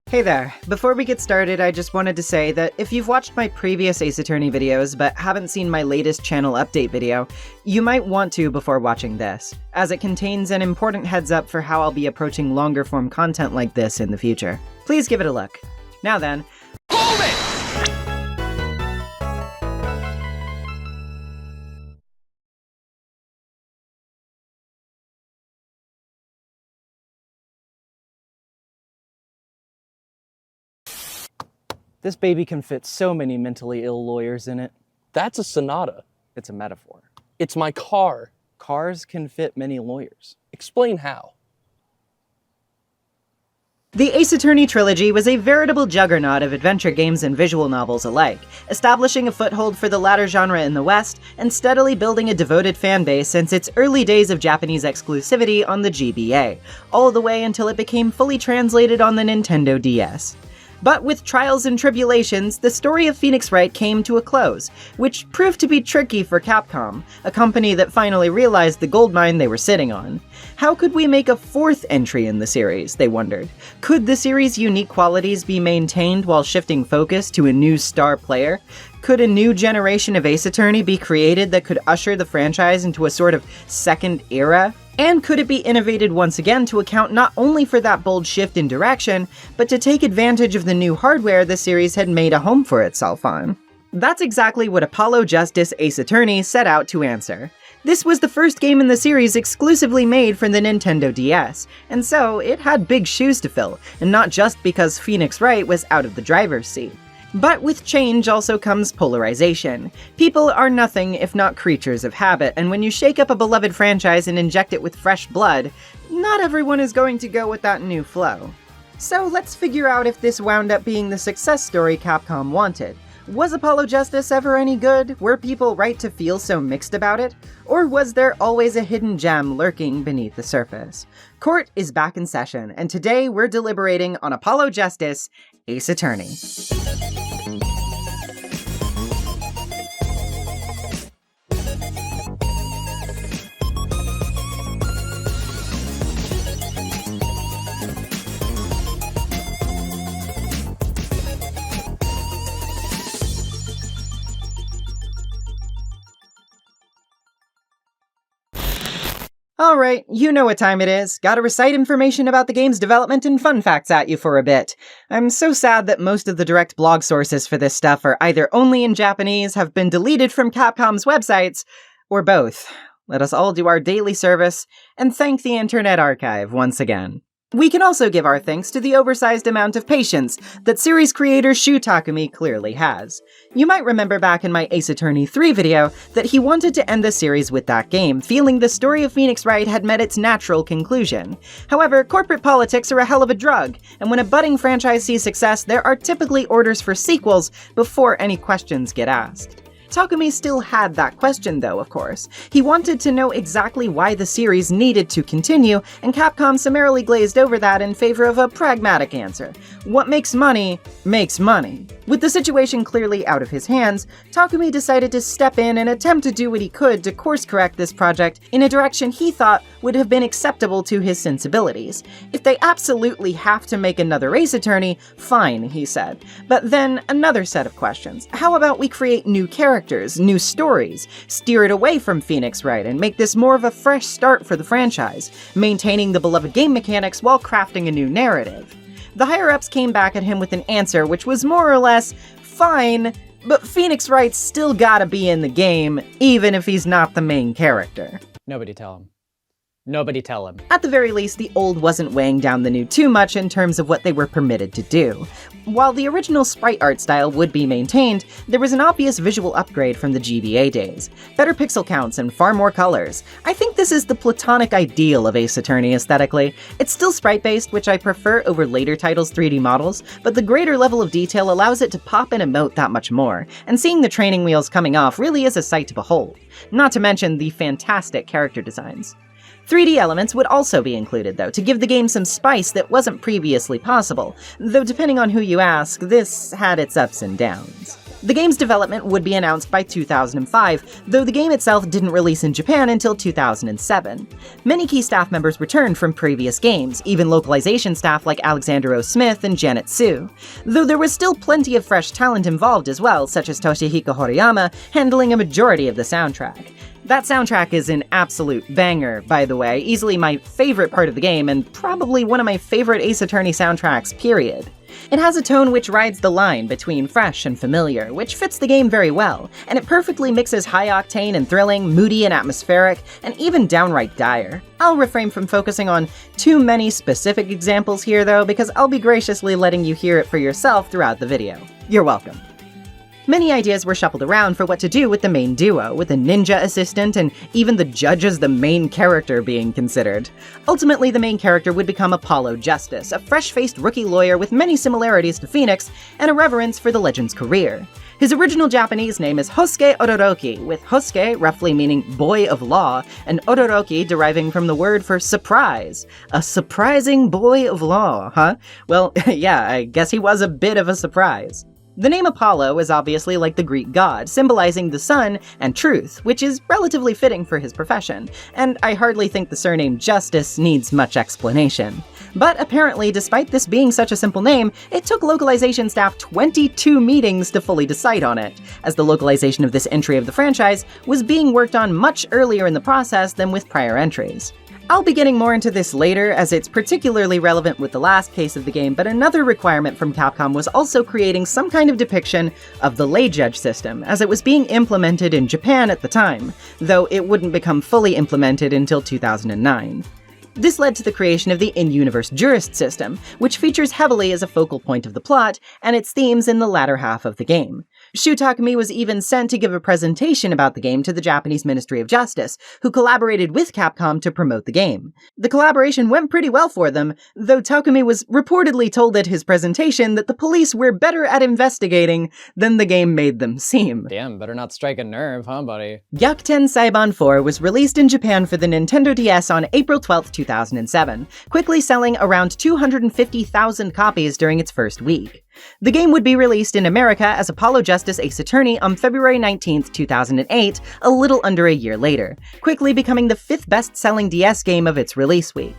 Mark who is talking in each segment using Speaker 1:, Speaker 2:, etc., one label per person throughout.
Speaker 1: Hey there, before we get started, I just wanted to say that if you've watched my previous Ace Attorney videos but haven't seen my latest channel update video, you might want to before watching this, as it contains an important heads up for how I'll be approaching longer form content like this in the future. Please give it a look. Now then, hold it!
Speaker 2: This baby can fit so many mentally ill lawyers in it.
Speaker 3: That's a Sonata.
Speaker 2: It's a metaphor.
Speaker 3: It's my car.
Speaker 2: Cars can fit many lawyers.
Speaker 3: Explain how.
Speaker 1: The Ace Attorney trilogy was a veritable juggernaut of adventure games and visual novels alike, establishing a foothold for the latter genre in the West and steadily building a devoted fanbase since its early days of Japanese exclusivity on the GBA, all the way until it became fully translated on the Nintendo DS. But with trials and tribulations, the story of Phoenix Wright came to a close, which proved to be tricky for Capcom, a company that finally realized the goldmine they were sitting on. How could we make a fourth entry in the series, they wondered. Could the series' unique qualities be maintained while shifting focus to a new star player? Could a new generation of Ace Attorney be created that could usher the franchise into a sort of second era? And could it be innovated once again to account not only for that bold shift in direction, but to take advantage of the new hardware the series had made a home for itself on? That's exactly what Apollo Justice Ace Attorney set out to answer. This was the first game in the series exclusively made for the Nintendo DS, and so it had big shoes to fill, and not just because Phoenix Wright was out of the driver's seat. But with change also comes polarization. People are nothing if not creatures of habit, and when you shake up a beloved franchise and inject it with fresh blood, not everyone is going to go with that new flow. So let's figure out if this wound up being the success story Capcom wanted. Was Apollo Justice ever any good? Were people right to feel so mixed about it? Or was there always a hidden gem lurking beneath the surface? Court is back in session, and today we're deliberating on Apollo Justice Ace Attorney. Alright, you know what time it is. Gotta recite information about the game's development and fun facts at you for a bit. I'm so sad that most of the direct blog sources for this stuff are either only in Japanese, have been deleted from Capcom's websites, or both. Let us all do our daily service and thank the Internet Archive once again. We can also give our thanks to the oversized amount of patience that series creator Shu Takumi clearly has. You might remember back in my Ace Attorney 3 video that he wanted to end the series with that game, feeling the story of Phoenix Wright had met its natural conclusion. However, corporate politics are a hell of a drug, and when a budding franchise sees success, there are typically orders for sequels before any questions get asked. Takumi still had that question though, of course. He wanted to know exactly why the series needed to continue, and Capcom summarily glazed over that in favor of a pragmatic answer. What makes money, makes money. With the situation clearly out of his hands, Takumi decided to step in and attempt to do what he could to course-correct this project in a direction he thought would have been acceptable to his sensibilities. If they absolutely have to make another Ace Attorney, fine, he said. But then another set of questions. How about we create new characters, new stories, steer it away from Phoenix Wright and make this more of a fresh start for the franchise, maintaining the beloved game mechanics while crafting a new narrative? The higher-ups came back at him with an answer which was more or less, fine, but Phoenix Wright's still gotta be in the game, even if he's not the main character.
Speaker 2: Nobody tell him. Nobody tell him.
Speaker 1: At the very least, the old wasn't weighing down the new too much in terms of what they were permitted to do. While the original sprite art style would be maintained, there was an obvious visual upgrade from the GBA days. Better pixel counts and far more colors. I think this is the platonic ideal of Ace Attorney aesthetically. It's still sprite-based, which I prefer over later titles' 3D models, but the greater level of detail allows it to pop and emote that much more, and seeing the training wheels coming off really is a sight to behold. Not to mention the fantastic character designs. 3D elements would also be included, though, to give the game some spice that wasn't previously possible, though depending on who you ask, this had its ups and downs. The game's development would be announced by 2005, though the game itself didn't release in Japan until 2007. Many key staff members returned from previous games, even localization staff like Alexander O. Smith and Janet Su, though there was still plenty of fresh talent involved as well, such as Toshihiko Horiyama, handling a majority of the soundtrack. That soundtrack is an absolute banger, by the way, easily my favorite part of the game, and probably one of my favorite Ace Attorney soundtracks, period. It has a tone which rides the line between fresh and familiar, which fits the game very well, and it perfectly mixes high-octane and thrilling, moody and atmospheric, and even downright dire. I'll refrain from focusing on too many specific examples here though, because I'll be graciously letting you hear it for yourself throughout the video. You're welcome. Many ideas were shuffled around for what to do with the main duo, with a ninja assistant and even the judge as the main character being considered. Ultimately, the main character would become Apollo Justice, a fresh-faced rookie lawyer with many similarities to Phoenix and a reverence for the legend's career. His original Japanese name is Hosuke Odoroki, with Hosuke roughly meaning boy of law, and Odoroki deriving from the word for surprise. A surprising boy of law, huh? Well, yeah, I guess he was a bit of a surprise. The name Apollo is obviously like the Greek god, symbolizing the sun and truth, which is relatively fitting for his profession, and I hardly think the surname Justice needs much explanation. But apparently, despite this being such a simple name, it took localization staff 22 meetings to fully decide on it, as the localization of this entry of the franchise was being worked on much earlier in the process than with prior entries. I'll be getting more into this later, as it's particularly relevant with the last case of the game, but another requirement from Capcom was also creating some kind of depiction of the lay judge system, as it was being implemented in Japan at the time, though it wouldn't become fully implemented until 2009. This led to the creation of the in-universe jurist system, which features heavily as a focal point of the plot, and its themes in the latter half of the game. Shu Takumi was even sent to give a presentation about the game to the Japanese Ministry of Justice, who collaborated with Capcom to promote the game. The collaboration went pretty well for them, though Takumi was reportedly told at his presentation that the police were better at investigating than the game made them seem.
Speaker 2: Damn, better not strike a nerve, huh, buddy?
Speaker 1: Gyakuten Saiban 4 was released in Japan for the Nintendo DS on April 12, 2007, quickly selling around 250,000 copies during its first week. The game would be released in America as Apollo Justice Ace Attorney on February 19, 2008, a little under a year later, quickly becoming the 5th best-selling DS game of its release week.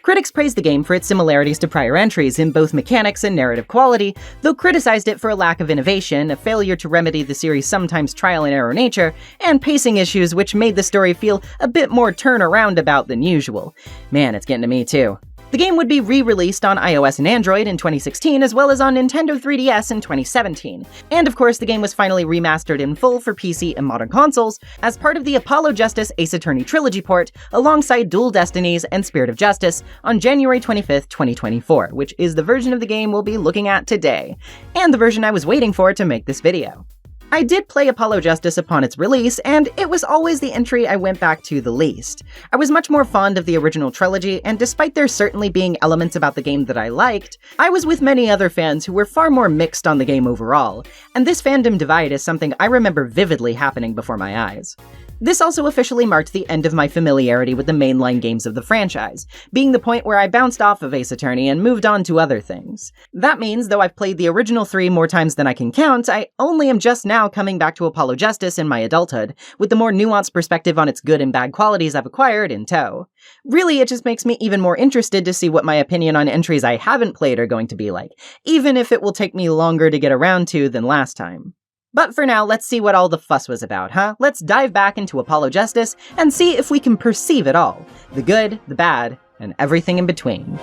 Speaker 1: Critics praised the game for its similarities to prior entries in both mechanics and narrative quality, though criticized it for a lack of innovation, a failure to remedy the series' sometimes trial-and-error nature, and pacing issues which made the story feel a bit more turnaround-about than usual. Man, it's getting to me too. The game would be re-released on iOS and Android in 2016, as well as on Nintendo 3DS in 2017. And of course, the game was finally remastered in full for PC and modern consoles as part of the Apollo Justice Ace Attorney Trilogy port, alongside Dual Destinies and Spirit of Justice on January 25th, 2024, which is the version of the game we'll be looking at today, and the version I was waiting for to make this video. I did play Apollo Justice upon its release, and it was always the entry I went back to the least. I was much more fond of the original trilogy, and despite there certainly being elements about the game that I liked, I was with many other fans who were far more mixed on the game overall, and this fandom divide is something I remember vividly happening before my eyes. This also officially marked the end of my familiarity with the mainline games of the franchise, being the point where I bounced off of Ace Attorney and moved on to other things. That means, though I've played the original 3 more times than I can count, I only am just now coming back to Apollo Justice in my adulthood, with the more nuanced perspective on its good and bad qualities I've acquired in tow. Really, it just makes me even more interested to see what my opinion on entries I haven't played are going to be like, even if it will take me longer to get around to than last time. But for now, let's see what all the fuss was about, huh? Let's dive back into Apollo Justice and see if we can perceive it all. The good, the bad, and everything in between.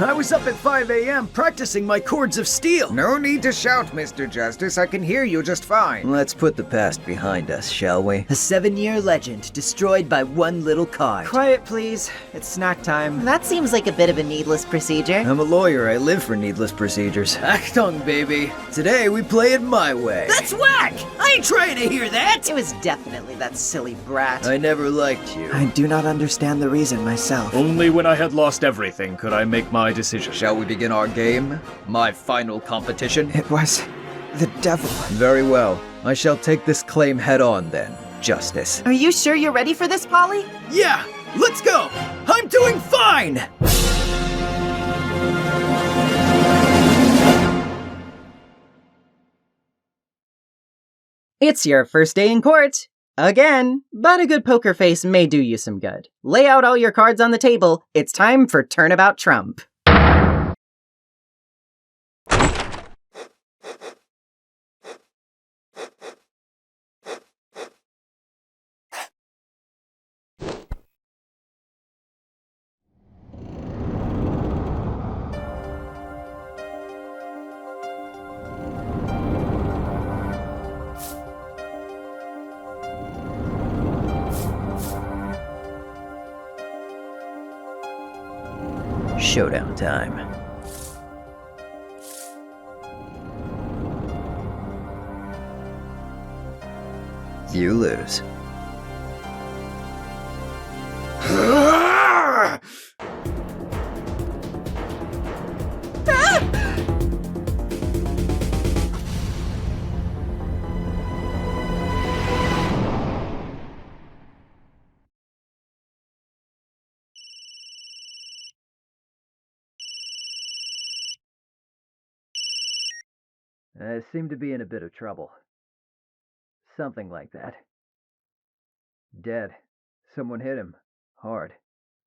Speaker 4: I was up at 5 a.m. practicing my chords of steel.
Speaker 5: No need to shout, Mr. Justice. I can hear you just fine.
Speaker 4: Let's put the past behind us, shall we?
Speaker 6: A 7-year legend destroyed by one little card.
Speaker 4: Quiet, please. It's snack time.
Speaker 1: That seems like a bit of a needless procedure.
Speaker 4: I'm a lawyer. I live for needless procedures. Achtung, baby. Today we play it my way.
Speaker 6: That's whack! I ain't trying to hear that!
Speaker 1: It was definitely that silly brat.
Speaker 4: I never liked you.
Speaker 6: I do not understand the reason myself.
Speaker 7: Only when I had lost everything could I make my decision.
Speaker 5: Shall we begin our game? My final competition?
Speaker 6: It was the devil.
Speaker 4: Very well. I shall take this claim head on then, Justice.
Speaker 1: Are you sure you're ready for this, Polly?
Speaker 4: Yeah, let's go! I'm doing fine!
Speaker 1: It's your first day in court. Again, but a good poker face may do you some good. Lay out all your cards on the table. It's time for Turnabout Trump.
Speaker 6: Showdown time. You lose. I seem to be in a bit of trouble. Something like that. Dead. Someone hit him. Hard.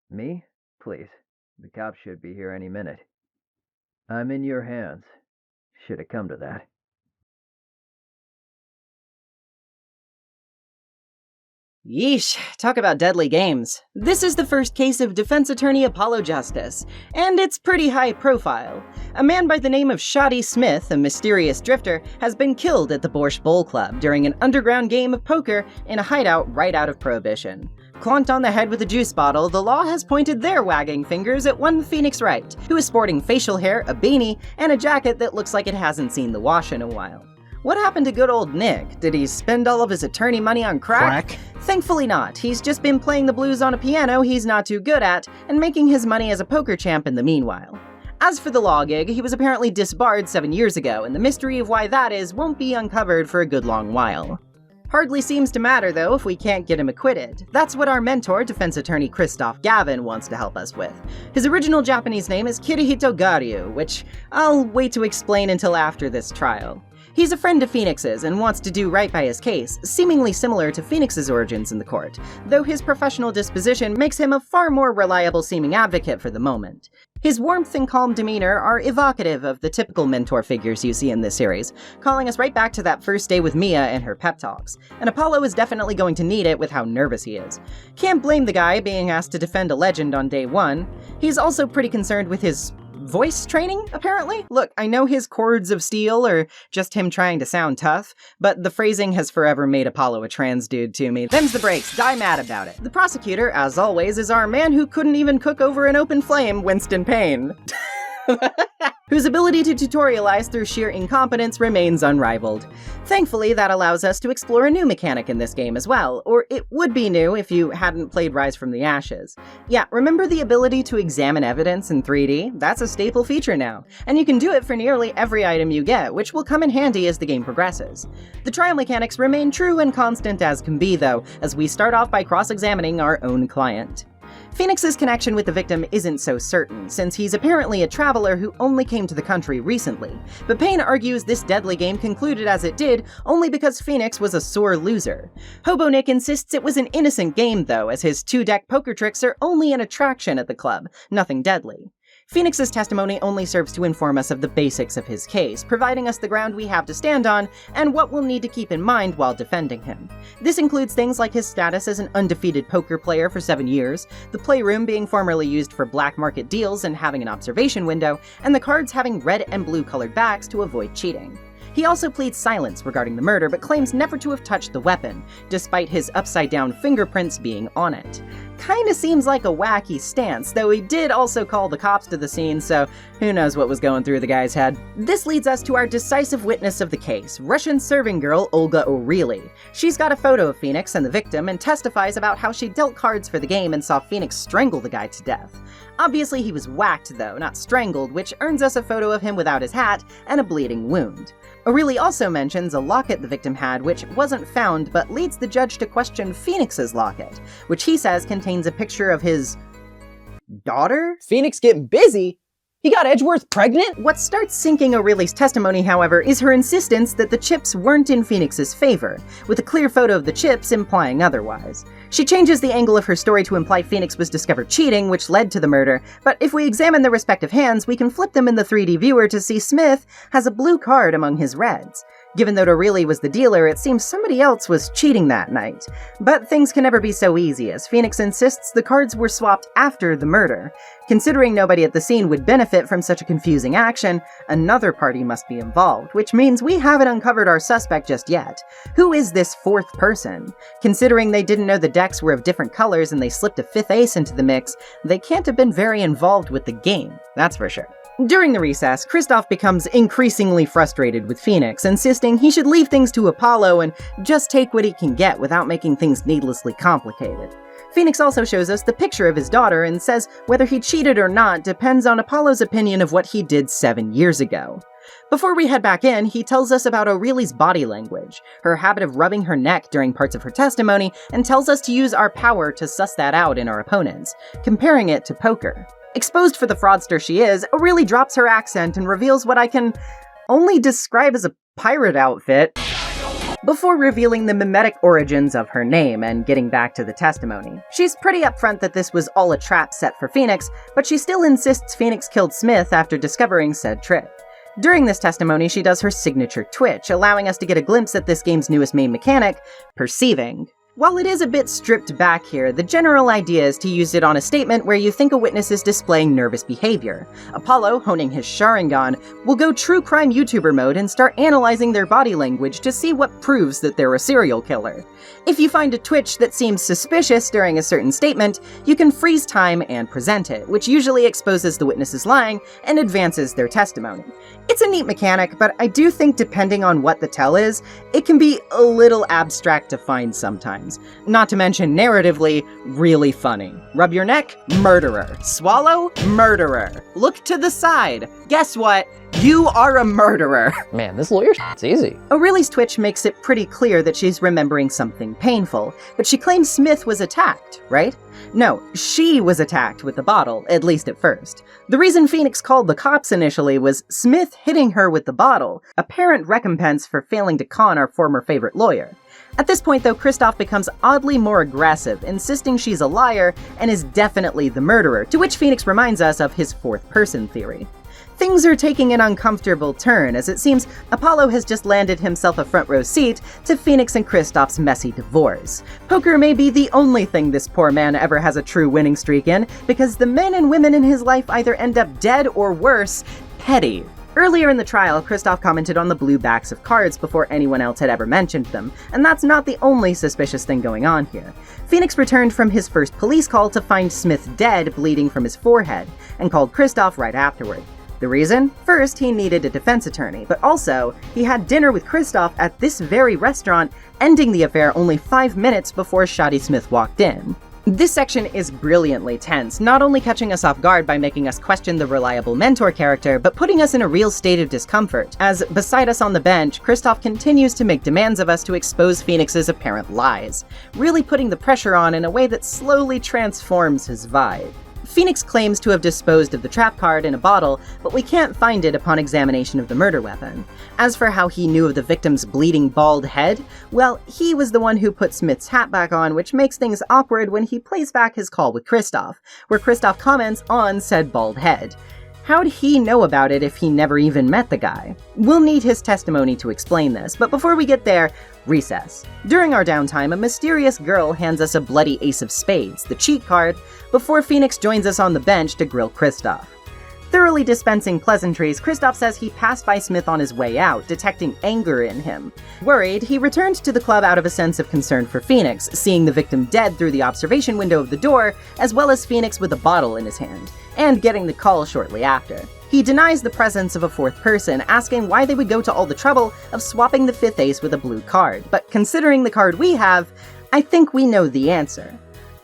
Speaker 6: Me? Please. The cops should be here any minute. I'm in your hands. Should have come to that.
Speaker 1: Yeesh, talk about deadly games. This is the first case of defense attorney Apollo Justice, and it's pretty high profile. A man by the name of Shoddy Smith, a mysterious drifter, has been killed at the Borscht Bowl Club during an underground game of poker in a hideout right out of Prohibition. Clonked on the head with a juice bottle, the law has pointed their wagging fingers at one Phoenix Wright, who is sporting facial hair, a beanie, and a jacket that looks like it hasn't seen the wash in a while. What happened to good old Nick? Did he spend all of his attorney money on crack? Thankfully not. He's just been playing the blues on a piano he's not too good at, and making his money as a poker champ in the meanwhile. As for the law gig, he was apparently disbarred 7 years ago, and the mystery of why that is won't be uncovered for a good long while. Hardly seems to matter, though, if we can't get him acquitted. That's what our mentor, defense attorney Christoph Gavin, wants to help us with. His original Japanese name is Kirihito Garyu, which I'll wait to explain until after this trial. He's a friend of Phoenix's and wants to do right by his case, seemingly similar to Phoenix's origins in the court, though his professional disposition makes him a far more reliable seeming advocate for the moment. His warmth and calm demeanor are evocative of the typical mentor figures you see in this series, calling us right back to that first day with Mia and her pep talks, and Apollo is definitely going to need it with how nervous he is. Can't blame the guy being asked to defend a legend on day one. He's also pretty concerned with his voice training, apparently? Look, I know his chords of steel are just him trying to sound tough, but the phrasing has forever made Apollo a trans dude to me. Them's the breaks, die mad about it. The prosecutor, as always, is our man who couldn't even cook over an open flame, Winston Payne. Whose ability to tutorialize through sheer incompetence remains unrivaled. Thankfully, that allows us to explore a new mechanic in this game as well, or it would be new if you hadn't played Rise from the Ashes. Yeah, remember the ability to examine evidence in 3D? That's a staple feature now, and you can do it for nearly every item you get, which will come in handy as the game progresses. The trial mechanics remain true and constant as can be, though, as we start off by cross-examining our own client. Phoenix's connection with the victim isn't so certain, since he's apparently a traveler who only came to the country recently, but Payne argues this deadly game concluded as it did only because Phoenix was a sore loser. Hobo Nick insists it was an innocent game though, as his 2-deck poker tricks are only an attraction at the club, nothing deadly. Phoenix's testimony only serves to inform us of the basics of his case, providing us the ground we have to stand on and what we'll need to keep in mind while defending him. This includes things like his status as an undefeated poker player for 7 years, the playroom being formerly used for black market deals and having an observation window, and the cards having red and blue colored backs to avoid cheating. He also pleads silence regarding the murder, but claims never to have touched the weapon, despite his upside-down fingerprints being on it. Kinda seems like a wacky stance, though he did also call the cops to the scene, so who knows what was going through the guy's head. This leads us to our decisive witness of the case, Russian serving girl Olga O'Reilly. She's got a photo of Phoenix and the victim and testifies about how she dealt cards for the game and saw Phoenix strangle the guy to death. Obviously he was whacked though, not strangled, which earns us a photo of him without his hat and a bleeding wound. O'Reilly also mentions a locket the victim had which wasn't found, but leads the judge to question Phoenix's locket, which he says contains a picture of his daughter?
Speaker 2: Phoenix getting busy? He got Edgeworth pregnant?
Speaker 1: What starts sinking O'Reilly's testimony, however, is her insistence that the chips weren't in Phoenix's favor, with a clear photo of the chips implying otherwise. She changes the angle of her story to imply Phoenix was discovered cheating, which led to the murder, but if we examine the respective hands, we can flip them in the 3D viewer to see Smith has a blue card among his reds. Given that O'Reilly was the dealer, it seems somebody else was cheating that night. But things can never be so easy, as Phoenix insists the cards were swapped after the murder. Considering nobody at the scene would benefit from such a confusing action, another party must be involved, which means we haven't uncovered our suspect just yet. Who is this fourth person? Considering they didn't know the decks were of different colors and they slipped a fifth ace into the mix, they can't have been very involved with the game, that's for sure. During the recess, Kristoff becomes increasingly frustrated with Phoenix, insisting he should leave things to Apollo and just take what he can get without making things needlessly complicated. Phoenix also shows us the picture of his daughter and says whether he cheated or not depends on Apollo's opinion of what he did 7 years ago. Before we head back in, he tells us about O'Reilly's body language, her habit of rubbing her neck during parts of her testimony, and tells us to use our power to suss that out in our opponents, comparing it to poker. Exposed for the fraudster she is, O'Reilly drops her accent and reveals what I can only describe as a pirate outfit, before revealing the mimetic origins of her name and getting back to the testimony. She's pretty upfront that this was all a trap set for Phoenix, but she still insists Phoenix killed Smith after discovering said trick. During this testimony, she does her signature twitch, allowing us to get a glimpse at this game's newest main mechanic, perceiving. While it is a bit stripped back here, the general idea is to use it on a statement where you think a witness is displaying nervous behavior. Apollo, honing his Sharingan, will go true crime YouTuber mode and start analyzing their body language to see what proves that they're a serial killer. If you find a twitch that seems suspicious during a certain statement, you can freeze time and present it, which usually exposes the witness's lying and advances their testimony. It's a neat mechanic, but I do think depending on what the tell is, it can be a little abstract to find sometimes. Not to mention narratively, really funny. Rub your neck? Murderer. Swallow? Murderer. Look to the side. Guess what? You are a murderer.
Speaker 3: Man, this lawyer shit's easy.
Speaker 1: O'Reilly's twitch makes it pretty clear that she's remembering something painful, but she claims Smith was attacked, right? No, she was attacked with the bottle, at least at first. The reason Phoenix called the cops initially was Smith hitting her with the bottle, apparent recompense for failing to con our former favorite lawyer. At this point though, Kristoff becomes oddly more aggressive, insisting she's a liar and is definitely the murderer, to which Phoenix reminds us of his fourth person theory. Things are taking an uncomfortable turn, as it seems Apollo has just landed himself a front row seat to Phoenix and Kristoff's messy divorce. Poker may be the only thing this poor man ever has a true winning streak in, because the men and women in his life either end up dead or worse, petty. Earlier in the trial, Kristoff commented on the blue backs of cards before anyone else had ever mentioned them, and that's not the only suspicious thing going on here. Phoenix returned from his first police call to find Smith dead, bleeding from his forehead, and called Kristoff right afterward. The reason? First, he needed a defense attorney, but also, he had dinner with Kristoff at this very restaurant, ending the affair only 5 minutes before Shoddy Smith walked in. This section is brilliantly tense, not only catching us off guard by making us question the reliable mentor character, but putting us in a real state of discomfort, as beside us on the bench, Kristoff continues to make demands of us to expose Phoenix's apparent lies, really putting the pressure on in a way that slowly transforms his vibe. Phoenix claims to have disposed of the trap card in a bottle, but we can't find it upon examination of the murder weapon. As for how he knew of the victim's bleeding bald head, well, he was the one who put Smith's hat back on, which makes things awkward when he plays back his call with Kristoff, where Kristoff comments on said bald head. How'd he know about it if he never even met the guy? We'll need his testimony to explain this, but before we get there, recess. During our downtime, a mysterious girl hands us a bloody ace of spades, the cheat card, before Phoenix joins us on the bench to grill Kristoff. Thoroughly dispensing pleasantries, Kristoff says he passed by Smith on his way out, detecting anger in him. Worried, he returned to the club out of a sense of concern for Phoenix, seeing the victim dead through the observation window of the door, as well as Phoenix with a bottle in his hand, and getting the call shortly after. He denies the presence of a fourth person, asking why they would go to all the trouble of swapping the fifth ace with a blue card, but considering the card we have, I think we know the answer.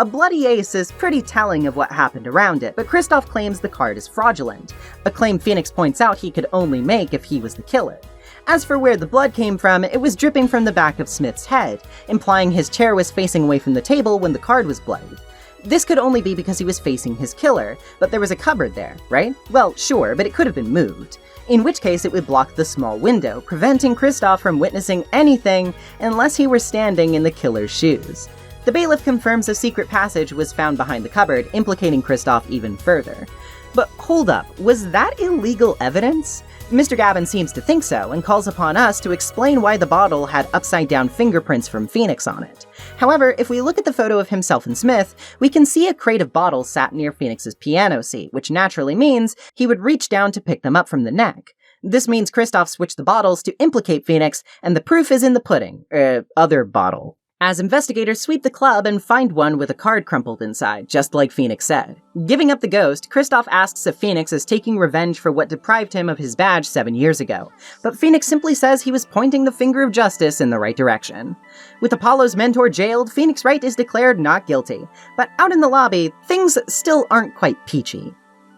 Speaker 1: A bloody ace is pretty telling of what happened around it, but Kristoff claims the card is fraudulent, a claim Phoenix points out he could only make if he was the killer. As for where the blood came from, it was dripping from the back of Smith's head, implying his chair was facing away from the table when the card was bloodied. This could only be because he was facing his killer, but there was a cupboard there, right? Well, sure, but it could have been moved. In which case it would block the small window, preventing Kristoff from witnessing anything unless he were standing in the killer's shoes. The bailiff confirms a secret passage was found behind the cupboard, implicating Kristoff even further. But hold up, was that illegal evidence? Mr. Gavin seems to think so, and calls upon us to explain why the bottle had upside-down fingerprints from Phoenix on it. However, if we look at the photo of himself and Smith, we can see a crate of bottles sat near Phoenix's piano seat, which naturally means he would reach down to pick them up from the neck. This means Kristoff switched the bottles to implicate Phoenix, and the proof is in the pudding, other bottle. As investigators sweep the club and find one with a card crumpled inside, just like Phoenix said. Giving up the ghost, Kristoff asks if Phoenix is taking revenge for what deprived him of his badge 7 years ago, but Phoenix simply says he was pointing the finger of justice in the right direction. With Apollo's mentor jailed, Phoenix Wright is declared not guilty, but out in the lobby, things still aren't quite peachy.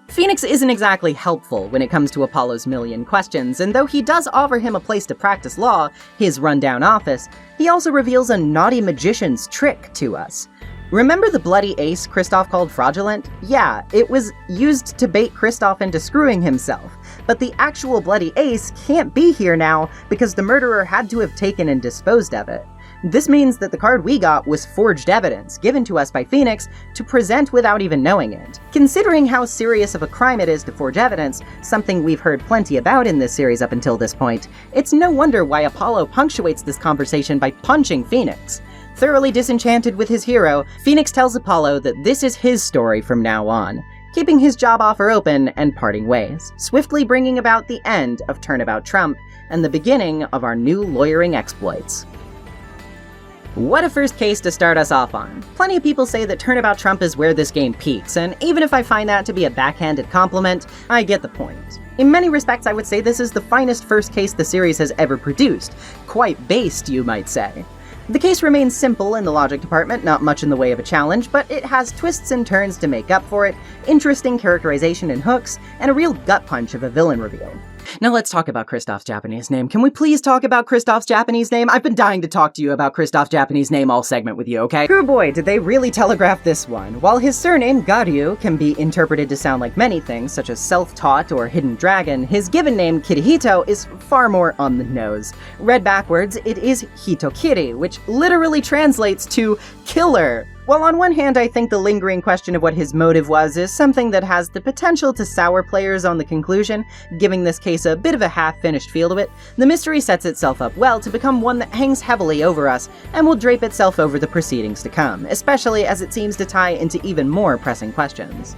Speaker 1: Phoenix isn't exactly helpful when it comes to Apollo's million questions, and though he does offer him a place to practice law, his rundown office, he also reveals a naughty magician's trick to us. Remember the bloody ace Kristoff called fraudulent? Yeah, it was used to bait Kristoff into screwing himself, but the actual bloody ace can't be here now because the murderer had to have taken and disposed of it. This means that the card we got was forged evidence, given to us by Phoenix, to present without even knowing it. Considering how serious of a crime it is to forge evidence, something we've heard plenty about in this series up until this point, it's no wonder why Apollo punctuates this conversation by punching Phoenix. Thoroughly disenchanted with his hero, Phoenix tells Apollo that this is his story from now on, keeping his job offer open and parting ways, swiftly bringing about the end of Turnabout Trump and the beginning of our new lawyering exploits. What a first case to start us off on. Plenty of people say that Turnabout Trump is where this game peaks, and even if I find that to be a backhanded compliment, I get the point. In many respects, I would say this is the finest first case the series has ever produced. Quite based, you might say. The case remains simple in the logic department, not much in the way of a challenge, but it has twists and turns to make up for it, interesting characterization and hooks, and a real gut punch of a villain reveal. Now let's talk about Kristoff's Japanese name. Can we please talk about Kristoff's Japanese name? I've been dying to talk to you about Kristoff's Japanese name all segment with you, okay? Oh boy, did they really telegraph this one. While his surname, Garyu, can be interpreted to sound like many things, such as self-taught or hidden dragon, his given name, Kirihito, is far more on the nose. Read backwards, it is Hitokiri, which literally translates to killer. While on one hand I think the lingering question of what his motive was is something that has the potential to sour players on the conclusion, giving this case a bit of a half-finished feel to it, the mystery sets itself up well to become one that hangs heavily over us and will drape itself over the proceedings to come, especially as it seems to tie into even more pressing questions.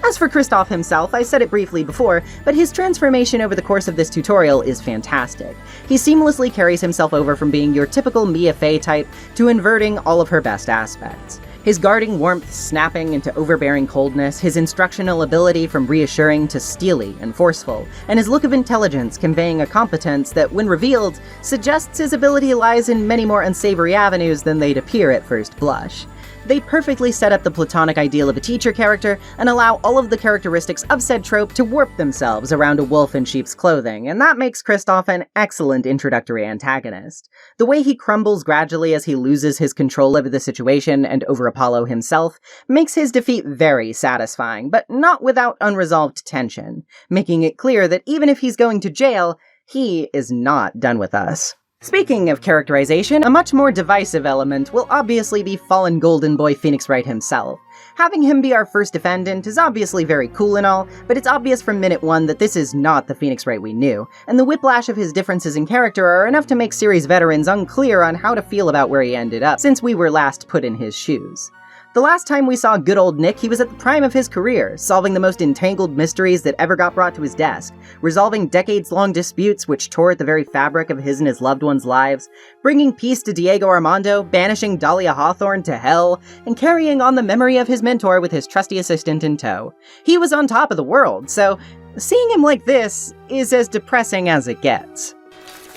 Speaker 1: As for Kristoff himself, I said it briefly before, but his transformation over the course of this tutorial is fantastic. He seamlessly carries himself over from being your typical Mia Fey type to inverting all of her best aspects. His guarding warmth snapping into overbearing coldness, his instructional ability from reassuring to steely and forceful, and his look of intelligence conveying a competence that, when revealed, suggests his ability lies in many more unsavory avenues than they'd appear at first blush. They perfectly set up the platonic ideal of a teacher character and allow all of the characteristics of said trope to warp themselves around a wolf in sheep's clothing, and that makes Kristoff an excellent introductory antagonist. The way he crumbles gradually as he loses his control over the situation and over Apollo himself makes his defeat very satisfying, but not without unresolved tension, making it clear that even if he's going to jail, he is not done with us. Speaking of characterization, a much more divisive element will obviously be fallen golden boy Phoenix Wright himself. Having him be our first defendant is obviously very cool and all, but it's obvious from minute one that this is not the Phoenix Wright we knew, and the whiplash of his differences in character are enough to make series veterans unclear on how to feel about where he ended up, since we were last put in his shoes. The last time we saw good old Nick, he was at the prime of his career, solving the most entangled mysteries that ever got brought to his desk, resolving decades-long disputes which tore at the very fabric of his and his loved ones' lives, bringing peace to Diego Armando, banishing Dahlia Hawthorne to hell, and carrying on the memory of his mentor with his trusty assistant in tow. He was on top of the world, so seeing him like this is as depressing as it gets.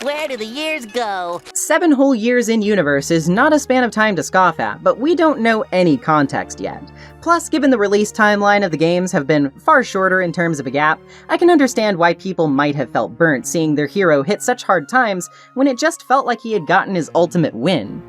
Speaker 8: Where do the years go?
Speaker 1: 7 whole years in universe is not a span of time to scoff at, but we don't know any context yet. Plus, given the release timeline of the games have been far shorter in terms of a gap, I can understand why people might have felt burnt seeing their hero hit such hard times when it just felt like he had gotten his ultimate win.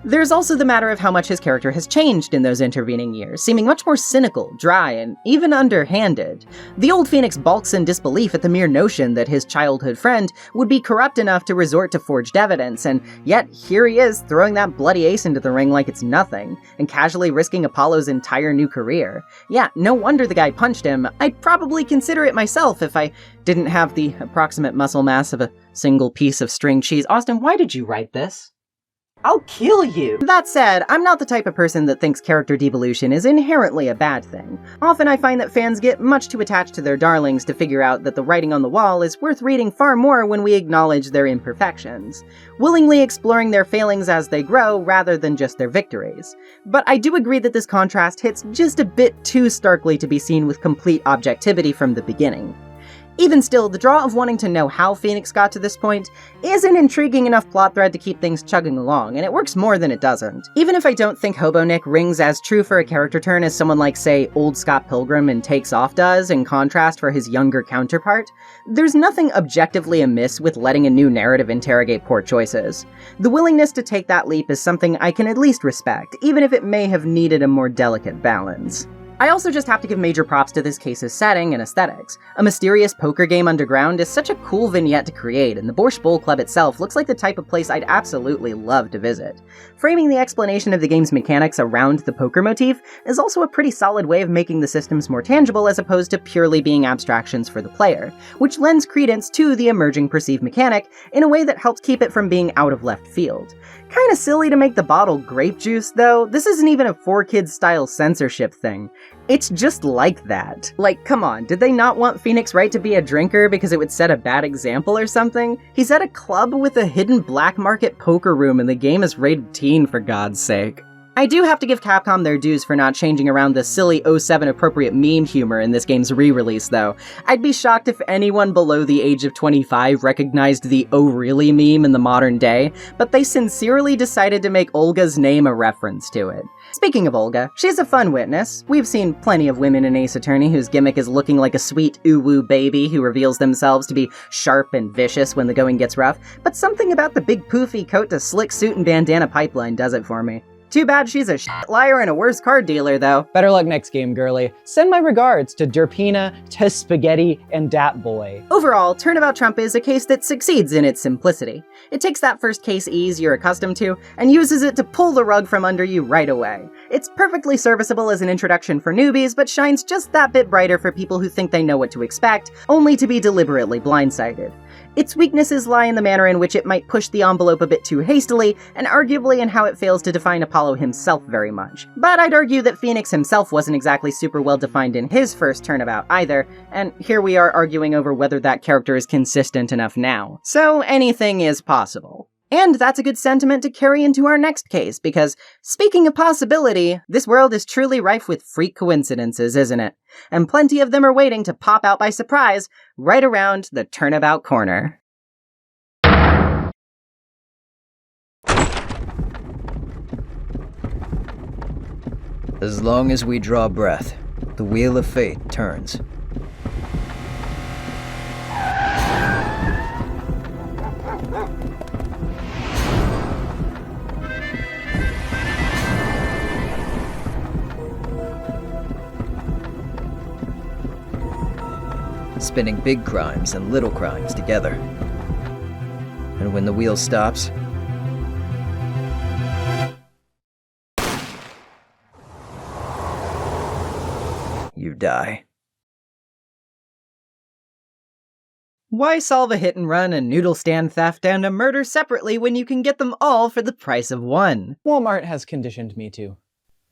Speaker 1: There's also the matter of how much his character has changed in those intervening years, seeming much more cynical, dry, and even underhanded. The old Phoenix balks in disbelief at the mere notion that his childhood friend would be corrupt enough to resort to forged evidence, and yet here he is throwing that bloody ace into the ring like it's nothing, and casually risking Apollo's entire new career. Yeah, no wonder the guy punched him. I'd probably consider it myself if I didn't have the approximate muscle mass of a single piece of string cheese. Austin, why did you write this? I'll kill you! That said, I'm not the type of person that thinks character devolution is inherently a bad thing. Often I find that fans get much too attached to their darlings to figure out that the writing on the wall is worth reading far more when we acknowledge their imperfections, willingly exploring their failings as they grow rather than just their victories. But I do agree that this contrast hits just a bit too starkly to be seen with complete objectivity from the beginning. Even still, the draw of wanting to know how Phoenix got to this point is an intriguing enough plot thread to keep things chugging along, and it works more than it doesn't. Even if I don't think Hobo Nick rings as true for a character turn as someone like, say, old Scott Pilgrim in Takes Off does, in contrast for his younger counterpart, there's nothing objectively amiss with letting a new narrative interrogate poor choices. The willingness to take that leap is something I can at least respect, even if it may have needed a more delicate balance. I also just have to give major props to this case's setting and aesthetics. A mysterious poker game underground is such a cool vignette to create, and the Borscht Bowl Club itself looks like the type of place I'd absolutely love to visit. Framing the explanation of the game's mechanics around the poker motif is also a pretty solid way of making the systems more tangible as opposed to purely being abstractions for the player, which lends credence to the emerging perceived mechanic in a way that helps keep it from being out of left field. Kinda silly to make the bottle grape juice, though. This isn't even a 4Kids style censorship thing. It's just like that. Like, come on, did they not want Phoenix Wright to be a drinker because it would set a bad example or something? He's at a club with a hidden black market poker room and the game is rated teen, for God's sake. I do have to give Capcom their dues for not changing around the silly 07 appropriate meme humor in this game's re-release, though. I'd be shocked if anyone below the age of 25 recognized the "oh really" meme in the modern day, but they sincerely decided to make Olga's name a reference to it. Speaking of Olga, she's a fun witness. We've seen plenty of women in Ace Attorney whose gimmick is looking like a sweet oo-woo baby who reveals themselves to be sharp and vicious when the going gets rough, but something about the big poofy coat to slick suit and bandana pipeline does it for me. Too bad she's a liar and a worse card dealer, though.
Speaker 2: Better luck next game, girly. Send my regards to Derpina, to Spaghetti, and Dat Boy.
Speaker 1: Overall, Turnabout Trump is a case that succeeds in its simplicity. It takes that first case ease you're accustomed to, and uses it to pull the rug from under you right away. It's perfectly serviceable as an introduction for newbies, but shines just that bit brighter for people who think they know what to expect, only to be deliberately blindsided. Its weaknesses lie in the manner in which it might push the envelope a bit too hastily, and arguably in how it fails to define Apollo himself very much. But I'd argue that Phoenix himself wasn't exactly super well defined in his first Turnabout either, and here we are arguing over whether that character is consistent enough now. So anything is possible. And that's a good sentiment to carry into our next case, because speaking of possibility, this world is truly rife with freak coincidences, isn't it? And plenty of them are waiting to pop out by surprise right around the turnabout corner.
Speaker 4: As long as we draw breath, the wheel of fate turns. Spinning big crimes and little crimes together. And when the wheel stops, you die.
Speaker 1: Why solve a hit and run, a noodle stand theft, and a murder separately when you can get them all for the price of one?
Speaker 2: Walmart has conditioned me to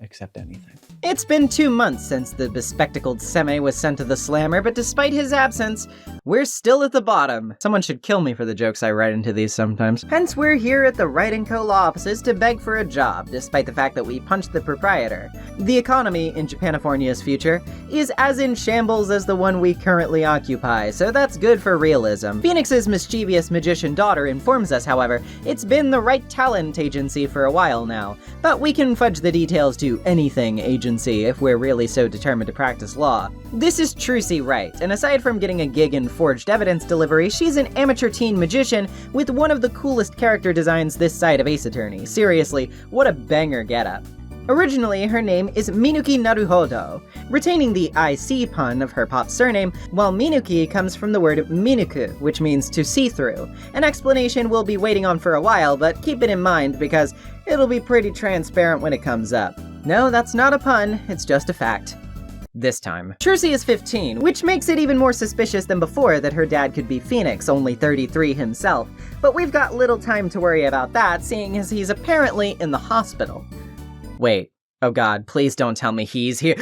Speaker 2: accept anything.
Speaker 1: It's been 2 months since the bespectacled Seme was sent to the slammer, but despite his absence, we're still at the bottom. Someone should kill me for the jokes I write into these sometimes. Hence, we're here at the Wright & Co. law offices to beg for a job, despite the fact that we punched the proprietor. The economy in Japanifornia's future is as in shambles as the one we currently occupy, so that's good for realism. Phoenix's mischievous magician daughter informs us, however, it's been the Wright Talent Agency for a while now, but we can fudge the details to do-anything agency if we're really so determined to practice law. This is Trucy Wright, and aside from getting a gig in forged evidence delivery, she's an amateur teen magician with one of the coolest character designs this side of Ace Attorney. Seriously, what a banger getup. Originally, her name is Minuki Naruhodo, retaining the IC pun of her pop surname, while Minuki comes from the word minuku, which means to see through. An explanation we'll be waiting on for a while, but keep it in mind because it'll be pretty transparent when it comes up. No, that's not a pun, it's just a fact. This time. Trucy is 15, which makes it even more suspicious than before that her dad could be Phoenix, only 33 himself. But we've got little time to worry about that, seeing as he's apparently in the hospital. Wait. Oh god, please don't tell me he's here.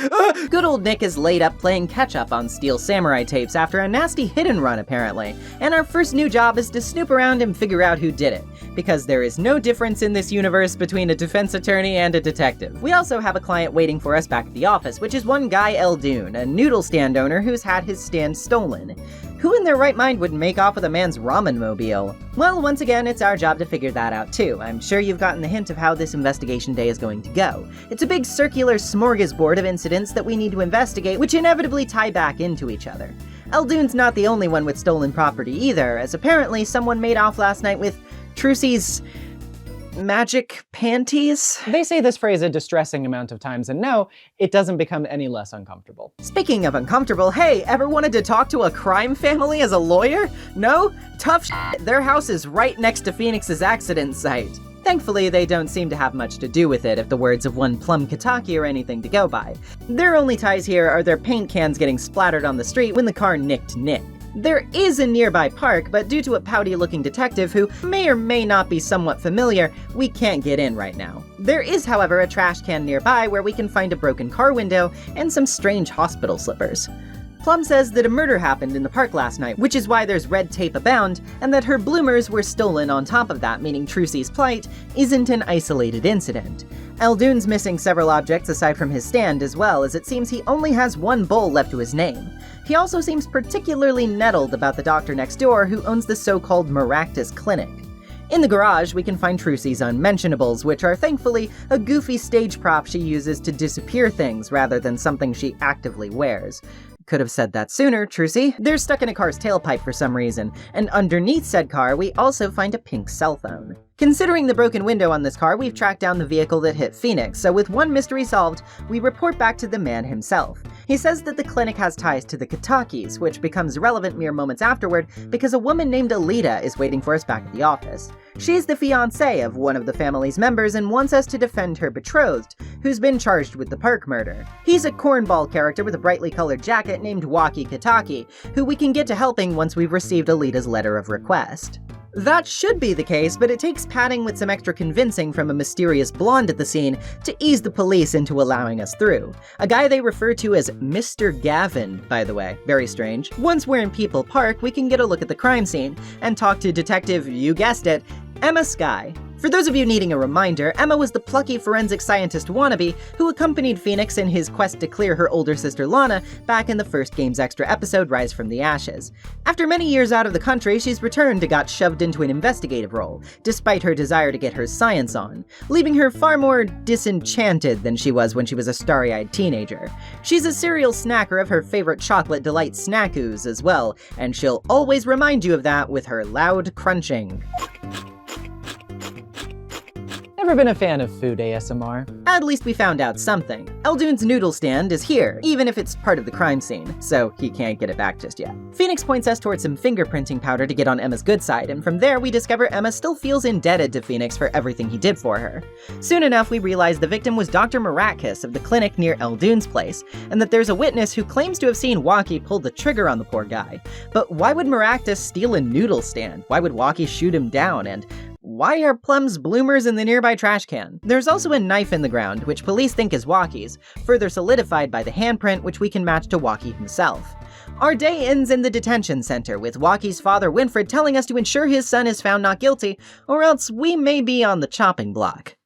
Speaker 1: Good old Nick is laid up playing catch-up on Steel Samurai tapes after a nasty hit-and-run apparently, and our first new job is to snoop around and figure out who did it, because there is no difference in this universe between a defense attorney and a detective. We also have a client waiting for us back at the office, which is one guy Eldoon, a noodle stand owner who's had his stand stolen. Who in their right mind would make off with a man's ramen mobile? Well, once again, it's our job to figure that out too. I'm sure you've gotten the hint of how this investigation day is going to go. It's a big circular smorgasbord of incidents that we need to investigate, which inevitably tie back into each other. Eldoon's not the only one with stolen property either, as apparently someone made off last night with Trucy's magic panties?
Speaker 2: They say this phrase a distressing amount of times, and no, it doesn't become any less uncomfortable.
Speaker 1: Speaking of uncomfortable, hey, ever wanted to talk to a crime family as a lawyer? No? Tough shit. Their house is right next to Phoenix's accident site. Thankfully, they don't seem to have much to do with it, if the words of one Plum Kataki are anything to go by. Their only ties here are their paint cans getting splattered on the street when the car nicked Nick. There is a nearby park, but due to a pouty-looking detective who may or may not be somewhat familiar, we can't get in right now. There is, however, a trash can nearby where we can find a broken car window and some strange hospital slippers. Plum says that a murder happened in the park last night, which is why there's red tape abound, and that her bloomers were stolen on top of that, meaning Trucy's plight isn't an isolated incident. Eldoon's missing several objects aside from his stand as well, as it seems he only has one bowl left to his name. He also seems particularly nettled about the doctor next door who owns the so-called Maractus Clinic. In the garage, we can find Trucy's unmentionables, which are thankfully a goofy stage prop she uses to disappear things rather than something she actively wears. Could have said that sooner, Trucy. They're stuck in a car's tailpipe for some reason, and underneath said car, we also find a pink cell phone. Considering the broken window on this car, we've tracked down the vehicle that hit Phoenix, so with one mystery solved, we report back to the man himself. He says that the clinic has ties to the Katakis, which becomes relevant mere moments afterward because a woman named Alita is waiting for us back at the office. She's the fiancée of one of the family's members and wants us to defend her betrothed, who's been charged with the Park murder. He's a cornball character with a brightly colored jacket named Waki Kataki, who we can get to helping once we've received Alita's letter of request. That should be the case, but it takes padding with some extra convincing from a mysterious blonde at the scene to ease the police into allowing us through. A guy they refer to as Mr. Gavin, by the way. Very strange. Once we're in People Park, we can get a look at the crime scene and talk to Detective, you guessed it, Emma Skye. For those of you needing a reminder, Emma was the plucky forensic scientist wannabe who accompanied Phoenix in his quest to clear her older sister Lana back in the first Games Extra episode, Rise from the Ashes. After many years out of the country, she's returned and got shoved into an investigative role, despite her desire to get her science on, leaving her far more disenchanted than she was when she was a starry-eyed teenager. She's a serial snacker of her favorite chocolate delight Snackoos as well, and she'll always remind you of that with her loud crunching.
Speaker 2: Never been a fan of food ASMR.
Speaker 1: At least we found out something. Eldoon's noodle stand is here, even if it's part of the crime scene, so he can't get it back just yet. Phoenix points us towards some fingerprinting powder to get on Emma's good side, and from there we discover Emma still feels indebted to Phoenix for everything he did for her. Soon enough, we realize the victim was Dr. Maractus of the clinic near Eldoon's place, and that there's a witness who claims to have seen Waki pull the trigger on the poor guy. But why would Maractus steal a noodle stand? Why would Waki shoot him down? And why are Plum's bloomers in the nearby trash can? There's also a knife in the ground, which police think is Waki's, further solidified by the handprint which we can match to Waki himself. Our day ends in the detention center, with Waki's father Winfred telling us to ensure his son is found not guilty, or else we may be on the chopping block.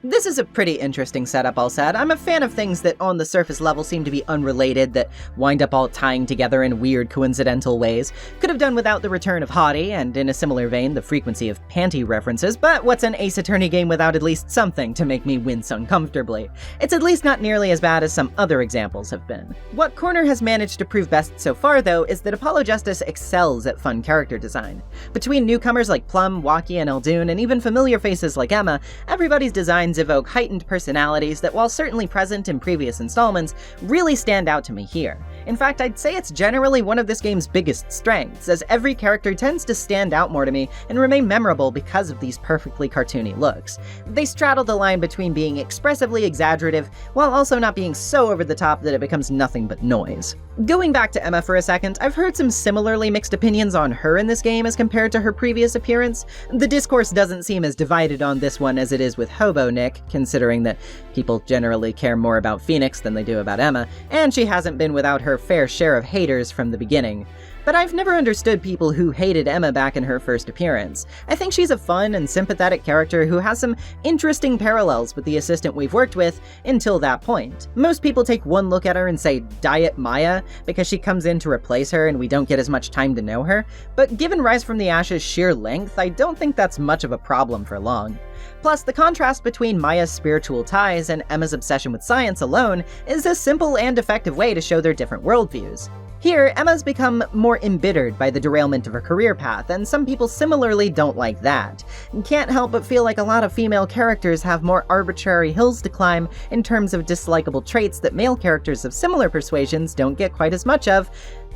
Speaker 1: This is a pretty interesting setup, all said. I'm a fan of things that on the surface level seem to be unrelated, that wind up all tying together in weird coincidental ways. Could have done without the return of Hottie, and in a similar vein, the frequency of panty references, but what's an Ace Attorney game without at least something to make me wince uncomfortably? It's at least not nearly as bad as some other examples have been. What Corner has managed to prove best so far, though, is that Apollo Justice excels at fun character design. Between newcomers like Plum, Waki, and Eldoon, and even familiar faces like Emma, everybody's designs evoke heightened personalities that, while certainly present in previous installments, really stand out to me here. In fact, I'd say it's generally one of this game's biggest strengths, as every character tends to stand out more to me and remain memorable because of these perfectly cartoony looks. They straddle the line between being expressively exaggerative, while also not being so over the top that it becomes nothing but noise. Going back to Emma for a second, I've heard some similarly mixed opinions on her in this game as compared to her previous appearance. The discourse doesn't seem as divided on this one as it is with Hobo Nick, considering that people generally care more about Phoenix than they do about Emma, and she hasn't been without her fair share of haters from the beginning. But I've never understood people who hated Emma back in her first appearance. I think she's a fun and sympathetic character who has some interesting parallels with the assistant we've worked with until that point. Most people take one look at her and say Diet Maya because she comes in to replace her and we don't get as much time to know her, but given Rise from the Ashes' sheer length, I don't think that's much of a problem for long. Plus, the contrast between Maya's spiritual ties and Emma's obsession with science alone is a simple and effective way to show their different worldviews. Here, Emma's become more embittered by the derailment of her career path, and some people similarly don't like that. Can't help but feel like a lot of female characters have more arbitrary hills to climb in terms of dislikable traits that male characters of similar persuasions don't get quite as much of.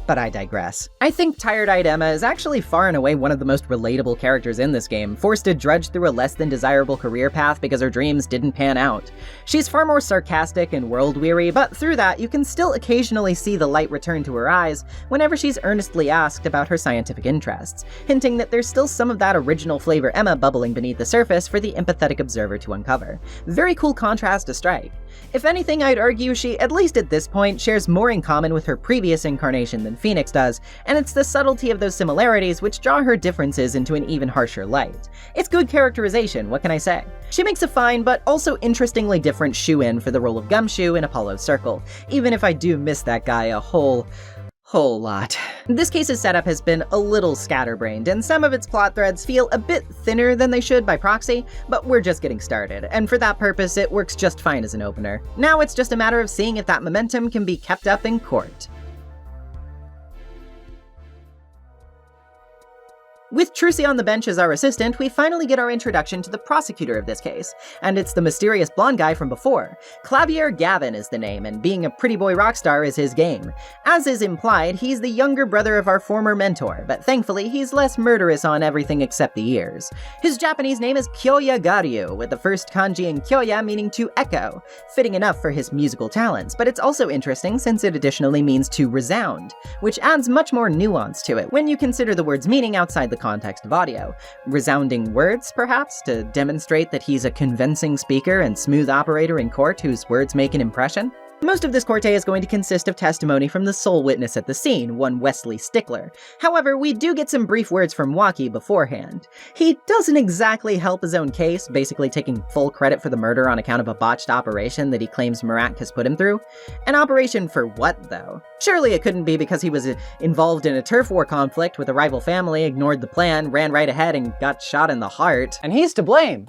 Speaker 1: But I digress. I think Tired-Eyed Emma is actually far and away one of the most relatable characters in this game, forced to drudge through a less than desirable career path because her dreams didn't pan out. She's far more sarcastic and world-weary, but through that, you can still occasionally see the light return to her eyes whenever she's earnestly asked about her scientific interests, hinting that there's still some of that original flavor Emma bubbling beneath the surface for the empathetic observer to uncover. Very cool contrast to strike. If anything, I'd argue she, at least at this point, shares more in common with her previous incarnation than Phoenix does, and it's the subtlety of those similarities which draw her differences into an even harsher light. It's good characterization, what can I say? She makes a fine, but also interestingly different shoe-in for the role of Gumshoe in Apollo's Circle, even if I do miss that guy a whole lot. This case's setup has been a little scatterbrained, and some of its plot threads feel a bit thinner than they should by proxy, but we're just getting started, and for that purpose it works just fine as an opener. Now it's just a matter of seeing if that momentum can be kept up in court. With Trucy on the bench as our assistant, we finally get our introduction to the prosecutor of this case, and it's the mysterious blonde guy from before. Clavier Gavin is the name, and being a pretty boy rock star is his game. As is implied, he's the younger brother of our former mentor, but thankfully he's less murderous on everything except the ears. His Japanese name is Kyoya Garyu, with the first kanji in Kyoya meaning to echo, fitting enough for his musical talents, but it's also interesting since it additionally means to resound, which adds much more nuance to it when you consider the word's meaning outside the context of audio. Resounding words, perhaps, to demonstrate that he's a convincing speaker and smooth operator in court whose words make an impression? Most of this corte is going to consist of testimony from the sole witness at the scene, one Wesley Stickler. However, we do get some brief words from Waki beforehand. He doesn't exactly help his own case, basically taking full credit for the murder on account of a botched operation that he claims Marak has put him through. An operation for what, though? Surely it couldn't be because he was involved in a turf war conflict with a rival family, ignored the plan, ran right ahead, and got shot in the heart.
Speaker 2: And he's to blame.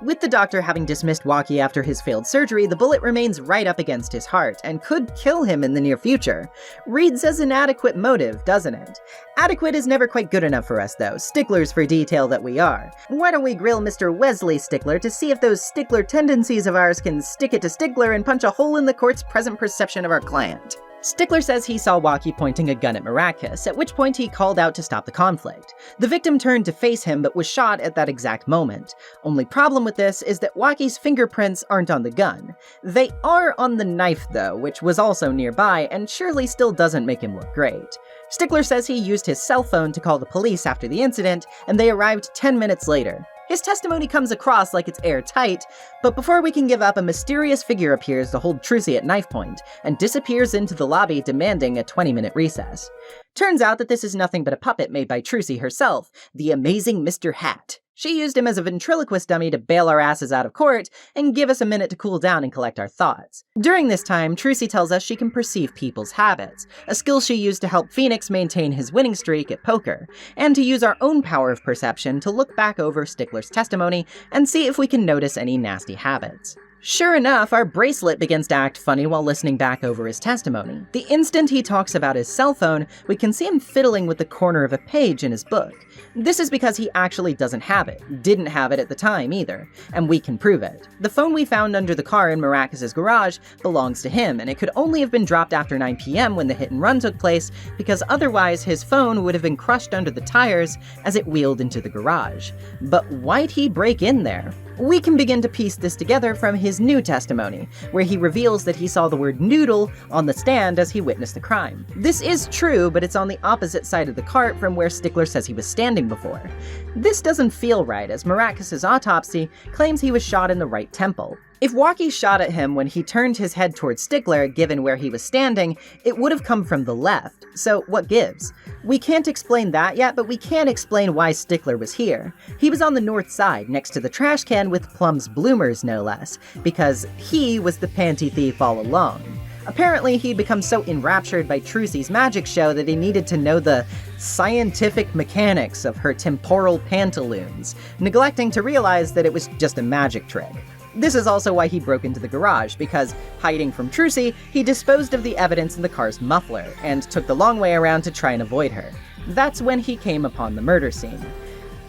Speaker 1: With the doctor having dismissed Waki after his failed surgery, the bullet remains right up against his heart, and could kill him in the near future. Reads as an adequate motive, doesn't it? Adequate is never quite good enough for us, though, sticklers for detail that we are. Why don't we grill Mr. Wesley Stickler to see if those stickler tendencies of ours can stick it to Stickler and punch a hole in the court's present perception of our client? Stickler says he saw Waki pointing a gun at Maracus, at which point he called out to stop the conflict. The victim turned to face him but was shot at that exact moment. Only problem with this is that Waki's fingerprints aren't on the gun. They are on the knife though, which was also nearby and surely still doesn't make him look great. Stickler says he used his cell phone to call the police after the incident, and they arrived 10 minutes later. His testimony comes across like it's airtight, but before we can give up, a mysterious figure appears to hold Trucy at knife point, and disappears into the lobby demanding a 20-minute recess. Turns out that this is nothing but a puppet made by Trucy herself, the amazing Mr. Hat. She used him as a ventriloquist dummy to bail our asses out of court and give us a minute to cool down and collect our thoughts. During this time, Trucy tells us she can perceive people's habits, a skill she used to help Phoenix maintain his winning streak at poker, and to use our own power of perception to look back over Stickler's testimony and see if we can notice any nasty habits. Sure enough, our bracelet begins to act funny while listening back over his testimony. The instant he talks about his cell phone, we can see him fiddling with the corner of a page in his book. This is because he actually doesn't have it, didn't have it at the time either, and we can prove it. The phone we found under the car in Maracus's garage belongs to him, and it could only have been dropped after 9 p.m. when the hit and run took place, because otherwise his phone would have been crushed under the tires as it wheeled into the garage. But why'd he break in there? We can begin to piece this together from his new testimony, where he reveals that he saw the word noodle on the stand as he witnessed the crime. This is true, but it's on the opposite side of the cart from where Stickler says he was standing before. This doesn't feel right, as Maracus's autopsy claims he was shot in the right temple. If Walkie shot at him when he turned his head towards Stickler, given where he was standing, it would have come from the left, so what gives? We can't explain that yet, but we can explain why Stickler was here. He was on the north side, next to the trash can with Plum's bloomers, no less, because he was the panty thief all along. Apparently, he'd become so enraptured by Trucy's magic show that he needed to know the scientific mechanics of her temporal pantaloons, neglecting to realize that it was just a magic trick. This is also why he broke into the garage, because, hiding from Trucy, he disposed of the evidence in the car's muffler, and took the long way around to try and avoid her. That's when he came upon the murder scene.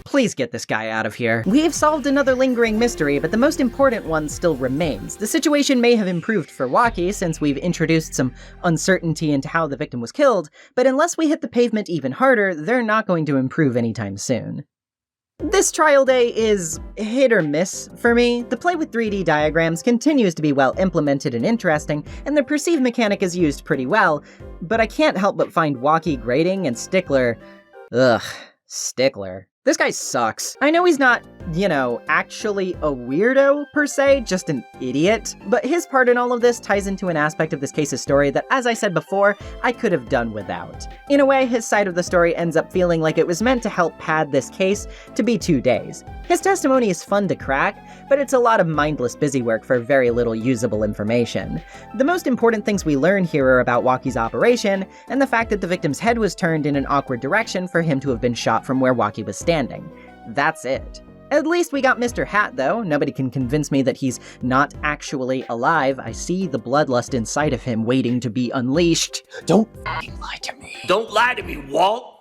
Speaker 1: Please get this guy out of here. We've solved another lingering mystery, but the most important one still remains. The situation may have improved for Walkie since we've introduced some uncertainty into how the victim was killed, but unless we hit the pavement even harder, they're not going to improve anytime soon. This trial day is hit or miss for me. The play with 3D diagrams continues to be well implemented and interesting, and the perceive mechanic is used pretty well, but I can't help but find Walkie grating and Stickler. Ugh, Stickler. This guy sucks. I know he's not, actually a weirdo, per se, just an idiot, but his part in all of this ties into an aspect of this case's story that, as I said before, I could have done without. In a way, his side of the story ends up feeling like it was meant to help pad this case to be 2 days. His testimony is fun to crack, but it's a lot of mindless busywork for very little usable information. The most important things we learn here are about Walkie's operation, and the fact that the victim's head was turned in an awkward direction for him to have been shot from where Walkie was standing. That's it. At least we got Mr. Hat, though. Nobody can convince me that he's not actually alive. I see the bloodlust inside of him waiting to be unleashed.
Speaker 3: Don't lie to me.
Speaker 9: Don't lie to me, Walt!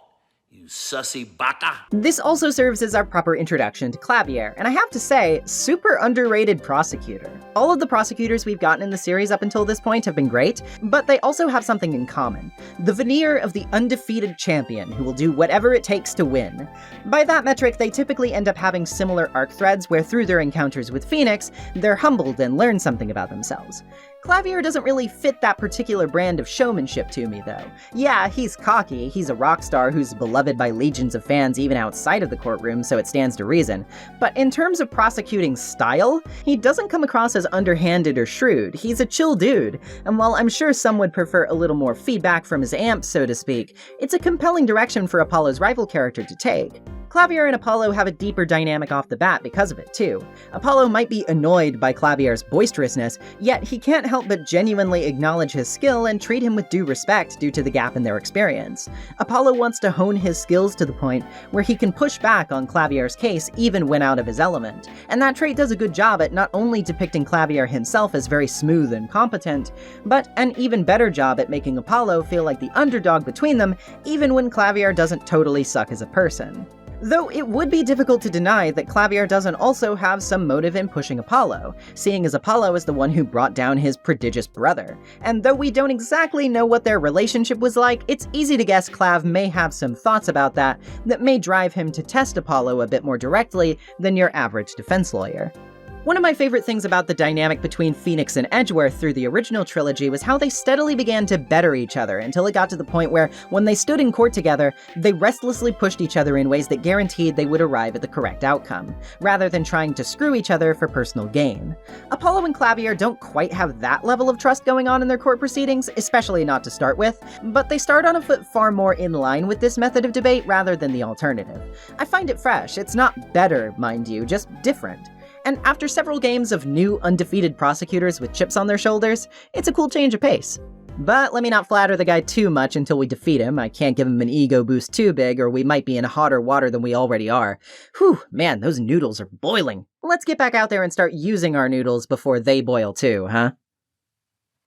Speaker 9: You sussy baka.
Speaker 1: This also serves as our proper introduction to Clavier, and I have to say, super underrated prosecutor. All of the prosecutors we've gotten in the series up until this point have been great, but they also have something in common. The veneer of the undefeated champion who will do whatever it takes to win. By that metric, they typically end up having similar arc threads where through their encounters with Phoenix, they're humbled and learn something about themselves. Clavier doesn't really fit that particular brand of showmanship to me, though. Yeah, he's cocky, he's a rock star who's beloved by legions of fans even outside of the courtroom, so it stands to reason. But in terms of prosecuting style, he doesn't come across as underhanded or shrewd. He's a chill dude, and while I'm sure some would prefer a little more feedback from his amp, so to speak, it's a compelling direction for Apollo's rival character to take. Clavier and Apollo have a deeper dynamic off the bat because of it, too. Apollo might be annoyed by Clavier's boisterousness, yet he can't help but genuinely acknowledge his skill and treat him with due respect due to the gap in their experience. Apollo wants to hone his skills to the point where he can push back on Clavier's case even when out of his element, and that trait does a good job at not only depicting Clavier himself as very smooth and competent, but an even better job at making Apollo feel like the underdog between them, even when Clavier doesn't totally suck as a person. Though it would be difficult to deny that Clavier doesn't also have some motive in pushing Apollo, seeing as Apollo is the one who brought down his prodigious brother. And though we don't exactly know what their relationship was like, it's easy to guess Clav may have some thoughts about that may drive him to test Apollo a bit more directly than your average defense lawyer. One of my favorite things about the dynamic between Phoenix and Edgeworth through the original trilogy was how they steadily began to better each other until it got to the point where, when they stood in court together, they restlessly pushed each other in ways that guaranteed they would arrive at the correct outcome, rather than trying to screw each other for personal gain. Apollo and Clavier don't quite have that level of trust going on in their court proceedings, especially not to start with, but they start on a foot far more in line with this method of debate rather than the alternative. I find it fresh. It's not better, mind you, just different. And after several games of new, undefeated prosecutors with chips on their shoulders, it's a cool change of pace. But let me not flatter the guy too much until we defeat him. I can't give him an ego boost too big, or we might be in hotter water than we already are. Whew, man, those noodles are boiling. Let's get back out there and start using our noodles before they boil too, huh?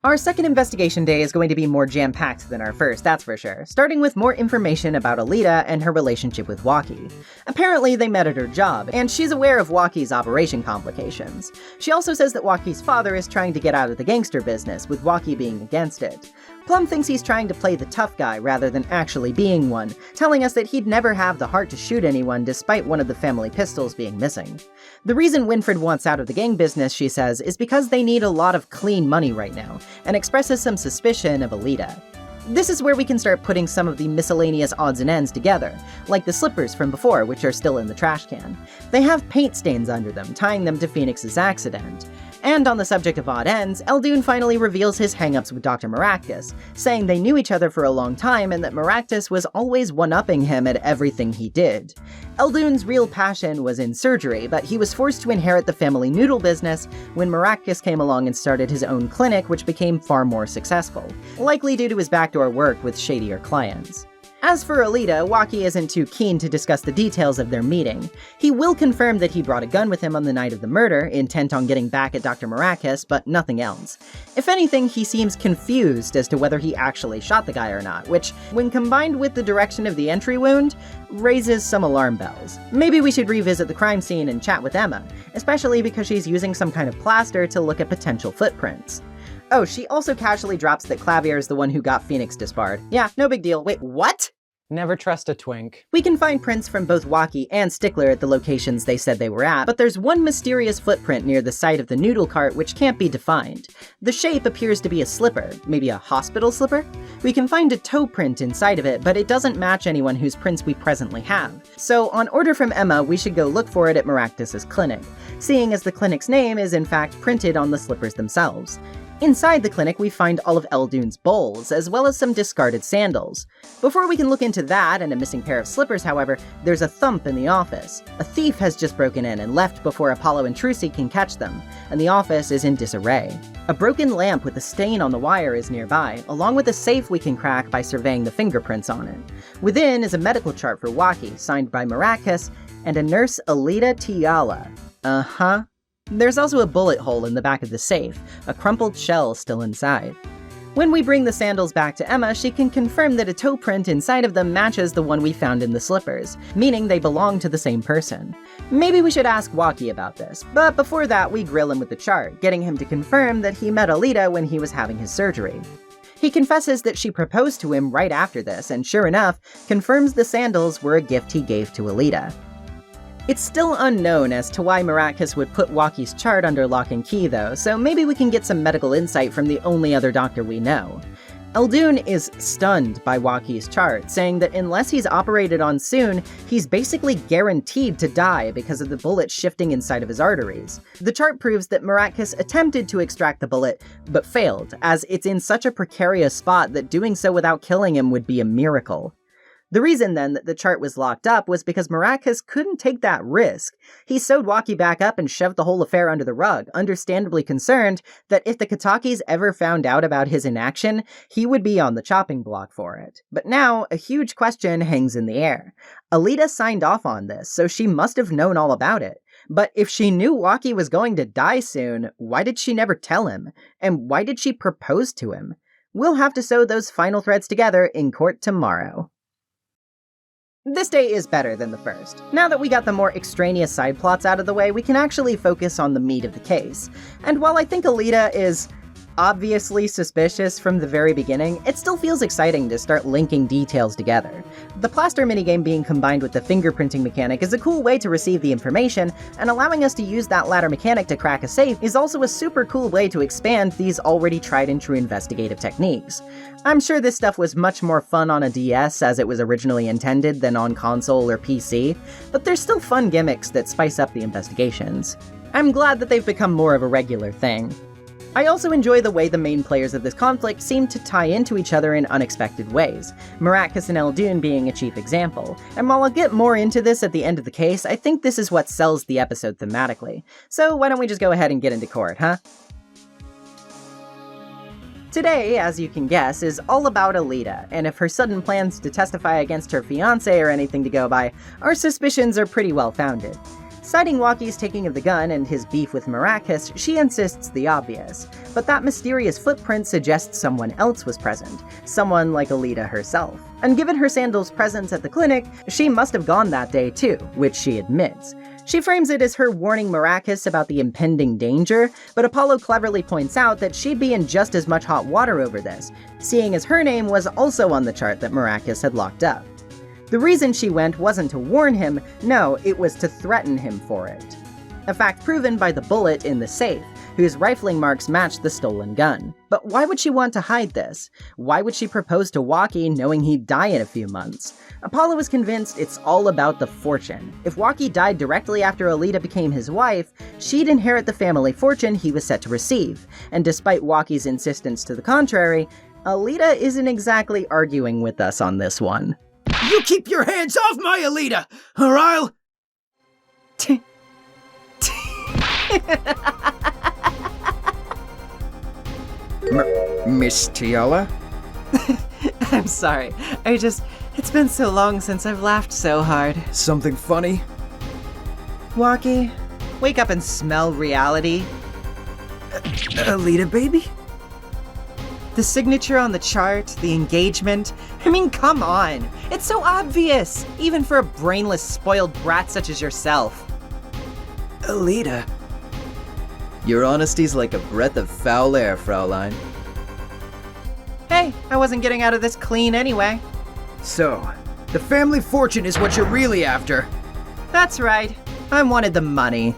Speaker 1: Our second investigation day is going to be more jam-packed than our first, that's for sure, starting with more information about Alita and her relationship with Waki. Apparently, they met at her job, and she's aware of Waki's operation complications. She also says that Waki's father is trying to get out of the gangster business, with Waki being against it. Plum thinks he's trying to play the tough guy rather than actually being one, telling us that he'd never have the heart to shoot anyone despite one of the family pistols being missing. The reason Winfred wants out of the gang business, she says, is because they need a lot of clean money right now, and expresses some suspicion of Alita. This is where we can start putting some of the miscellaneous odds and ends together, like the slippers from before, which are still in the trash can. They have paint stains under them, tying them to Phoenix's accident. And on the subject of odd ends, Eldoon finally reveals his hang-ups with Dr. Maractus, saying they knew each other for a long time and that Maractus was always one-upping him at everything he did. Eldoon's real passion was in surgery, but he was forced to inherit the family noodle business when Maractus came along and started his own clinic, which became far more successful, likely due to his backdoor work with shadier clients. As for Alita, Waki isn't too keen to discuss the details of their meeting. He will confirm that he brought a gun with him on the night of the murder, intent on getting back at Dr. Maractus, but nothing else. If anything, he seems confused as to whether he actually shot the guy or not, which, when combined with the direction of the entry wound, raises some alarm bells. Maybe we should revisit the crime scene and chat with Emma, especially because she's using some kind of plaster to look at potential footprints. Oh, she also casually drops that Clavier is the one who got Phoenix disbarred. Yeah, no big deal. Wait, what?
Speaker 2: Never trust a twink.
Speaker 1: We can find prints from both Waki and Stickler at the locations they said they were at, but there's one mysterious footprint near the site of the noodle cart which can't be defined. The shape appears to be a slipper, maybe a hospital slipper? We can find a toe print inside of it, but it doesn't match anyone whose prints we presently have. So, on order from Emma, we should go look for it at Maractus's clinic, seeing as the clinic's name is in fact printed on the slippers themselves. Inside the clinic, we find all of Eldoon's bowls, as well as some discarded sandals. Before we can look into that and a missing pair of slippers, however, there's a thump in the office. A thief has just broken in and left before Apollo and Trucy can catch them, and the office is in disarray. A broken lamp with a stain on the wire is nearby, along with a safe we can crack by surveying the fingerprints on it. Within is a medical chart for Waki, signed by Maractus, and a nurse Alita Tiala. Uh-huh. There's also a bullet hole in the back of the safe, a crumpled shell still inside. When we bring the sandals back to Emma, she can confirm that a toe print inside of them matches the one we found in the slippers, meaning they belong to the same person. Maybe we should ask Waki about this, but before that we grill him with the chart, getting him to confirm that he met Alita when he was having his surgery. He confesses that she proposed to him right after this, and sure enough, confirms the sandals were a gift he gave to Alita. It's still unknown as to why Maractus would put Waki's chart under lock and key though, so maybe we can get some medical insight from the only other doctor we know. Eldoon is stunned by Waki's chart, saying that unless he's operated on soon, he's basically guaranteed to die because of the bullet shifting inside of his arteries. The chart proves that Maractus attempted to extract the bullet, but failed, as it's in such a precarious spot that doing so without killing him would be a miracle. The reason, then, that the chart was locked up was because Maractus couldn't take that risk. He sewed Waki back up and shoved the whole affair under the rug, understandably concerned that if the Katakis ever found out about his inaction, he would be on the chopping block for it. But now, a huge question hangs in the air. Alita signed off on this, so she must have known all about it. But if she knew Waki was going to die soon, why did she never tell him? And why did she propose to him? We'll have to sew those final threads together in court tomorrow. This day is better than the first. Now that we got the more extraneous side plots out of the way, we can actually focus on the meat of the case. And while I think Alita is obviously suspicious from the very beginning, it still feels exciting to start linking details together. The plaster minigame being combined with the fingerprinting mechanic is a cool way to receive the information, and allowing us to use that latter mechanic to crack a safe is also a super cool way to expand these already tried and true investigative techniques. I'm sure this stuff was much more fun on a DS as it was originally intended than on console or PC, but there's still fun gimmicks that spice up the investigations. I'm glad that they've become more of a regular thing. I also enjoy the way the main players of this conflict seem to tie into each other in unexpected ways, Maracas and Eldoon being a chief example, and while I'll get more into this at the end of the case, I think this is what sells the episode thematically. So why don't we just go ahead and get into court, huh? Today, as you can guess, is all about Alita, and if her sudden plans to testify against her fiancé are anything to go by, our suspicions are pretty well founded. Citing Waki's taking of the gun and his beef with Maracas, she insists the obvious, but that mysterious footprint suggests someone else was present, someone like Alita herself. And given her sandal's presence at the clinic, she must have gone that day too, which she admits. She frames it as her warning Maracas about the impending danger, but Apollo cleverly points out that she'd be in just as much hot water over this, seeing as her name was also on the chart that Maracas had locked up. The reason she went wasn't to warn him, no, it was to threaten him for it. A fact proven by the bullet in the safe, whose rifling marks matched the stolen gun. But why would she want to hide this? Why would she propose to Waki knowing he'd die in a few months? Apollo was convinced it's all about the fortune. If Waki died directly after Alita became his wife, she'd inherit the family fortune he was set to receive. And despite Waki's insistence to the contrary, Alita isn't exactly arguing with us on this one.
Speaker 4: You keep your hands off my Alita, or I'll...
Speaker 5: Miss Tiala?
Speaker 1: I'm sorry, it's been so long since I've laughed so hard.
Speaker 4: Something funny?
Speaker 1: Waki, wake up and smell reality.
Speaker 4: Alita, baby?
Speaker 1: The signature on the chart, the engagement, I mean, come on! It's so obvious, even for a brainless, spoiled brat such as yourself.
Speaker 4: Alita. Your honesty's like a breath of foul air, Fraulein.
Speaker 1: Hey, I wasn't getting out of this clean anyway.
Speaker 4: So, the family fortune is what you're really after.
Speaker 1: That's right. I wanted the money.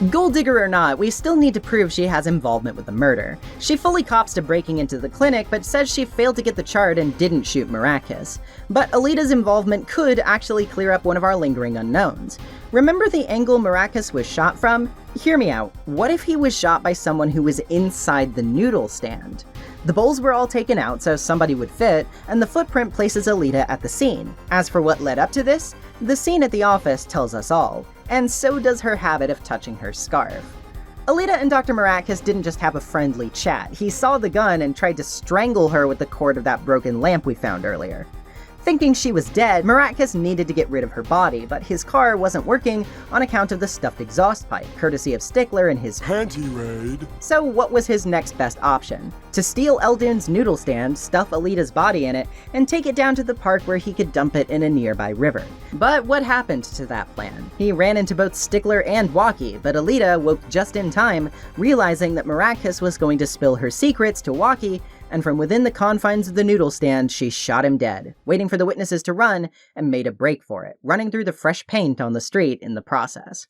Speaker 1: Gold digger or not, we still need to prove she has involvement with the murder. She fully cops to breaking into the clinic, but says she failed to get the chart and didn't shoot Maracas. But Alita's involvement could actually clear up one of our lingering unknowns. Remember the angle Maracas was shot from? Hear me out. What if he was shot by someone who was inside the noodle stand? The bowls were all taken out so somebody would fit, and the footprint places Alita at the scene. As for what led up to this, the scene at the office tells us all, and so does her habit of touching her scarf. Alita and Dr. Maracas didn't just have a friendly chat, he saw the gun and tried to strangle her with the cord of that broken lamp we found earlier. Thinking she was dead, Maracas needed to get rid of her body, but his car wasn't working on account of the stuffed exhaust pipe, courtesy of Stickler and his panty raid. So what was his next best option? To steal Eldoon's noodle stand, stuff Alita's body in it, and take it down to the park where he could dump it in a nearby river. But what happened to that plan? He ran into both Stickler and Waki, but Alita woke just in time, realizing that Maracas was going to spill her secrets to Waki, and from within the confines of the noodle stand, she shot him dead, waiting for the witnesses to run, and made a break for it, running through the fresh paint on the street in the process.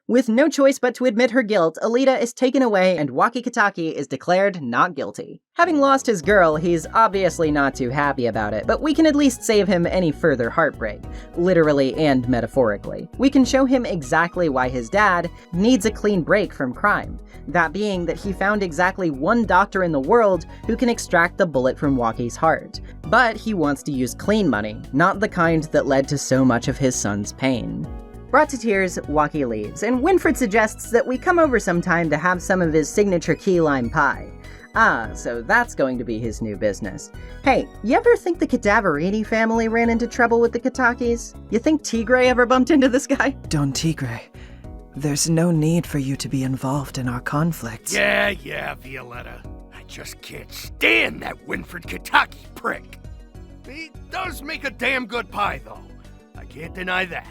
Speaker 1: With no choice but to admit her guilt, Alita is taken away and Waki Kitaki is declared not guilty. Having lost his girl, he's obviously not too happy about it, but we can at least save him any further heartbreak, literally and metaphorically. We can show him exactly why his dad needs a clean break from crime, that being that he found exactly one doctor in the world who can extract the bullet from Waki's heart. But he wants to use clean money, not the kind that led to so much of his son's pain. Brought to tears, Waki leaves, and Winfred suggests that we come over sometime to have some of his signature key lime pie. Ah, so that's going to be his new business. Hey, you ever think the Cadaverini family ran into trouble with the Kitakis? You think Tigre ever bumped into this guy?
Speaker 4: Don Tigre, there's no need for you to be involved in our conflicts.
Speaker 9: Yeah, Violetta. I just can't stand that Winfred Kitaki prick. He does make a damn good pie, though. I can't deny that.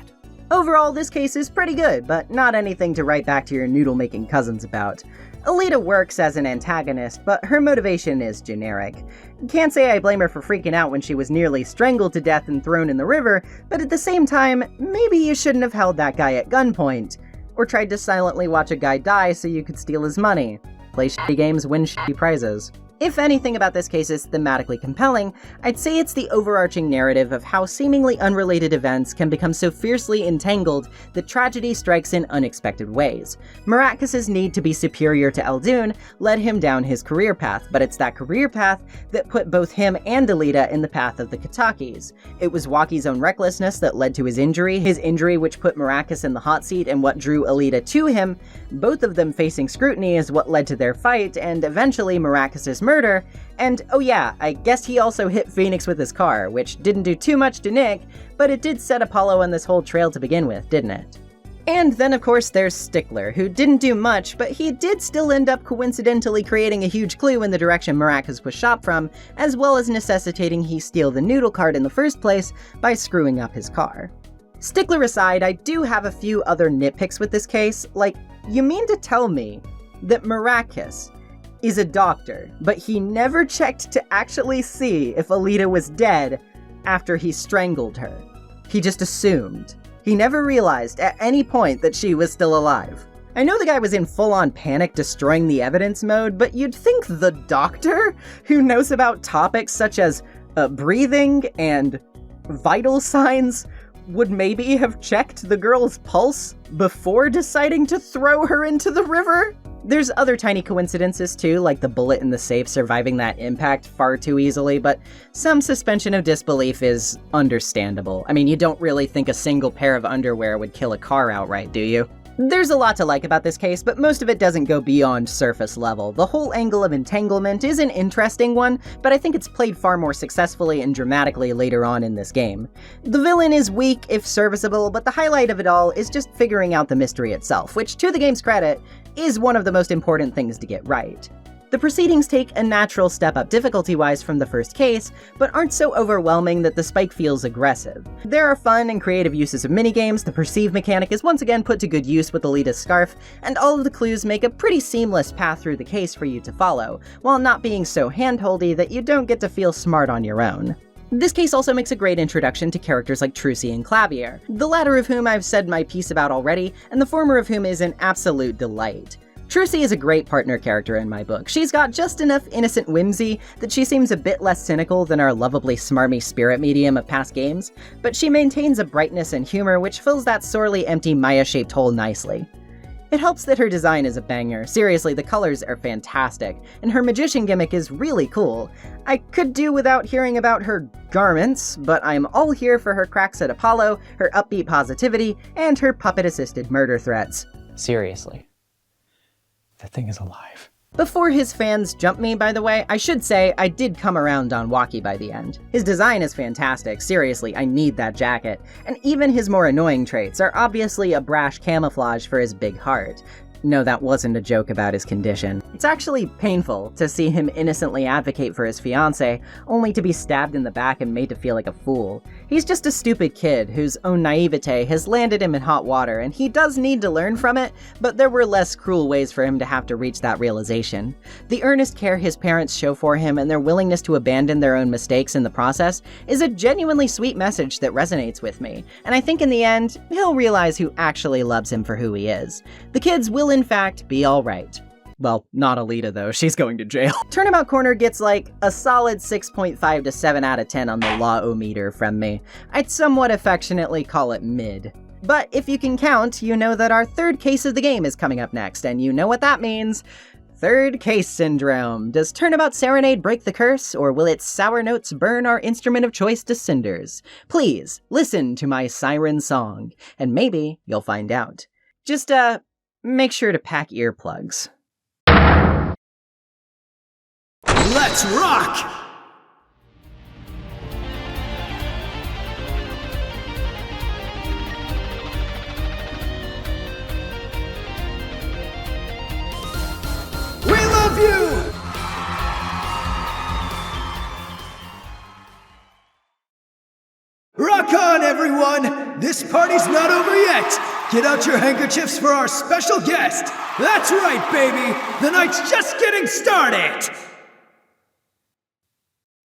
Speaker 1: Overall, this case is pretty good, but not anything to write back to your noodle-making cousins about. Alita works as an antagonist, but her motivation is generic. Can't say I blame her for freaking out when she was nearly strangled to death and thrown in the river, but at the same time, maybe you shouldn't have held that guy at gunpoint. Or tried to silently watch a guy die so you could steal his money. Play shitty games, win shitty prizes. If anything about this case is thematically compelling, I'd say it's the overarching narrative of how seemingly unrelated events can become so fiercely entangled that tragedy strikes in unexpected ways. Maracas' need to be superior to Eldoon led him down his career path, but it's that career path that put both him and Alita in the path of the Kitakis. It was Waki's own recklessness that led to his injury which put Maracas in the hot seat and what drew Alita to him. Both of them facing scrutiny is what led to their fight, and eventually Maracas' murder, and oh yeah, I guess he also hit Phoenix with his car, which didn't do too much to Nick, but it did set Apollo on this whole trail to begin with, didn't it? And then of course there's Stickler, who didn't do much, but he did still end up coincidentally creating a huge clue in the direction Maracas was shot from, as well as necessitating he steal the noodle cart in the first place by screwing up his car. Stickler aside, I do have a few other nitpicks with this case, like, you mean to tell me that Maracas is a doctor, but he never checked to actually see if Alita was dead after he strangled her? He just assumed. He never realized at any point that she was still alive. I know the guy was in full-on panic destroying the evidence mode, but you'd think the doctor, who knows about topics such as breathing and vital signs, would maybe have checked the girl's pulse before deciding to throw her into the river? There's other tiny coincidences too, like the bullet in the safe surviving that impact far too easily, but some suspension of disbelief is understandable. I mean, you don't really think a single pair of underwear would kill a car outright, do you? There's a lot to like about this case, but most of it doesn't go beyond surface level. The whole angle of entanglement is an interesting one, but I think it's played far more successfully and dramatically later on in this game. The villain is weak, if serviceable, but the highlight of it all is just figuring out the mystery itself, which, to the game's credit, is one of the most important things to get right. The proceedings take a natural step up difficulty-wise from the first case, but aren't so overwhelming that the spike feels aggressive. There are fun and creative uses of minigames, the perceive mechanic is once again put to good use with Alita's scarf, and all of the clues make a pretty seamless path through the case for you to follow, while not being so handholdy that you don't get to feel smart on your own. This case also makes a great introduction to characters like Trucy and Clavier, the latter of whom I've said my piece about already, and the former of whom is an absolute delight. Trucy is a great partner character in my book. She's got just enough innocent whimsy that she seems a bit less cynical than our lovably smarmy spirit medium of past games, but she maintains a brightness and humor which fills that sorely empty Maya-shaped hole nicely. It helps that her design is a banger. Seriously, the colors are fantastic, and her magician gimmick is really cool. I could do without hearing about her garments, but I'm all here for her cracks at Apollo, her upbeat positivity, and her puppet-assisted murder threats.
Speaker 2: Seriously. That thing is alive.
Speaker 1: Before his fans jump me, by the way, I should say I did come around on Waki by the end. His design is fantastic, seriously, I need that jacket. And even his more annoying traits are obviously a brash camouflage for his big heart. No, that wasn't a joke about his condition. It's actually painful to see him innocently advocate for his fiancée, only to be stabbed in the back and made to feel like a fool. He's just a stupid kid whose own naivete has landed him in hot water, and he does need to learn from it, but there were less cruel ways for him to have to reach that realization. The earnest care his parents show for him and their willingness to abandon their own mistakes in the process is a genuinely sweet message that resonates with me, and I think in the end, he'll realize who actually loves him for who he is. The kids will in fact be alright. Well, not Alita though, she's going to jail. Turnabout Corner gets like a solid 6.5 to 7 out of 10 on the law-o-meter from me. I'd somewhat affectionately call it mid. But if you can count, you know that our third case of the game is coming up next, and you know what that means. Third case syndrome. Does Turnabout Serenade break the curse, or will its sour notes burn our instrument of choice to cinders? Please, listen to my siren song, and maybe you'll find out. Just, make sure to pack earplugs.
Speaker 4: Let's rock! We love you! Rock on, everyone! This party's not over yet! Get out your handkerchiefs for our special guest! That's right, baby! The night's just getting started!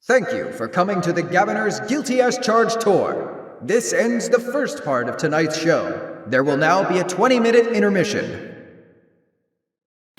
Speaker 4: Thank you for coming to the Governor's Guilty as Charged tour. This ends the first part of tonight's show. There will now be a 20-minute intermission.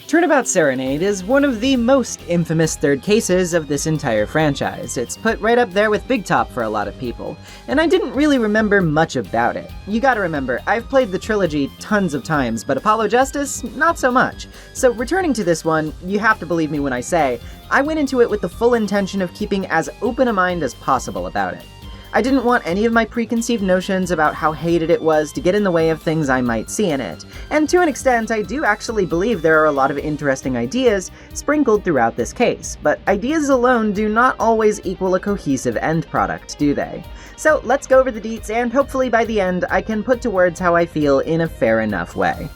Speaker 1: Turnabout Serenade is one of the most infamous third cases of this entire franchise. It's put right up there with Big Top for a lot of people, and I didn't really remember much about it. You gotta remember, I've played the trilogy tons of times, but Apollo Justice, not so much. So returning to this one, you have to believe me when I say, I went into it with the full intention of keeping as open a mind as possible about it. I didn't want any of my preconceived notions about how hated it was to get in the way of things I might see in it, and to an extent I do actually believe there are a lot of interesting ideas sprinkled throughout this case, but ideas alone do not always equal a cohesive end product, do they? So let's go over the deets, and hopefully by the end I can put to words how I feel in a fair enough way.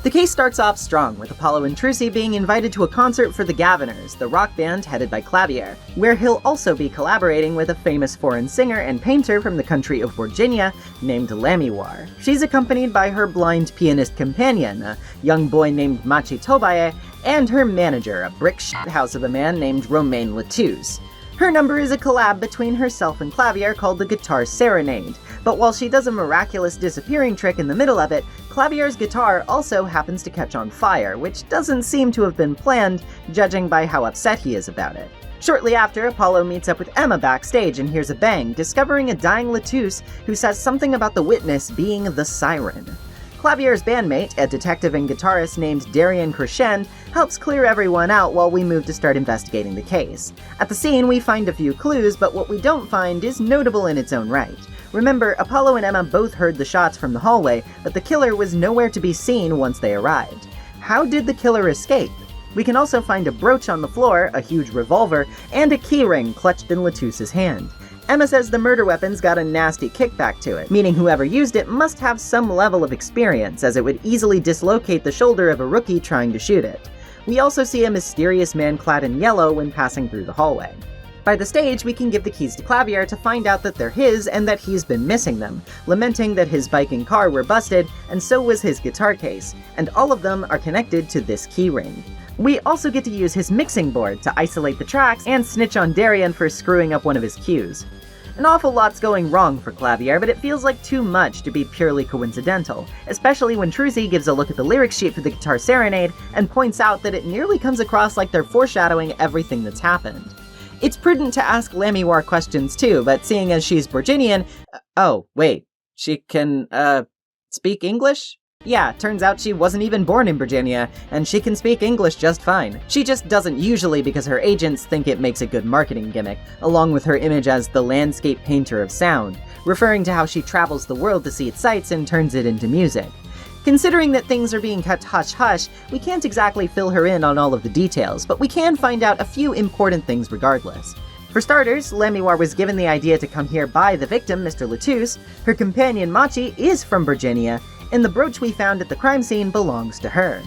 Speaker 1: The case starts off strong, with Apollo Intrusi being invited to a concert for the Governors, the rock band headed by Clavier, where he'll also be collaborating with a famous foreign singer and painter from the country of Virginia named Lamiwar. She's accompanied by her blind pianist companion, a young boy named Machi Tobaye, and her manager, a brick shithouse of a man named Romain Latouze. Her number is a collab between herself and Clavier called the Guitar Serenade, but while she does a miraculous disappearing trick in the middle of it, Clavier's guitar also happens to catch on fire, which doesn't seem to have been planned, judging by how upset he is about it. Shortly after, Apollo meets up with Emma backstage and hears a bang, discovering a dying Latouze who says something about the witness being the Siren. Clavier's bandmate, a detective and guitarist named Darian Crescend, helps clear everyone out while we move to start investigating the case. At the scene, we find a few clues, but what we don't find is notable in its own right. Remember, Apollo and Emma both heard the shots from the hallway, but the killer was nowhere to be seen once they arrived. How did the killer escape? We can also find a brooch on the floor, a huge revolver, and a keyring clutched in Latouze's hand. Emma says the murder weapon's got a nasty kickback to it, meaning whoever used it must have some level of experience, as it would easily dislocate the shoulder of a rookie trying to shoot it. We also see a mysterious man clad in yellow when passing through the hallway. By the stage, we can give the keys to Clavier to find out that they're his and that he's been missing them, lamenting that his bike and car were busted, and so was his guitar case, and all of them are connected to this keyring. We also get to use his mixing board to isolate the tracks and snitch on Darian for screwing up one of his cues. An awful lot's going wrong for Clavier, but it feels like too much to be purely coincidental, especially when Trucy gives a look at the lyric sheet for the Guitar Serenade and points out that it nearly comes across like they're foreshadowing everything that's happened. It's prudent to ask Lamiwar questions too, but seeing as she's Virginian— oh, wait, she can, speak English? Yeah, turns out she wasn't even born in Virginia, and she can speak English just fine. She just doesn't usually because her agents think it makes a good marketing gimmick, along with her image as the landscape painter of sound, referring to how she travels the world to see its sights and turns it into music. Considering that things are being kept hush-hush, we can't exactly fill her in on all of the details, but we can find out a few important things regardless. For starters, Lamiwar was given the idea to come here by the victim, Mr. Latouze. Her companion, Machi, is from Virginia, and the brooch we found at the crime scene belongs to her.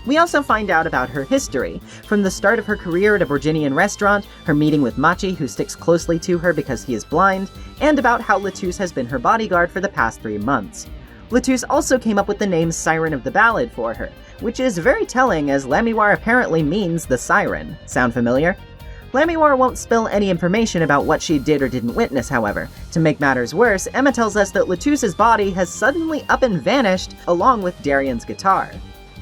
Speaker 1: We also find out about her history, from the start of her career at a Virginian restaurant, her meeting with Machi, who sticks closely to her because he is blind, and about how Latouze has been her bodyguard for the past 3 months. Latouze also came up with the name Siren of the Ballad for her, which is very telling as Lamiwar apparently means the siren. Sound familiar? Lamiwar won't spill any information about what she did or didn't witness, however. To make matters worse, Emma tells us that Latouze's body has suddenly up and vanished, along with Darian's guitar.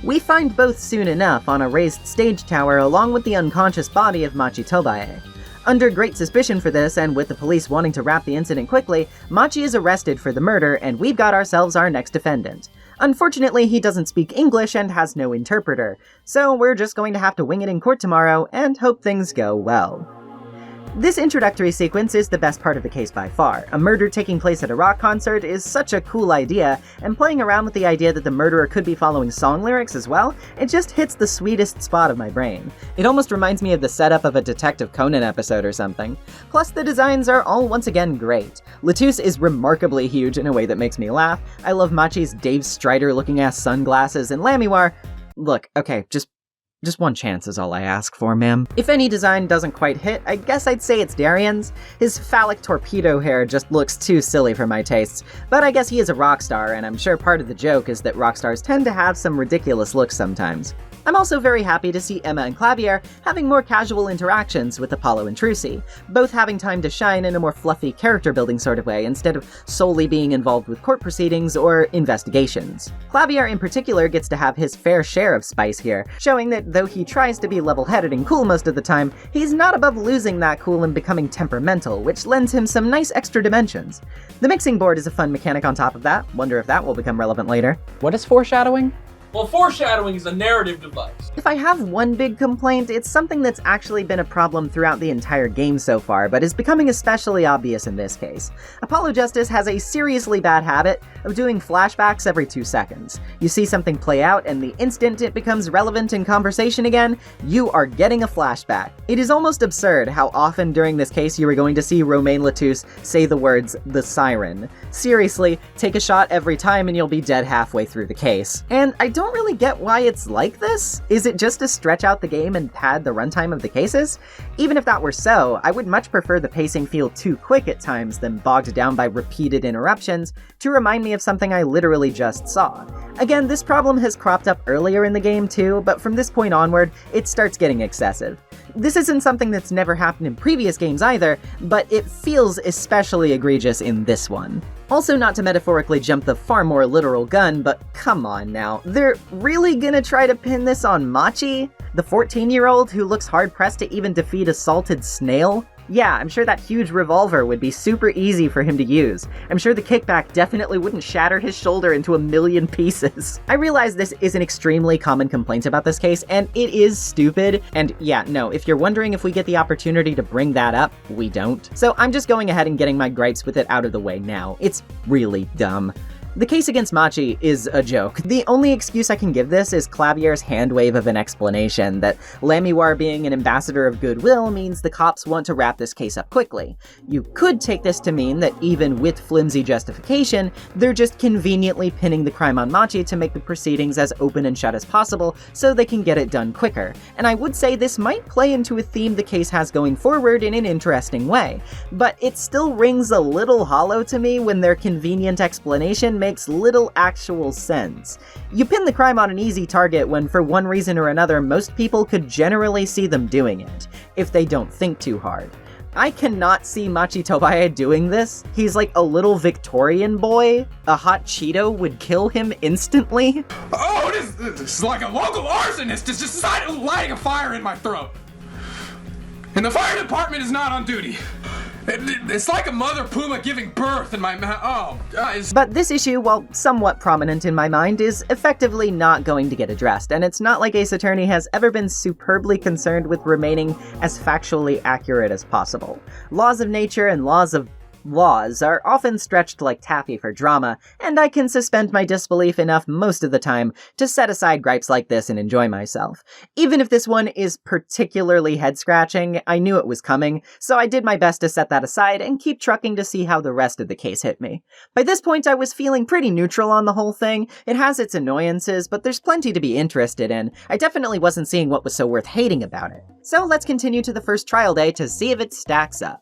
Speaker 1: We find both soon enough on a raised stage tower along with the unconscious body of Machi Tobaye. Under great suspicion for this, and with the police wanting to wrap the incident quickly, Machi is arrested for the murder, and we've got ourselves our next defendant. Unfortunately, he doesn't speak English and has no interpreter, so we're just going to have to wing it in court tomorrow and hope things go well. This introductory sequence is the best part of the case by far. A murder taking place at a rock concert is such a cool idea, and playing around with the idea that the murderer could be following song lyrics as well, it just hits the sweetest spot of my brain. It almost reminds me of the setup of a Detective Conan episode or something. Plus, the designs are all once again great. Latouze is remarkably huge in a way that makes me laugh. I love Machi's Dave Strider looking ass sunglasses, and Lamiwar— look, okay, just Just one chance is all I ask for, ma'am. If any design doesn't quite hit, I guess I'd say it's Darian's. His phallic torpedo hair just looks too silly for my tastes, but I guess he is a rock star, and I'm sure part of the joke is that rock stars tend to have some ridiculous looks sometimes. I'm also very happy to see Emma and Clavier having more casual interactions with Apollo and Trucy, both having time to shine in a more fluffy character-building sort of way instead of solely being involved with court proceedings or investigations. Clavier in particular gets to have his fair share of spice here, showing that though he tries to be level-headed and cool most of the time, he's not above losing that cool and becoming temperamental, which lends him some nice extra dimensions. The mixing board is a fun mechanic on top of that. Wonder if that will become relevant later.
Speaker 2: What is foreshadowing?
Speaker 3: Well, foreshadowing is a narrative device.
Speaker 1: If I have one big complaint, it's something that's actually been a problem throughout the entire game so far, but is becoming especially obvious in this case. Apollo Justice has a seriously bad habit of doing flashbacks every 2 seconds. You see something play out, and the instant it becomes relevant in conversation again, you are getting a flashback. It is almost absurd how often during this case you are going to see Romain Lettuce say the words, "the siren." Seriously, take a shot every time and you'll be dead halfway through the case. And I don't really get why it's like this. Is it just to stretch out the game and pad the runtime of the cases? Even if that were so, I would much prefer the pacing feel too quick at times than bogged down by repeated interruptions to remind me of something I literally just saw. Again, this problem has cropped up earlier in the game too, but from this point onward, it starts getting excessive. This isn't something that's never happened in previous games either, but it feels especially egregious in this one. Also, not to metaphorically jump the far more literal gun, but come on now, they're really gonna try to pin this on Machi? The 14-year-old who looks hard-pressed to even defeat a salted snail? Yeah, I'm sure that huge revolver would be super easy for him to use. I'm sure the kickback definitely wouldn't shatter his shoulder into a million pieces. I realize this is an extremely common complaint about this case, and it is stupid, and yeah, no, if you're wondering if we get the opportunity to bring that up, we don't. So I'm just going ahead and getting my gripes with it out of the way now. It's really dumb. The case against Machi is a joke. The only excuse I can give this is Clavier's hand wave of an explanation that Lamiwar being an ambassador of goodwill means the cops want to wrap this case up quickly. You could take this to mean that even with flimsy justification, they're just conveniently pinning the crime on Machi to make the proceedings as open and shut as possible so they can get it done quicker. And I would say this might play into a theme the case has going forward in an interesting way, but it still rings a little hollow to me when their convenient explanation makes little actual sense. You pin the crime on an easy target when for one reason or another most people could generally see them doing it, if they don't think too hard. I cannot see Machi Tobaya doing this. He's like a little Victorian boy. A hot Cheeto would kill him instantly.
Speaker 10: Oh, this is like a local arsonist has decided lighting a fire in my throat. And the fire department is not on duty. It's like a mother puma giving birth in my mouth. Oh, guys.
Speaker 1: But this issue, while somewhat prominent in my mind, is effectively not going to get addressed, and it's not like Ace Attorney has ever been superbly concerned with remaining as factually accurate as possible. Laws of nature and laws are often stretched like taffy for drama, and I can suspend my disbelief enough most of the time to set aside gripes like this and enjoy myself. Even if this one is particularly head-scratching, I knew it was coming, so I did my best to set that aside and keep trucking to see how the rest of the case hit me. By this point, I was feeling pretty neutral on the whole thing. It has its annoyances, but there's plenty to be interested in. I definitely wasn't seeing what was so worth hating about it. So let's continue to the first trial day to see if it stacks up.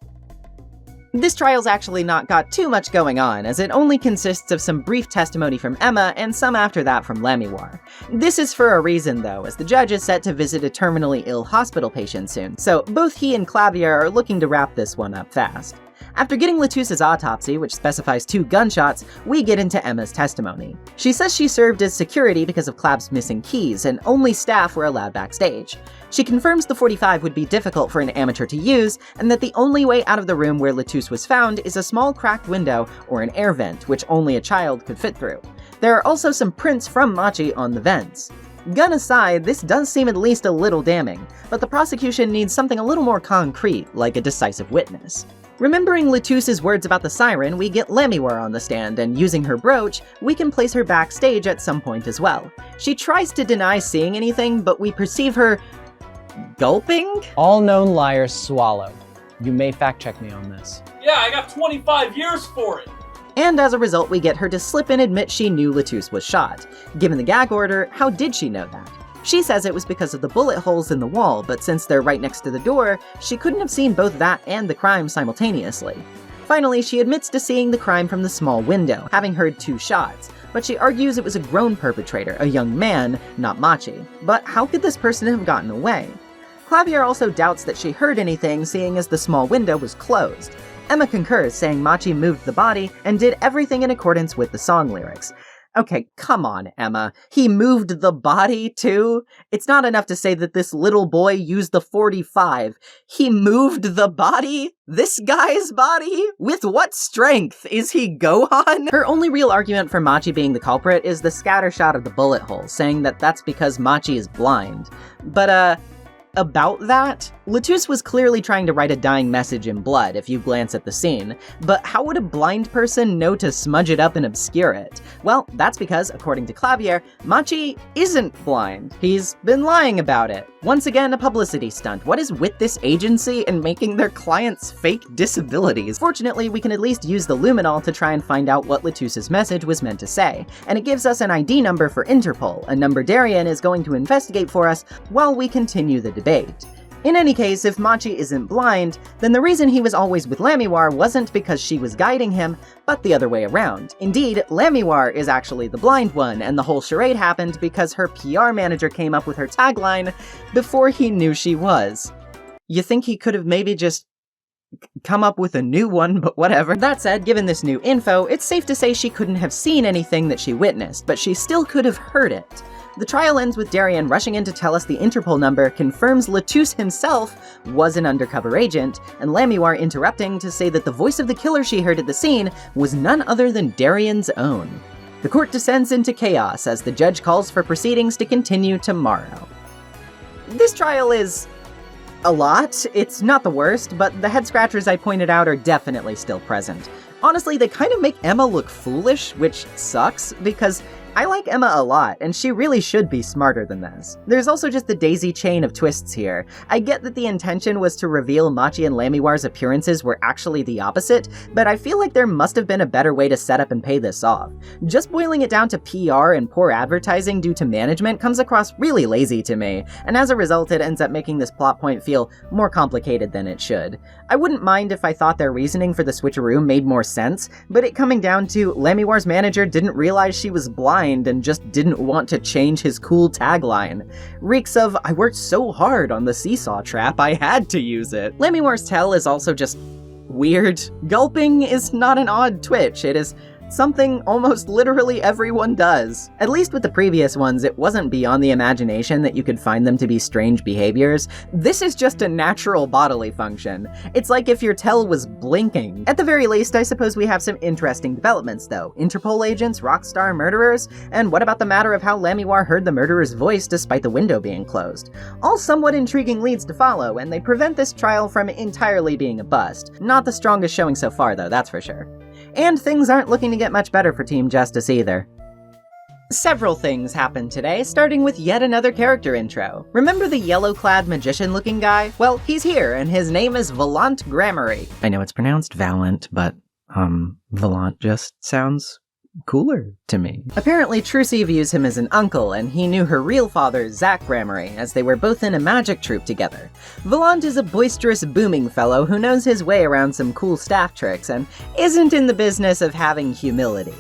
Speaker 1: This trial's actually not got too much going on, as it only consists of some brief testimony from Emma and some after that from Lamiwar. This is for a reason though, as the judge is set to visit a terminally ill hospital patient soon, so both he and Clavier are looking to wrap this one up fast. After getting Lettuce's autopsy, which specifies 2 gunshots, we get into Emma's testimony. She says she served as security because of Clab's missing keys, and only staff were allowed backstage. She confirms the .45 would be difficult for an amateur to use, and that the only way out of the room where Lettuce was found is a small cracked window or an air vent, which only a child could fit through. There are also some prints from Machi on the vents. Gun aside, this does seem at least a little damning, but the prosecution needs something a little more concrete, like a decisive witness. Remembering Lettuce's words about the siren, we get Lamiwar on the stand, and using her brooch, we can place her backstage at some point as well. She tries to deny seeing anything, but we perceive her gulping?
Speaker 2: All known liars swallow. You may fact check me on this.
Speaker 3: Yeah, I got 25 years for it.
Speaker 1: And as a result, we get her to slip and admit she knew Lettuce was shot. Given the gag order, how did she know that? She says it was because of the bullet holes in the wall, but since they're right next to the door, she couldn't have seen both that and the crime simultaneously. Finally, she admits to seeing the crime from the small window, having heard 2 shots, but she argues it was a grown perpetrator, a young man, not Machi. But how could this person have gotten away? Clavier also doubts that she heard anything, seeing as the small window was closed. Emma concurs, saying Machi moved the body and did everything in accordance with the song lyrics. Okay, come on, Emma. He moved the body, too? It's not enough to say that this little boy used the 45. He moved the body? This guy's body? With what strength? Is he Gohan? Her only real argument for Machi being the culprit is the scatter shot of the bullet hole, saying that that's because Machi is blind. But, about that, Latouche was clearly trying to write a dying message in blood if you glance at the scene, but how would a blind person know to smudge it up and obscure it? Well, that's because, according to Clavier, Machi isn't blind. He's been lying about it. Once again, a publicity stunt. What is with this agency and making their clients fake disabilities? Fortunately, we can at least use the luminol to try and find out what Latouche's message was meant to say, and it gives us an ID number for Interpol, a number Darien is going to investigate for us while we continue the debate. In any case, if Machi isn't blind, then the reason he was always with Lamiwar wasn't because she was guiding him, but the other way around. Indeed, Lamiwar is actually the blind one, and the whole charade happened because her PR manager came up with her tagline before he knew she was. You think he could have maybe just come up with a new one, but whatever. That said, given this new info, it's safe to say she couldn't have seen anything that she witnessed, but she still could have heard it. The trial ends with Darien rushing in to tell us the Interpol number confirms Latouche himself was an undercover agent, and Lamiwar interrupting to say that the voice of the killer she heard at the scene was none other than Darien's own. The court descends into chaos as the judge calls for proceedings to continue tomorrow. This trial is a lot. It's not the worst, but the head scratchers I pointed out are definitely still present. Honestly, they kind of make Emma look foolish, which sucks, because I like Emma a lot, and she really should be smarter than this. There's also just the daisy chain of twists here. I get that the intention was to reveal Machi and Lamiwar's appearances were actually the opposite, but I feel like there must have been a better way to set up and pay this off. Just boiling it down to PR and poor advertising due to management comes across really lazy to me, and as a result it ends up making this plot point feel more complicated than it should. I wouldn't mind if I thought their reasoning for the switcheroo made more sense, but it coming down to Lamiwar's manager didn't realize she was blind and just didn't want to change his cool tagline. Reeks of, I worked so hard on the seesaw trap, I had to use it. Lamiwar's tell is also just weird. Gulping is not an odd twitch, it is something almost literally everyone does. At least with the previous ones, it wasn't beyond the imagination that you could find them to be strange behaviors. This is just a natural bodily function. It's like if your tell was blinking. At the very least, I suppose we have some interesting developments though. Interpol agents, rockstar murderers, and what about the matter of how Lamiwar heard the murderer's voice despite the window being closed? All somewhat intriguing leads to follow, and they prevent this trial from entirely being a bust. Not the strongest showing so far though, that's for sure. And things aren't looking to get much better for Team Justice either. Several things happened today, starting with yet another character intro. Remember the yellow-clad magician-looking guy? Well, he's here, and his name is Valant Gramarye. I know it's pronounced Valant, but, Valant just sounds cooler to me. Apparently, Trucy views him as an uncle, and he knew her real father, Zach Gramarye, as they were both in a magic troupe together. Valant is a boisterous, booming fellow who knows his way around some cool staff tricks, and isn't in the business of having humility.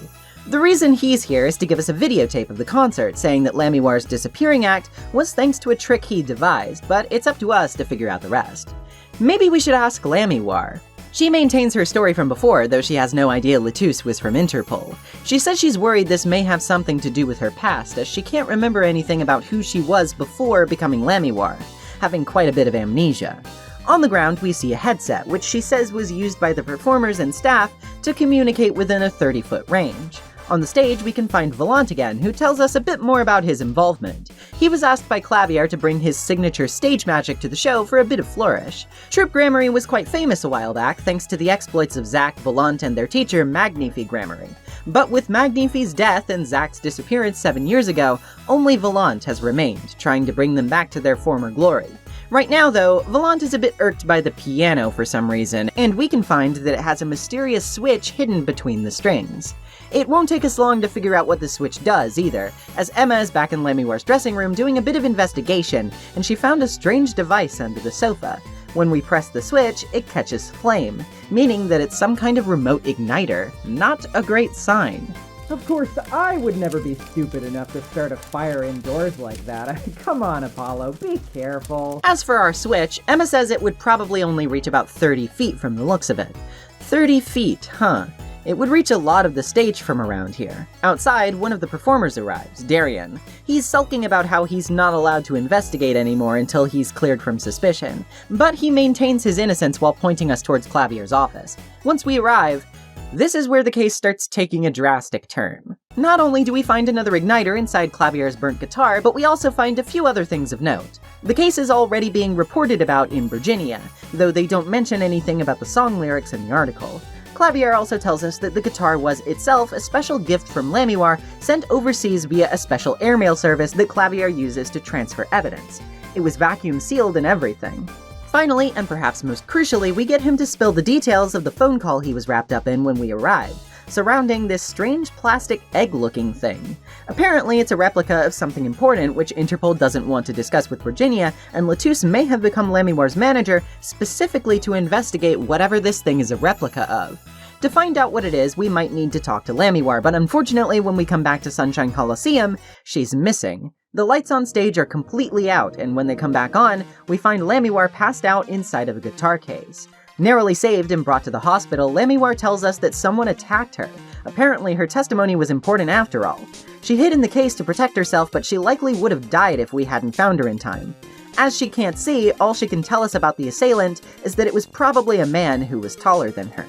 Speaker 1: The reason he's here is to give us a videotape of the concert, saying that Lamiwar's disappearing act was thanks to a trick he devised, but it's up to us to figure out the rest. Maybe we should ask Lamiwar. She maintains her story from before, though she has no idea Latouche was from Interpol. She says she's worried this may have something to do with her past, as she can't remember anything about who she was before becoming Lamiwar, having quite a bit of amnesia. On the ground, we see a headset, which she says was used by the performers and staff to communicate within a 30-foot range. On the stage, we can find Valant again, who tells us a bit more about his involvement. He was asked by Clavier to bring his signature stage magic to the show for a bit of flourish. Troupe Gramarye was quite famous a while back, thanks to the exploits of Zach, Valant, and their teacher, Magnifi Gramarye. But with Magnifi's death and Zach's disappearance 7 years ago, only Valant has remained, trying to bring them back to their former glory. Right now, though, Valant is a bit irked by the piano for some reason, and we can find that it has a mysterious switch hidden between the strings. It won't take us long to figure out what the switch does, either, as Emma is back in Lamiwar's dressing room doing a bit of investigation, and she found a strange device under the sofa. When we press the switch, it catches flame, meaning that it's some kind of remote igniter. Not a great sign.
Speaker 2: Of course, I would never be stupid enough to start a fire indoors like that. Come on, Apollo, be careful.
Speaker 1: As for our switch, Emma says it would probably only reach about 30 feet from the looks of it. 30 feet, huh? It would reach a lot of the stage from around here. Outside, one of the performers arrives, Darian. He's sulking about how he's not allowed to investigate anymore until he's cleared from suspicion, but he maintains his innocence while pointing us towards Clavier's office. Once we arrive, this is where the case starts taking a drastic turn. Not only do we find another igniter inside Clavier's burnt guitar, but we also find a few other things of note. The case is already being reported about in Virginia, though they don't mention anything about the song lyrics in the article. Clavier also tells us that the guitar was itself a special gift from Lamiwar sent overseas via a special airmail service that Clavier uses to transfer evidence. It was vacuum sealed and everything. Finally, and perhaps most crucially, we get him to spill the details of the phone call he was wrapped up in when we arrived, surrounding this strange plastic egg-looking thing. Apparently, it's a replica of something important which Interpol doesn't want to discuss with Virginia, and Latouche may have become Lamiwar's manager specifically to investigate whatever this thing is a replica of. To find out what it is, we might need to talk to Lamiwar, but unfortunately when we come back to Sunshine Coliseum, she's missing. The lights on stage are completely out, and when they come back on, we find Lamiwar passed out inside of a guitar case. Narrowly saved and brought to the hospital, Lamiwar tells us that someone attacked her. Apparently, her testimony was important after all. She hid in the case to protect herself, but she likely would have died if we hadn't found her in time. As she can't see, all she can tell us about the assailant is that it was probably a man who was taller than her.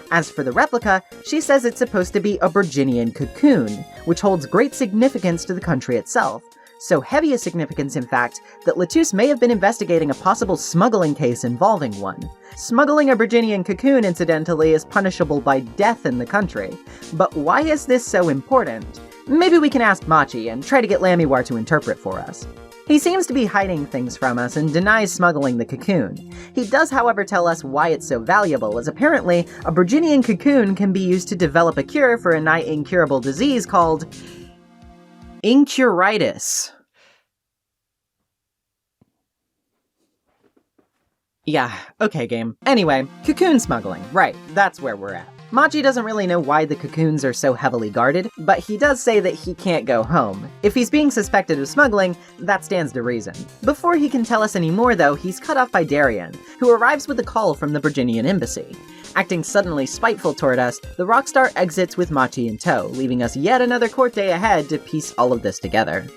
Speaker 1: As for the replica, she says it's supposed to be a Virginian cocoon, which holds great significance to the country itself. So heavy a significance, in fact, that Latouche may have been investigating a possible smuggling case involving one. Smuggling a Virginian cocoon, incidentally, is punishable by death in the country. But why is this so important? Maybe we can ask Machi and try to get Lamiwar to interpret for us. He seems to be hiding things from us and denies smuggling the cocoon. He does, however, tell us why it's so valuable, as apparently a Virginian cocoon can be used to develop a cure for a nigh incurable disease called incuritis. Yeah, okay game. Anyway, cocoon smuggling. Right, that's where we're at. Machi doesn't really know why the cocoons are so heavily guarded, but he does say that he can't go home. If he's being suspected of smuggling, that stands to reason. Before he can tell us any more though, he's cut off by Darian, who arrives with a call from the Virginian embassy. Acting suddenly spiteful toward us, the rock star exits with Machi in tow, leaving us yet another court day ahead to piece all of this together.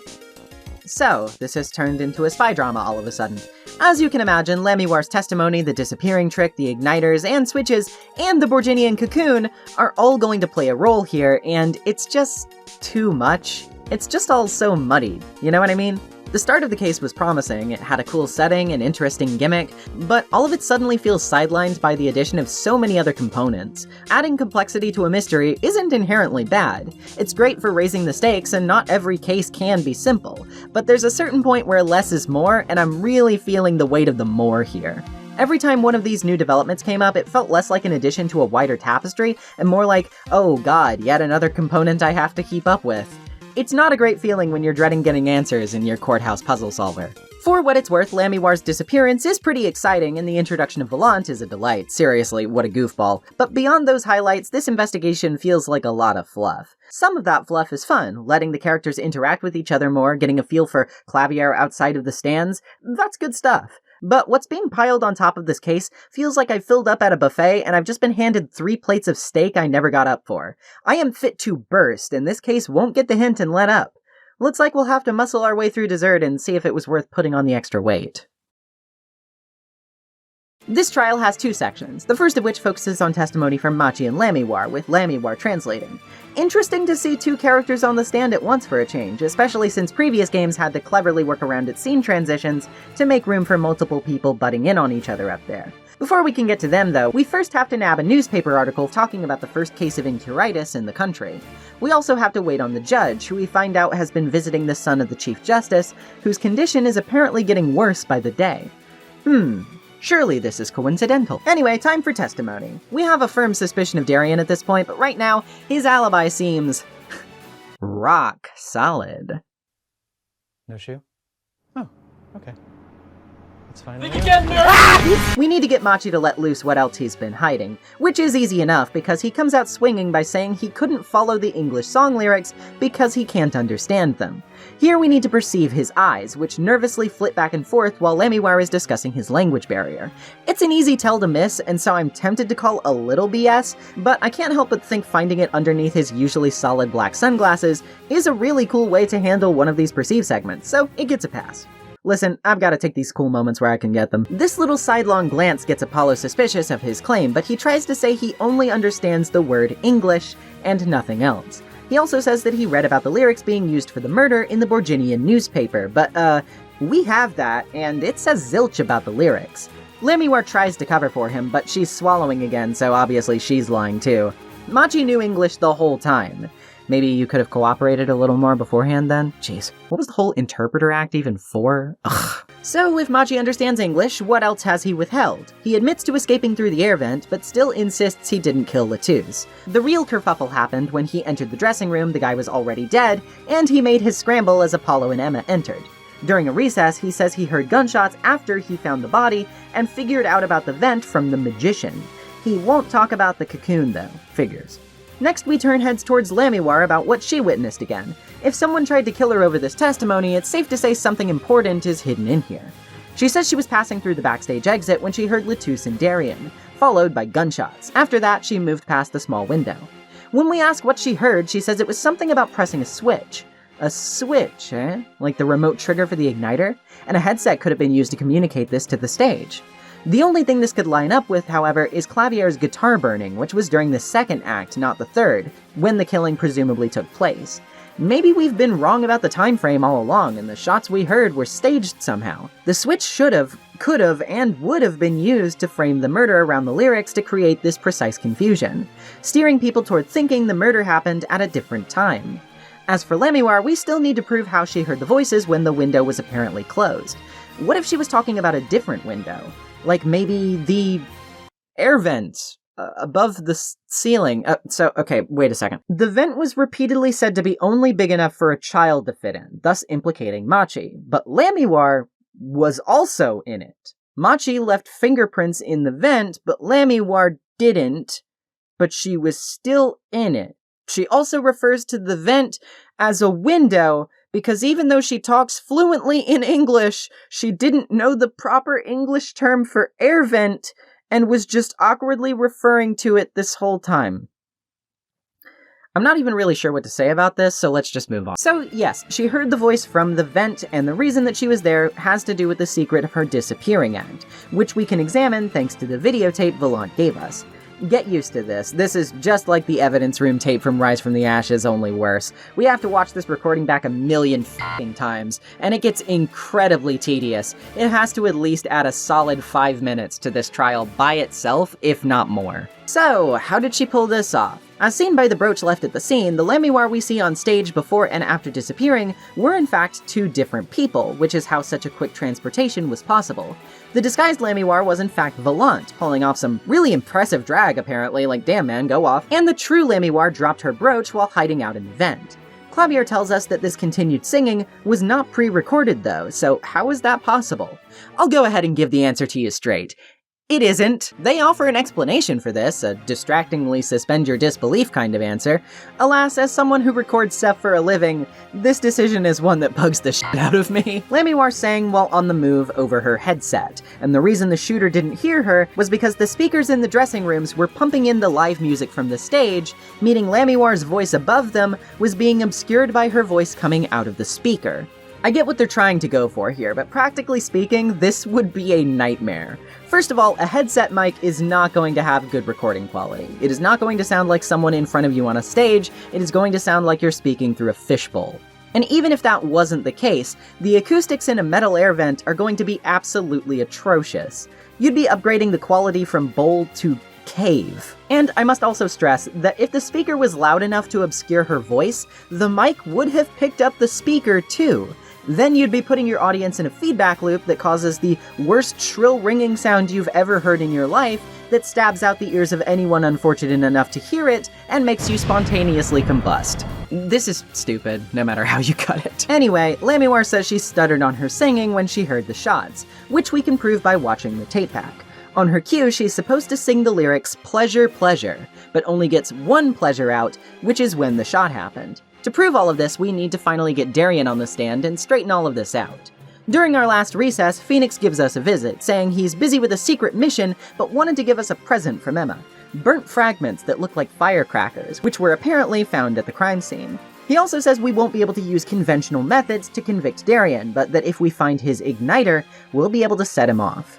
Speaker 1: So, this has turned into a spy drama all of a sudden. As you can imagine, Lamiwar's testimony, the disappearing trick, the igniters and switches, and the Virginian cocoon are all going to play a role here, and it's just too much. It's just all so muddied, you know what I mean? The start of the case was promising, it had a cool setting, an interesting gimmick, but all of it suddenly feels sidelined by the addition of so many other components. Adding complexity to a mystery isn't inherently bad. It's great for raising the stakes, and not every case can be simple, but there's a certain point where less is more, and I'm really feeling the weight of the more here. Every time one of these new developments came up, it felt less like an addition to a wider tapestry, and more like, oh god, yet another component I have to keep up with. It's not a great feeling when you're dreading getting answers in your courthouse puzzle solver. For what it's worth, Lamiwar's disappearance is pretty exciting, and the introduction of Volant is a delight. Seriously, what a goofball. But beyond those highlights, this investigation feels like a lot of fluff. Some of that fluff is fun, letting the characters interact with each other more, getting a feel for Clavier outside of the stands. That's good stuff. But what's being piled on top of this case feels like I filled up at a buffet and I've just been handed 3 plates of steak I never got up for. I am fit to burst, and this case won't get the hint and let up. Looks like we'll have to muscle our way through dessert and see if it was worth putting on the extra weight. This trial has 2 sections, the first of which focuses on testimony from Machi and Lamiwar, with Lamiwar translating. Interesting to see 2 characters on the stand at once for a change, especially since previous games had to cleverly work around its scene transitions to make room for multiple people butting in on each other up there. Before we can get to them though, we first have to nab a newspaper article talking about the first case of incuritis in the country. We also have to wait on the judge, who we find out has been visiting the son of the Chief Justice, whose condition is apparently getting worse by the day. Surely this is coincidental. Anyway, time for testimony. We have a firm suspicion of Darien at this point, but right now, his alibi seems rock solid.
Speaker 11: No shoe? Oh, okay. That's fine.
Speaker 3: Think again, Mary!
Speaker 1: We need to get Machi to let loose what else he's been hiding, which is easy enough because he comes out swinging by saying he couldn't follow the English song lyrics because he can't understand them. Here we need to perceive his eyes, which nervously flit back and forth while Lamiwar is discussing his language barrier. It's an easy tell to miss, and so I'm tempted to call a little BS, but I can't help but think finding it underneath his usually solid black sunglasses is a really cool way to handle one of these perceive segments, so it gets a pass. Listen, I've got to take these cool moments where I can get them. This little sidelong glance gets Apollo suspicious of his claim, but he tries to say he only understands the word English and nothing else. He also says that he read about the lyrics being used for the murder in the Borginian newspaper, but we have that, and it says zilch about the lyrics. Lamiwar tries to cover for him, but she's swallowing again, so obviously she's lying too. Machi knew English the whole time. Maybe you could have cooperated a little more beforehand then? Jeez, what was the whole interpreter act even for? Ugh. So if Machi understands English, what else has he withheld? He admits to escaping through the air vent, but still insists he didn't kill Latouze. The real kerfuffle happened when he entered the dressing room, the guy was already dead, and he made his scramble as Apollo and Emma entered. During a recess, he says he heard gunshots after he found the body, and figured out about the vent from the magician. He won't talk about the cocoon though, figures. Next, we turn heads towards Lamiwar about what she witnessed again. If someone tried to kill her over this testimony, it's safe to say something important is hidden in here. She says she was passing through the backstage exit when she heard Latouze and Darien, followed by gunshots. After that, she moved past the small window. When we ask what she heard, she says it was something about pressing a switch. A switch, eh? Like the remote trigger for the igniter? And a headset could have been used to communicate this to the stage. The only thing this could line up with, however, is Clavier's guitar burning, which was during the second act, not the third, when the killing presumably took place. Maybe we've been wrong about the time frame all along, and the shots we heard were staged somehow. The switch should have, could have, and would have been used to frame the murder around the lyrics to create this precise confusion, steering people toward thinking the murder happened at a different time. As for Lamiwar, we still need to prove how she heard the voices when the window was apparently closed. What if she was talking about a different window? Like maybe the air vent above the ceiling. Okay, wait a second. The vent was repeatedly said to be only big enough for a child to fit in, thus implicating Machi. But Lamiwar was also in it. Machi left fingerprints in the vent, but Lamiwar didn't, but she was still in it. She also refers to the vent as a window, because even though she talks fluently in English, she didn't know the proper English term for air vent and was just awkwardly referring to it this whole time. I'm not even really sure what to say about this, so let's just move on. So yes, she heard the voice from the vent, and the reason that she was there has to do with the secret of her disappearing act, which we can examine thanks to the videotape Volant gave us. Get used to this. This is just like the evidence room tape from Rise from the Ashes, only worse. We have to watch this recording back a million f***ing times, and it gets incredibly tedious. It has to at least add a solid 5 minutes to this trial by itself, if not more. So, how did she pull this off? As seen by the brooch left at the scene, the Lamiwar we see on stage before and after disappearing were in fact two different people, which is how such a quick transportation was possible. The disguised Lamiwar was in fact Volant, pulling off some really impressive drag apparently, like damn man, go off, and the true Lamiwar dropped her brooch while hiding out in the vent. Clavier tells us that this continued singing was not pre-recorded though, so how is that possible? I'll go ahead and give the answer to you straight. It isn't. They offer an explanation for this, a distractingly suspend your disbelief kind of answer. Alas, as someone who records stuff for a living, this decision is one that bugs the shit out of me. Lamiwar sang while on the move over her headset, and the reason the shooter didn't hear her was because the speakers in the dressing rooms were pumping in the live music from the stage, meaning Lamiwar's voice above them was being obscured by her voice coming out of the speaker. I get what they're trying to go for here, but practically speaking, this would be a nightmare. First of all, a headset mic is not going to have good recording quality. It is not going to sound like someone in front of you on a stage, it is going to sound like you're speaking through a fishbowl. And even if that wasn't the case, the acoustics in a metal air vent are going to be absolutely atrocious. You'd be upgrading the quality from bowl to cave. And I must also stress that if the speaker was loud enough to obscure her voice, the mic would have picked up the speaker too. Then you'd be putting your audience in a feedback loop that causes the worst shrill ringing sound you've ever heard in your life that stabs out the ears of anyone unfortunate enough to hear it and makes you spontaneously combust. This is stupid, no matter how you cut it. Anyway, Lamiwar says she stuttered on her singing when she heard the shots, which we can prove by watching the tape back. On her cue, she's supposed to sing the lyrics, "pleasure, pleasure," but only gets one pleasure out, which is when the shot happened. To prove all of this, we need to finally get Darien on the stand and straighten all of this out. During our last recess, Phoenix gives us a visit, saying he's busy with a secret mission, but wanted to give us a present from Emma. Burnt fragments that look like firecrackers, which were apparently found at the crime scene. He also says we won't be able to use conventional methods to convict Darien, but that if we find his igniter, we'll be able to set him off.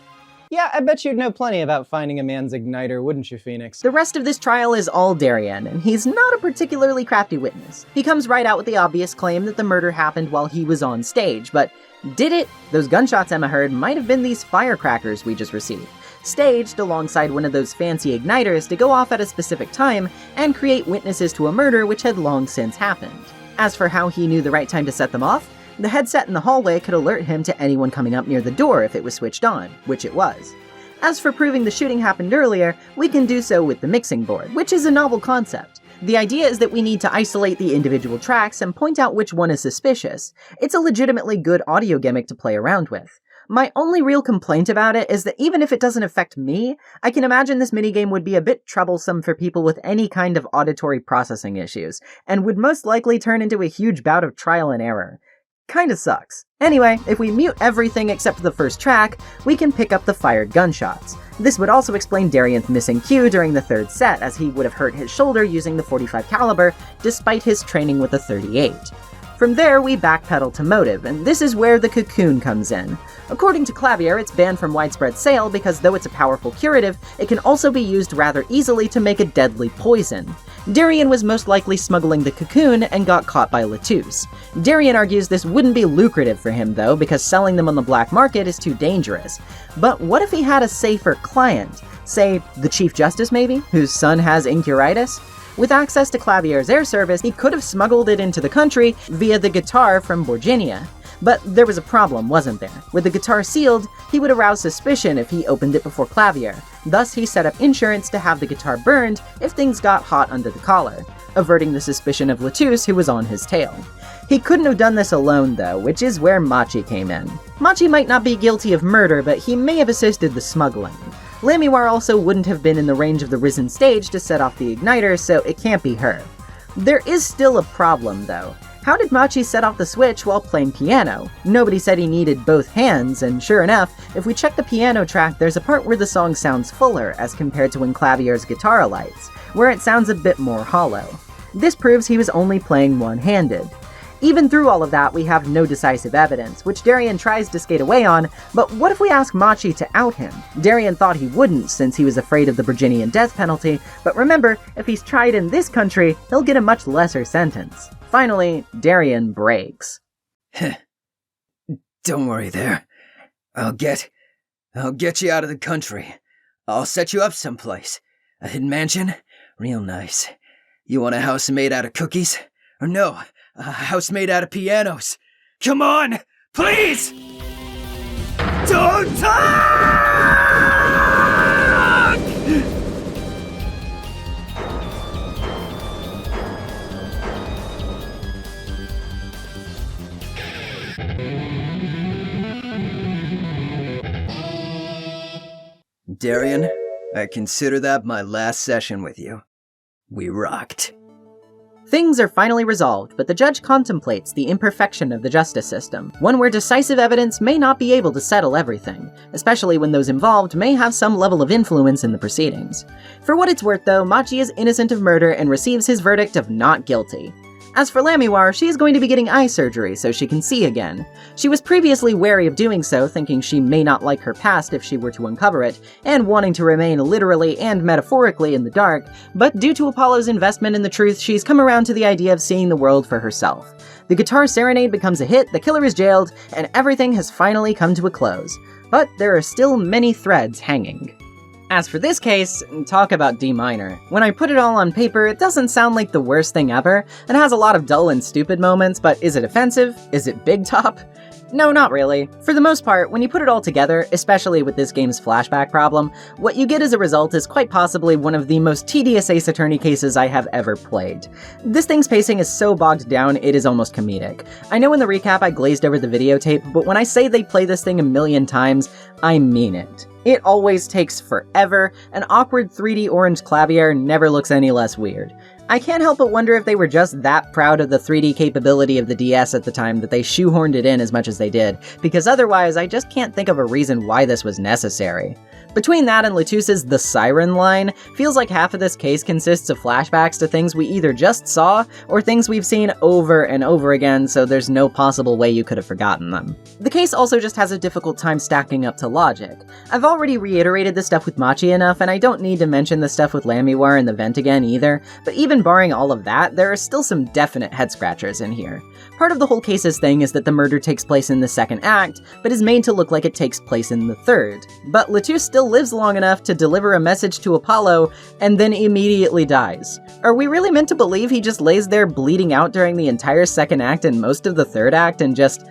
Speaker 11: Yeah, I bet you'd know plenty about finding a man's igniter, wouldn't you, Phoenix?
Speaker 1: The rest of this trial is all Darien, and he's not a particularly crafty witness. He comes right out with the obvious claim that the murder happened while he was on stage, but did it? Those gunshots Emma heard might have been these firecrackers we just received, staged alongside one of those fancy igniters to go off at a specific time and create witnesses to a murder which had long since happened. As for how he knew the right time to set them off, the headset in the hallway could alert him to anyone coming up near the door if it was switched on, which it was. As for proving the shooting happened earlier, we can do so with the mixing board, which is a novel concept. The idea is that we need to isolate the individual tracks and point out which one is suspicious. It's a legitimately good audio gimmick to play around with. My only real complaint about it is that even if it doesn't affect me, I can imagine this minigame would be a bit troublesome for people with any kind of auditory processing issues, and would most likely turn into a huge bout of trial and error. Kinda sucks. Anyway, if we mute everything except the first track, we can pick up the fired gunshots. This would also explain Darien's missing cue during the third set, as he would have hurt his shoulder using the .45 caliber, despite his training with a .38. From there, we backpedal to motive, and this is where the cocoon comes in. According to Clavier, it's banned from widespread sale because though it's a powerful curative, it can also be used rather easily to make a deadly poison. Darien was most likely smuggling the cocoon and got caught by Latouche. Darien argues this wouldn't be lucrative for him though, because selling them on the black market is too dangerous. But what if he had a safer client? Say, the Chief Justice maybe, whose son has incuritis? With access to Clavier's air service, he could have smuggled it into the country via the guitar from Borginia. But there was a problem, wasn't there? With the guitar sealed, he would arouse suspicion if he opened it before Clavier. Thus, he set up insurance to have the guitar burned if things got hot under the collar, averting the suspicion of Latouche, who was on his tail. He couldn't have done this alone, though, which is where Machi came in. Machi might not be guilty of murder, but he may have assisted the smuggling. Lamiwar also wouldn't have been in the range of the Risen stage to set off the igniter, so it can't be her. There is still a problem, though. How did Machi set off the switch while playing piano? Nobody said he needed both hands, and sure enough, if we check the piano track, there's a part where the song sounds fuller as compared to when Clavier's guitar alights, where it sounds a bit more hollow. This proves he was only playing one-handed. Even through all of that, we have no decisive evidence, which Darien tries to skate away on, but what if we ask Machi to out him? Darien thought he wouldn't, since he was afraid of the Virginian death penalty, but remember, if he's tried in this country, he'll get a much lesser sentence. Finally, Darien breaks.
Speaker 6: Don't worry there. I'll get you out of the country. I'll set you up someplace. A hidden mansion? Real nice. You want a house made out of cookies? Or no, a house made out of pianos. Come on, please! Don't talk! Darien, I consider that my last session with you. We rocked.
Speaker 1: Things are finally resolved, but the judge contemplates the imperfection of the justice system, one where decisive evidence may not be able to settle everything, especially when those involved may have some level of influence in the proceedings. For what it's worth though, Machi is innocent of murder and receives his verdict of not guilty. As for Lamiwar, she is going to be getting eye surgery so she can see again. She was previously wary of doing so, thinking she may not like her past if she were to uncover it, and wanting to remain literally and metaphorically in the dark, but due to Apollo's investment in the truth, she's come around to the idea of seeing the world for herself. The guitar Serenade becomes a hit, the killer is jailed, and everything has finally come to a close. But there are still many threads hanging. As for this case, talk about D minor. When I put it all on paper, it doesn't sound like the worst thing ever. It has a lot of dull and stupid moments, but is it offensive? Is it big top? No, not really. For the most part, when you put it all together, especially with this game's flashback problem, what you get as a result is quite possibly one of the most tedious Ace Attorney cases I have ever played. This thing's pacing is so bogged down, it is almost comedic. I know in the recap I glazed over the videotape, but when I say they play this thing a million times, I mean it. It always takes forever, and awkward 3D orange clavier never looks any less weird. I can't help but wonder if they were just that proud of the 3D capability of the DS at the time that they shoehorned it in as much as they did, because otherwise I just can't think of a reason why this was necessary. Between that and Latus's The Siren line, feels like half of this case consists of flashbacks to things we either just saw, or things we've seen over and over again, so there's no possible way you could have forgotten them. The case also just has a difficult time stacking up to logic. I've already reiterated this stuff with Machi enough, and I don't need to mention the stuff with Lamiwar and the vent again either, but even barring all of that, there are still some definite head-scratchers in here. Part of the whole case's thing is that the murder takes place in the second act, but is made to look like it takes place in the third. But Latus still lives long enough to deliver a message to Apollo, and then immediately dies. Are we really meant to believe he just lays there bleeding out during the entire second act and most of the third act and just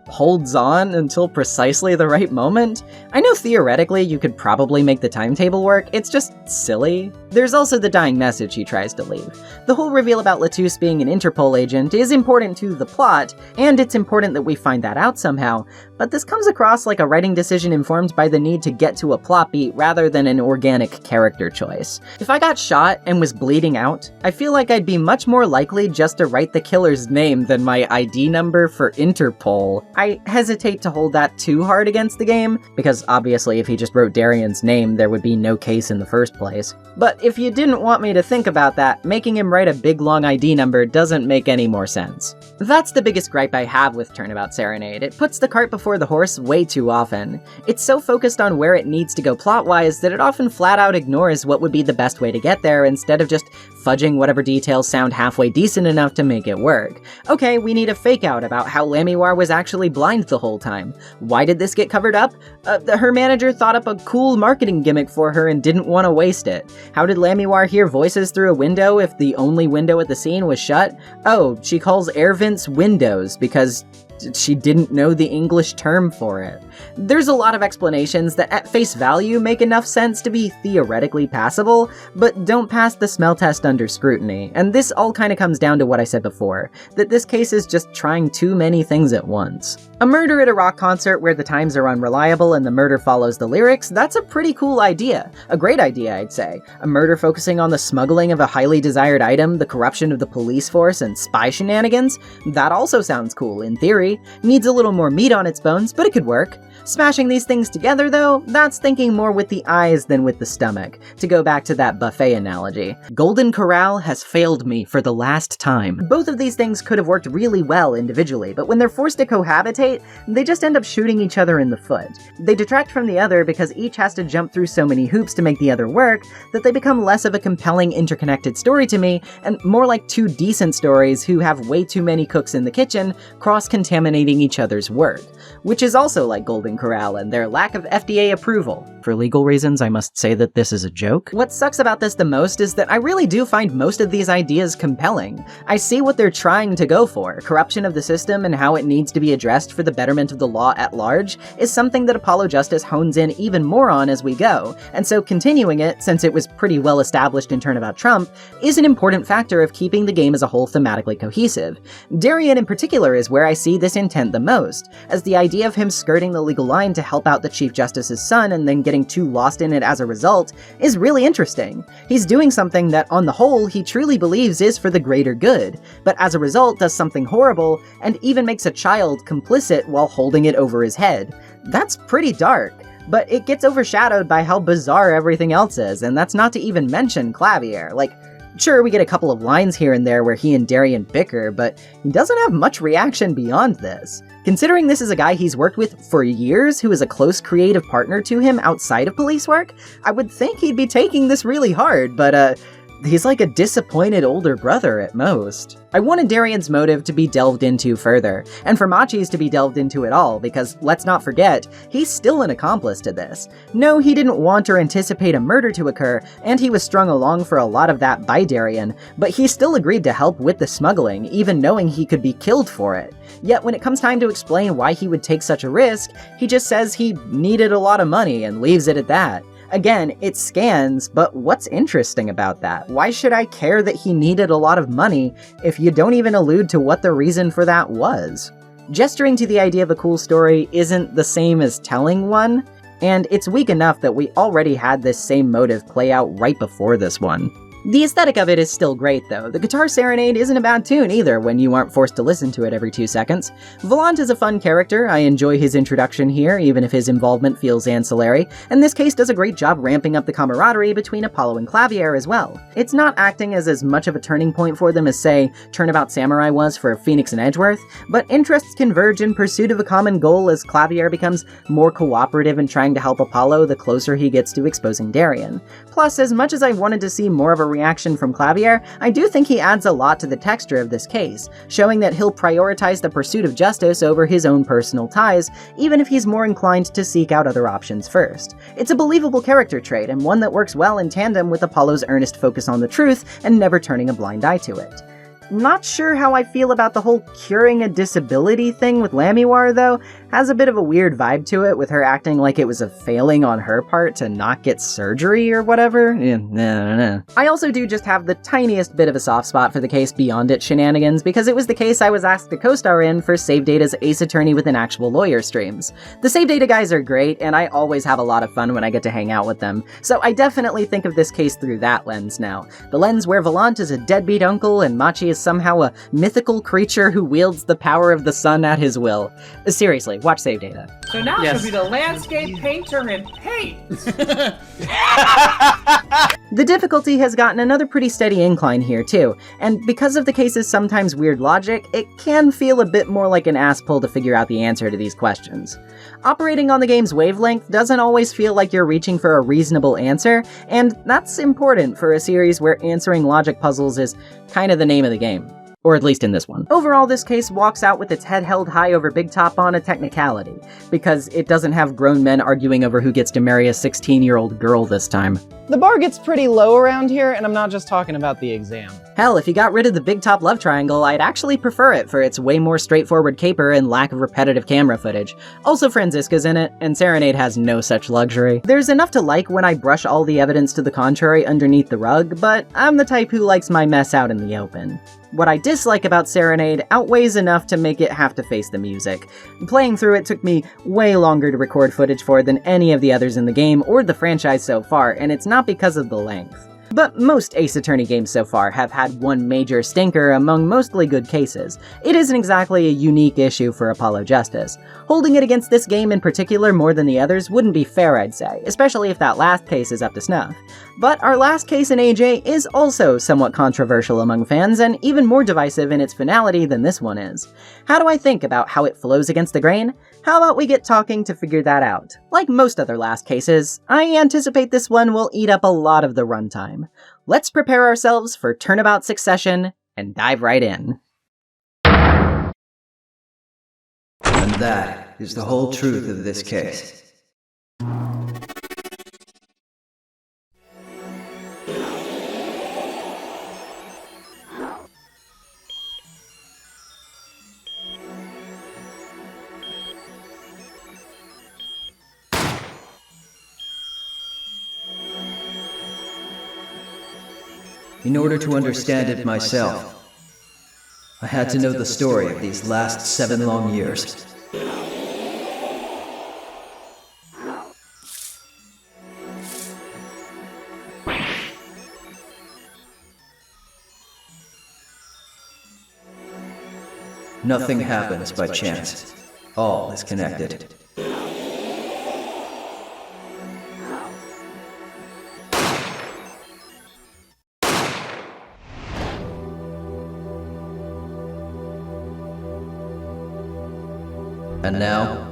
Speaker 1: holds on until precisely the right moment? I know theoretically you could probably make the timetable work, it's just silly. There's also the dying message he tries to leave. The whole reveal about Latus being an Interpol agent is important to the plot, and it's important that we find that out somehow, but this comes across like a writing decision informed by the need to get to a plot beat rather than an organic character choice. If I got shot and was bleeding out, I feel like I'd be much more likely just to write the killer's name than my ID number for Interpol. I hesitate to hold that too hard against the game, because obviously if he just wrote Darian's name, there would be no case in the first place. But if you didn't want me to think about that, making him write a big long ID number doesn't make any more sense. That's the biggest gripe I have with Turnabout Serenade. It puts the cart before the horse way too often. It's so focused on where it needs to go plot-wise that it often flat out ignores what would be the best way to get there instead of just fudging whatever details sound halfway decent enough to make it work. Okay, we need a fake-out about how Lamiwar was actually blind the whole time. Why did this get covered up? Her manager thought up a cool marketing gimmick for her and didn't want to waste it. How did Lamiwar hear voices through a window if the only window at the scene was shut? Oh, she calls air vents windows because she didn't know the English term for it. There's a lot of explanations that at face value make enough sense to be theoretically passable, but don't pass the smell test under scrutiny, and this all kind of comes down to what I said before, that this case is just trying too many things at once. A murder at a rock concert where the times are unreliable and the murder follows the lyrics, that's a pretty cool idea. A great idea, I'd say. A murder focusing on the smuggling of a highly desired item, the corruption of the police force, and spy shenanigans? That also sounds cool, in theory. Needs a little more meat on its bones, but it could work. Smashing these things together, though, that's thinking more with the eyes than with the stomach. To go back to that buffet analogy. Golden Corral has failed me for the last time. Both of these things could have worked really well individually, but when they're forced to cohabitate, they just end up shooting each other in the foot. They detract from the other because each has to jump through so many hoops to make the other work that they become less of a compelling interconnected story to me, and more like two decent stories who have way too many cooks in the kitchen, cross-contaminating each other's work. Which is also like Golden Corral and their lack of FDA approval. For legal reasons, I must say that this is a joke. What sucks about this the most is that I really do find most of these ideas compelling. I see what they're trying to go for. Corruption of the system and how it needs to be addressed for the betterment of the law at large is something that Apollo Justice hones in even more on as we go, and so continuing it, since it was pretty well established in Turnabout Trump, is an important factor of keeping the game as a whole thematically cohesive. Darian in particular is where I see this intent the most, as the idea of him skirting the legal line to help out the Chief Justice's son and then getting too lost in it as a result is really interesting. He's doing something that, on the whole, he truly believes is for the greater good, but as a result does something horrible and even makes a child complicit while holding it over his head. That's pretty dark. But it gets overshadowed by how bizarre everything else is, and that's not to even mention Clavier. Like, sure, we get a couple of lines here and there where he and Darian bicker, but he doesn't have much reaction beyond this. Considering this is a guy he's worked with for years who is a close creative partner to him outside of police work, I would think he'd be taking this really hard, but He's like a disappointed older brother at most. I wanted Darian's motive to be delved into further, and for Machi's to be delved into at all, because let's not forget, he's still an accomplice to this. No, he didn't want or anticipate a murder to occur, and he was strung along for a lot of that by Darian, but he still agreed to help with the smuggling, even knowing he could be killed for it. Yet when it comes time to explain why he would take such a risk, he just says he needed a lot of money and leaves it at that. Again, it scans, but what's interesting about that? Why should I care that he needed a lot of money if you don't even allude to what the reason for that was? Gesturing to the idea of a cool story isn't the same as telling one, and it's weak enough that we already had this same motive play out right before this one. The aesthetic of it is still great though. The guitar serenade isn't a bad tune either when you aren't forced to listen to it every 2 seconds. Volant is a fun character, I enjoy his introduction here even if his involvement feels ancillary, and this case does a great job ramping up the camaraderie between Apollo and Clavier as well. It's not acting as much of a turning point for them as say Turnabout Samurai was for Phoenix and Edgeworth, but interests converge in pursuit of a common goal as Clavier becomes more cooperative in trying to help Apollo the closer he gets to exposing Darian. Plus, as much as I wanted to see more of a reaction from Clavier, I do think he adds a lot to the texture of this case, showing that he'll prioritize the pursuit of justice over his own personal ties, even if he's more inclined to seek out other options first. It's a believable character trait, and one that works well in tandem with Apollo's earnest focus on the truth and never turning a blind eye to it. Not sure how I feel about the whole curing a disability thing with Lamiwar though. Has a bit of a weird vibe to it, with her acting like it was a failing on her part to not get surgery or whatever. Nah. I also do just have the tiniest bit of a soft spot for the case beyond its shenanigans, because it was the case I was asked to co-star in for Save Data's Ace Attorney with an Actual Lawyer streams. The Save Data guys are great, and I always have a lot of fun when I get to hang out with them, so I definitely think of this case through that lens now. The lens where Volant is a deadbeat uncle and Machi is somehow a mythical creature who wields the power of the sun at his will. Seriously, watch Save Data.
Speaker 12: So now it's gonna be the landscape painter and paint.
Speaker 1: The difficulty has gotten another pretty steady incline here too, and because of the case's sometimes weird logic, it can feel a bit more like an ass pull to figure out the answer to these questions. Operating on the game's wavelength doesn't always feel like you're reaching for a reasonable answer, and that's important for a series where answering logic puzzles is kind of the name of the game. Or at least in this one. Overall, this case walks out with its head held high over Big Top on a technicality, because it doesn't have grown men arguing over who gets to marry a 16-year-old girl this time.
Speaker 11: The bar gets pretty low around here, and I'm not just talking about the exam.
Speaker 1: Hell, if you got rid of the Big Top love triangle, I'd actually prefer it for its way more straightforward caper and lack of repetitive camera footage. Also, Franziska's in it, and Serenade has no such luxury. There's enough to like when I brush all the evidence to the contrary underneath the rug, but I'm the type who likes my mess out in the open. What I dislike about Serenade outweighs enough to make it have to face the music. Playing through it took me way longer to record footage for than any of the others in the game or the franchise so far, and it's not because of the length. But most Ace Attorney games so far have had one major stinker among mostly good cases. It isn't exactly a unique issue for Apollo Justice. Holding it against this game in particular more than the others wouldn't be fair, I'd say, especially if that last case is up to snuff. But our last case in AJ is also somewhat controversial among fans, and even more divisive in its finality than this one is. How do I think about how it flows against the grain? How about we get talking to figure that out? Like most other last cases, I anticipate this one will eat up a lot of the runtime. Let's prepare ourselves for Turnabout Succession and dive right in.
Speaker 6: And that is the whole truth of this case. In order to understand it myself, I had to know the story of these last 7 long years. Nothing happens by chance. All is connected. And now,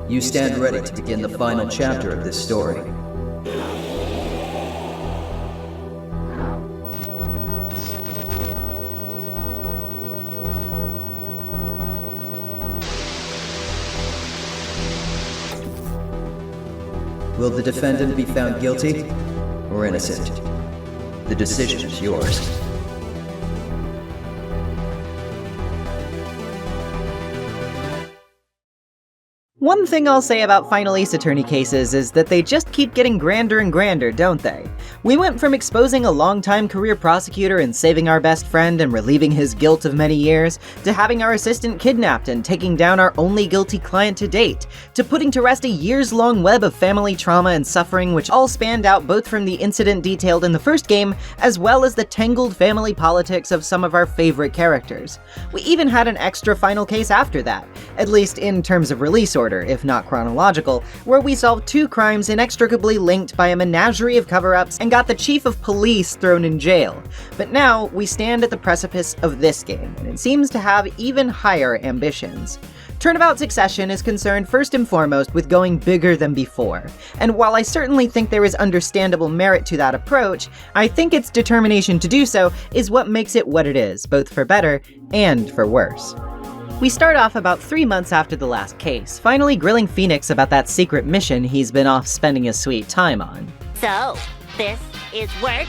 Speaker 6: you stand ready to begin the final chapter of this story.
Speaker 4: Will the defendant be found guilty or innocent? The decision is yours.
Speaker 1: One thing I'll say about Final Ace Attorney cases is that they just keep getting grander and grander, don't they? We went from exposing a long-time career prosecutor and saving our best friend and relieving his guilt of many years, to having our assistant kidnapped and taking down our only guilty client to date, to putting to rest a years-long web of family trauma and suffering which all spanned out both from the incident detailed in the first game, as well as the tangled family politics of some of our favorite characters. We even had an extra final case after that, at least in terms of release order, if not chronological, where we solved 2 crimes inextricably linked by a menagerie of cover-ups and got the chief of police thrown in jail. But now, we stand at the precipice of this game, and it seems to have even higher ambitions. Turnabout Succession is concerned first and foremost with going bigger than before, and while I certainly think there is understandable merit to that approach, I think its determination to do so is what makes it what it is, both for better and for worse. We start off about 3 months after the last case, finally grilling Phoenix about that secret mission he's been off spending his sweet time on.
Speaker 8: So, this is work?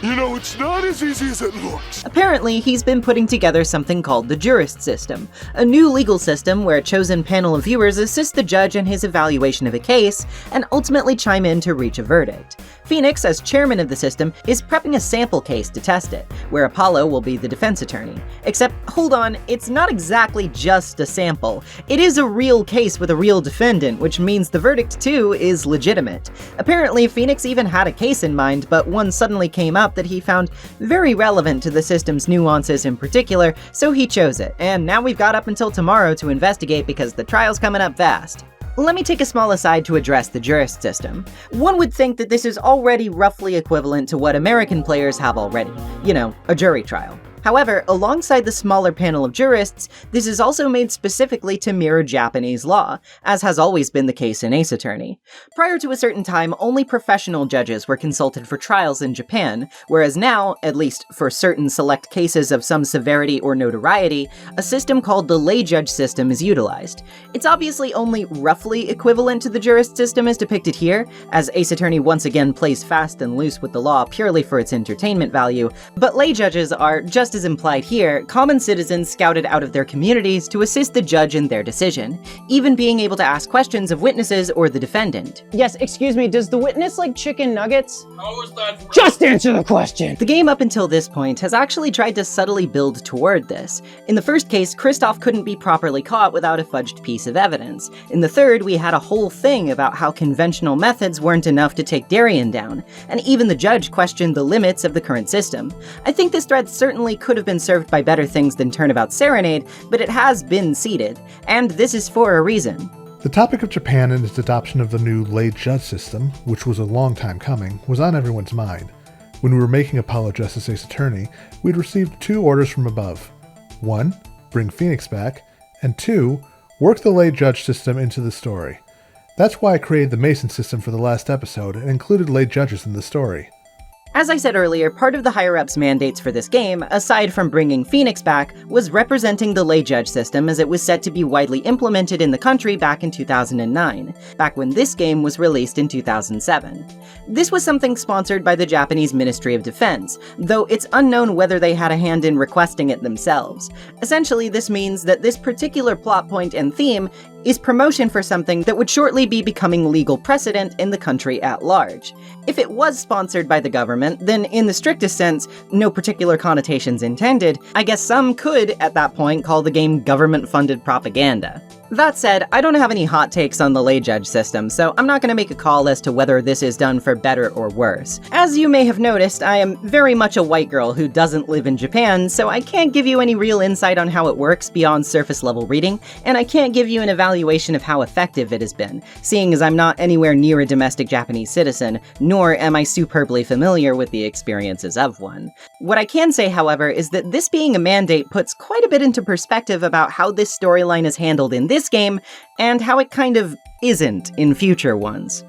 Speaker 13: You know, it's not as easy as it looks.
Speaker 1: Apparently, he's been putting together something called the Jurist System, a new legal system where a chosen panel of viewers assist the judge in his evaluation of a case and ultimately chime in to reach a verdict. Phoenix, as chairman of the system, is prepping a sample case to test it, where Apollo will be the defense attorney. Except, hold on, it's not exactly just a sample. It is a real case with a real defendant, which means the verdict too is legitimate. Apparently, Phoenix even had a case in mind, but one suddenly came up that he found very relevant to the system's nuances in particular, so he chose it, and now we've got up until tomorrow to investigate because the trial's coming up fast. Let me take a small aside to address the Jurist System. One would think that this is already roughly equivalent to what American players have already. You know, a jury trial. However, alongside the smaller panel of jurists, this is also made specifically to mirror Japanese law, as has always been the case in Ace Attorney. Prior to a certain time, only professional judges were consulted for trials in Japan, whereas now, at least for certain select cases of some severity or notoriety, a system called the lay judge system is utilized. It's obviously only roughly equivalent to the jurist system as depicted here, as Ace Attorney once again plays fast and loose with the law purely for its entertainment value, but lay judges are, just as implied here, common citizens scouted out of their communities to assist the judge in their decision, even being able to ask questions of witnesses or the defendant.
Speaker 11: Yes, excuse me, does the witness like chicken nuggets?
Speaker 3: How is that?
Speaker 11: Just answer the question!
Speaker 1: The game up until this point has actually tried to subtly build toward this. In the first case, Kristoff couldn't be properly caught without a fudged piece of evidence. In the third, we had a whole thing about how conventional methods weren't enough to take Darien down, and even the judge questioned the limits of the current system. I think this thread certainly could have been served by better things than Turnabout Serenade, but it has been seeded, and this is for a reason.
Speaker 14: The topic of Japan and its adoption of the new lay judge system, which was a long time coming, was on everyone's mind. When we were making Apollo Justice Ace Attorney, we'd received 2 orders from above. 1, bring Phoenix back, and 2, work the lay judge system into the story. That's why I created the Mason system for the last episode and included lay judges in the story.
Speaker 1: As I said earlier, part of the higher-ups' mandates for this game, aside from bringing Phoenix back, was representing the lay judge system as it was set to be widely implemented in the country back in 2009, back when this game was released in 2007. This was something sponsored by the Japanese Ministry of Defense, though it's unknown whether they had a hand in requesting it themselves. Essentially, this means that this particular plot point and theme is promotion for something that would shortly be becoming legal precedent in the country at large. If it was sponsored by the government, then in the strictest sense, no particular connotations intended, I guess some could, at that point, call the game government-funded propaganda. That said, I don't have any hot takes on the lay judge system, so I'm not going to make a call as to whether this is done for better or worse. As you may have noticed, I am very much a white girl who doesn't live in Japan, so I can't give you any real insight on how it works beyond surface-level reading, and I can't give you an evaluation of how effective it has been, seeing as I'm not anywhere near a domestic Japanese citizen, nor am I superbly familiar with the experiences of one. What I can say, however, is that this being a mandate puts quite a bit into perspective about how this storyline is handled in this game, and how it kind of isn't in future ones.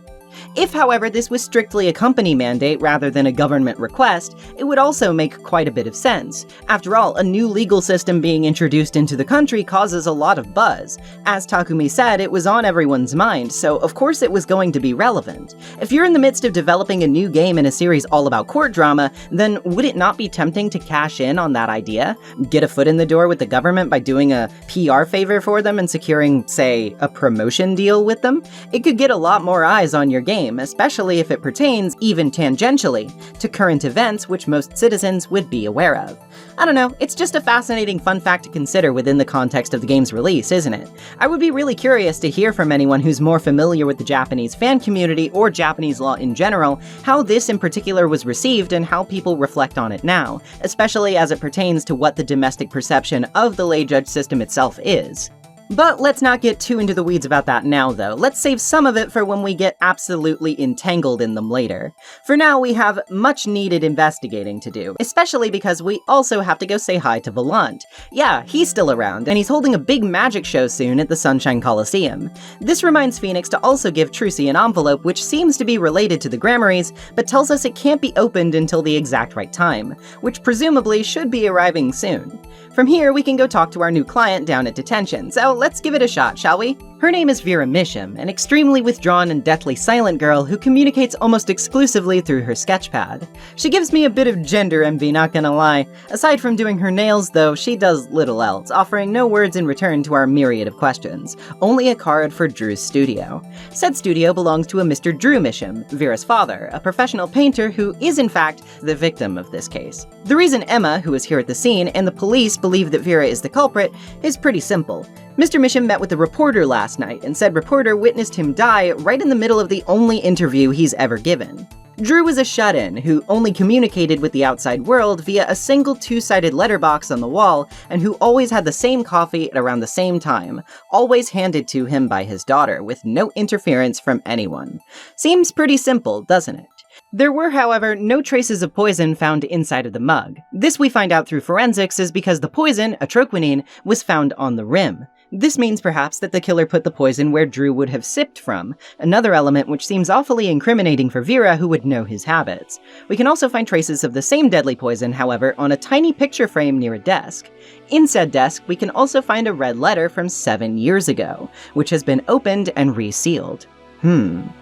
Speaker 1: If, however, this was strictly a company mandate rather than a government request, it would also make quite a bit of sense. After all, a new legal system being introduced into the country causes a lot of buzz. As Takumi said, it was on everyone's mind, so of course it was going to be relevant. If you're in the midst of developing a new game in a series all about court drama, then would it not be tempting to cash in on that idea? Get a foot in the door with the government by doing a PR favor for them and securing, say, a promotion deal with them? It could get a lot more eyes on your game, especially if it pertains, even tangentially, to current events which most citizens would be aware of. I don't know, it's just a fascinating fun fact to consider within the context of the game's release, isn't it? I would be really curious to hear from anyone who's more familiar with the Japanese fan community or Japanese law in general, how this in particular was received and how people reflect on it now, especially as it pertains to what the domestic perception of the lay judge system itself is. But let's not get too into the weeds about that now, though. Let's save some of it for when we get absolutely entangled in them later. For now, we have much needed investigating to do, especially because we also have to go say hi to Volant. Yeah, he's still around, and he's holding a big magic show soon at the Sunshine Coliseum. This reminds Phoenix to also give Trucy an envelope which seems to be related to the Grammarys, but tells us it can't be opened until the exact right time, which presumably should be arriving soon. From here, we can go talk to our new client down at detention, so let's give it a shot, shall we? Her name is Vera Misham, an extremely withdrawn and deathly silent girl who communicates almost exclusively through her sketchpad. She gives me a bit of gender envy, not gonna lie. Aside from doing her nails, though, she does little else, offering no words in return to our myriad of questions, only a card for Drew's studio. Said studio belongs to a Mr. Drew Misham, Vera's father, a professional painter who is in fact the victim of this case. The reason Emma, who is here at the scene, and the police believe that Vera is the culprit is pretty simple. Mr. Misham met with a reporter last night, and said reporter witnessed him die right in the middle of the only interview he's ever given. Drew was a shut-in who only communicated with the outside world via a single two-sided letterbox on the wall, and who always had the same coffee at around the same time, always handed to him by his daughter, with no interference from anyone. Seems pretty simple, doesn't it? There were, however, no traces of poison found inside of the mug. This we find out through forensics is because the poison, atroquinine, was found on the rim. This means perhaps that the killer put the poison where Drew would have sipped from, another element which seems awfully incriminating for Vera, who would know his habits. We can also find traces of the same deadly poison, however, on a tiny picture frame near a desk. In said desk, we can also find a red letter from 7 years ago, which has been opened and resealed.
Speaker 15: 7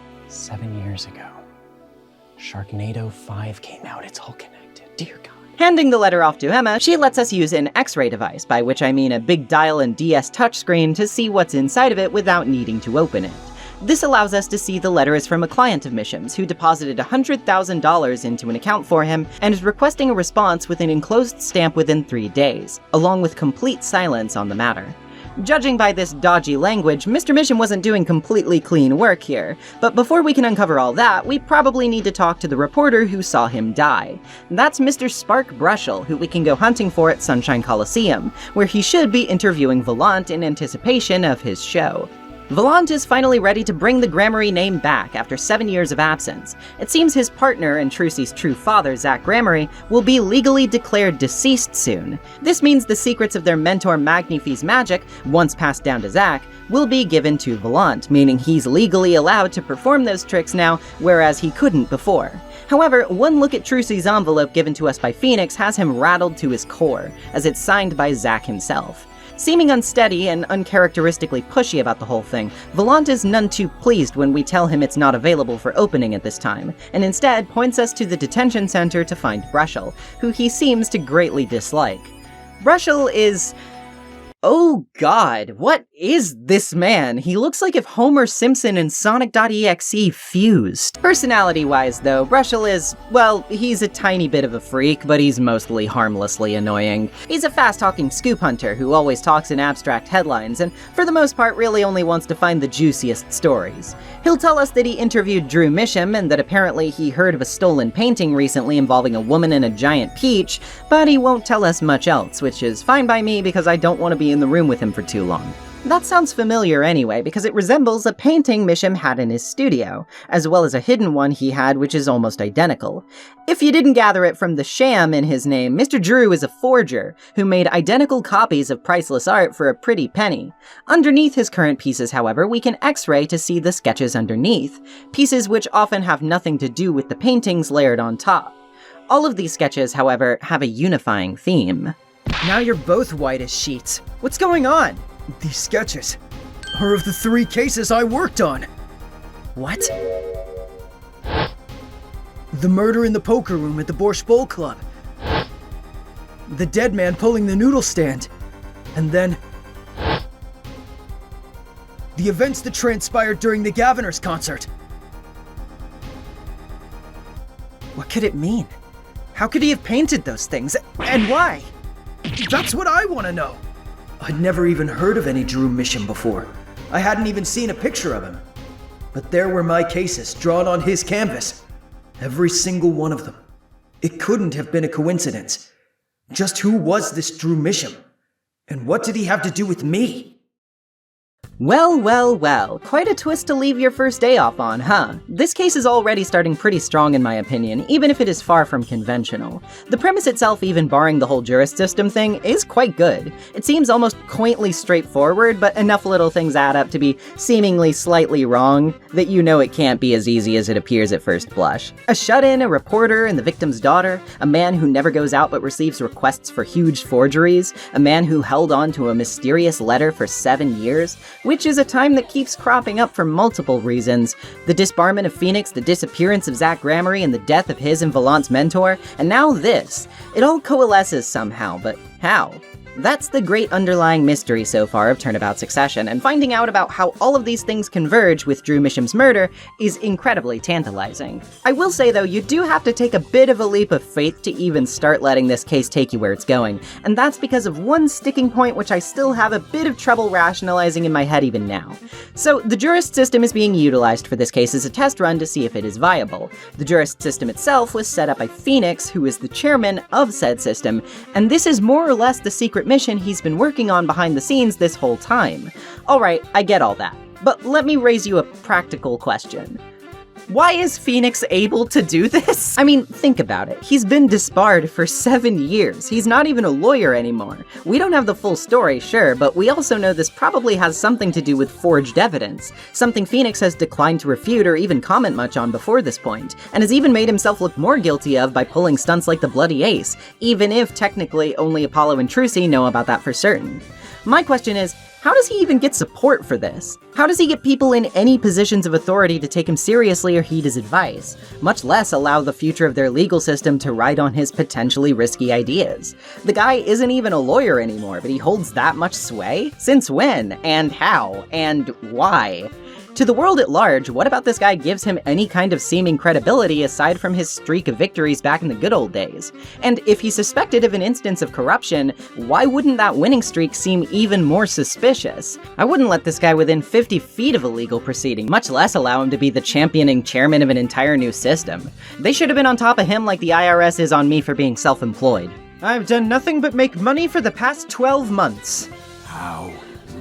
Speaker 15: years ago. Sharknado 5 came out, it's all connected, dear God.
Speaker 1: Handing the letter off to Emma, she lets us use an X-ray device, by which I mean a big dial and DS touchscreen, to see what's inside of it without needing to open it. This allows us to see the letter is from a client of Misham's who deposited $100,000 into an account for him and is requesting a response with an enclosed stamp within 3 days, along with complete silence on the matter. Judging by this dodgy language, Mr. Misham wasn't doing completely clean work here, but before we can uncover all that, we probably need to talk to the reporter who saw him die. That's Mr. Spark Brushel, who we can go hunting for at Sunshine Coliseum, where he should be interviewing Volant in anticipation of his show. Volant is finally ready to bring the Grammary name back after 7 years of absence. It seems his partner and Trucy's true father, Zach Grammary, will be legally declared deceased soon. This means the secrets of their mentor Magnifi's magic, once passed down to Zach, will be given to Volant, meaning he's legally allowed to perform those tricks now, whereas he couldn't before. However, one look at Trucy's envelope given to us by Phoenix has him rattled to his core, as it's signed by Zach himself. Seeming unsteady and uncharacteristically pushy about the whole thing, Volant is none too pleased when we tell him it's not available for opening at this time, and instead points us to the detention center to find Brushel, who he seems to greatly dislike. Brushel is... oh god, what is this man? He looks like if Homer Simpson and Sonic.exe fused. Personality-wise, though, Brushel is, well, he's a tiny bit of a freak, but he's mostly harmlessly annoying. He's a fast-talking scoop hunter who always talks in abstract headlines, and for the most part really only wants to find the juiciest stories. He'll tell us that he interviewed Drew Misham, and that apparently he heard of a stolen painting recently involving a woman and a giant peach, but he won't tell us much else, which is fine by me because I don't want to be in the room with him for too long. That sounds familiar anyway, because it resembles a painting Misham had in his studio, as well as a hidden one he had which is almost identical. If you didn't gather it from the sham in his name, Mr. Drew is a forger who made identical copies of priceless art for a pretty penny. Underneath his current pieces, however, we can X-ray to see the sketches underneath, pieces which often have nothing to do with the paintings layered on top. All of these sketches, however, have a unifying theme.
Speaker 4: Now you're both white as sheets. What's going on? These sketches are of the 3 cases I worked on.
Speaker 1: What?
Speaker 4: The murder in the poker room at the Borscht Bowl Club. The dead man pulling the noodle stand. And then the events that transpired during the Gaviners concert. What could it mean? How could he have painted those things? And why? That's what I want to know. I'd never even heard of any Drew Misham before. I hadn't even seen a picture of him. But there were my cases drawn on his canvas. Every single one of them. It couldn't have been a coincidence. Just who was this Drew Misham? And what did he have to do with me?
Speaker 1: Well, well, well, quite a twist to leave your first day off on, huh? This case is already starting pretty strong in my opinion, even if it is far from conventional. The premise itself, even barring the whole jurist system thing, is quite good. It seems almost quaintly straightforward, but enough little things add up to be seemingly slightly wrong that you know it can't be as easy as it appears at first blush. A shut-in, a reporter, and the victim's daughter, a man who never goes out but receives requests for huge forgeries, a man who held on to a mysterious letter for 7 years, which is a time that keeps cropping up for multiple reasons. The disbarment of Phoenix, the disappearance of Zach Gramery, and the death of his and Vallant's mentor, and now this. It all coalesces somehow, but how? That's the great underlying mystery so far of Turnabout Succession, and finding out about how all of these things converge with Drew Misham's murder is incredibly tantalizing. I will say though, you do have to take a bit of a leap of faith to even start letting this case take you where it's going, and that's because of one sticking point which I still have a bit of trouble rationalizing in my head even now. So, the jurist system is being utilized for this case as a test run to see if it is viable. The jurist system itself was set up by Phoenix, who is the chairman of said system, and this is more or less the secret mission he's been working on behind the scenes this whole time. Alright, I get all that, but let me raise you a practical question. Why is Phoenix able to do this? I mean, think about it. He's been disbarred for 7 years. He's not even a lawyer anymore. We don't have the full story, sure, but we also know this probably has something to do with forged evidence, something Phoenix has declined to refute or even comment much on before this point, and has even made himself look more guilty of by pulling stunts like the Bloody Ace, even if technically only Apollo and Trucy know about that for certain. My question is, how does he even get support for this? How does he get people in any positions of authority to take him seriously or heed his advice, much less allow the future of their legal system to ride on his potentially risky ideas? The guy isn't even a lawyer anymore, but he holds that much sway? Since when? And how? And why? To the world at large, what about this guy gives him any kind of seeming credibility aside from his streak of victories back in the good old days? And if he's suspected of an instance of corruption, why wouldn't that winning streak seem even more suspicious? I wouldn't let this guy within 50 feet of a legal proceeding, much less allow him to be the championing chairman of an entire new system. They should have been on top of him like the IRS is on me for being self-employed.
Speaker 2: I've done nothing but make money for the past 12 months.
Speaker 9: How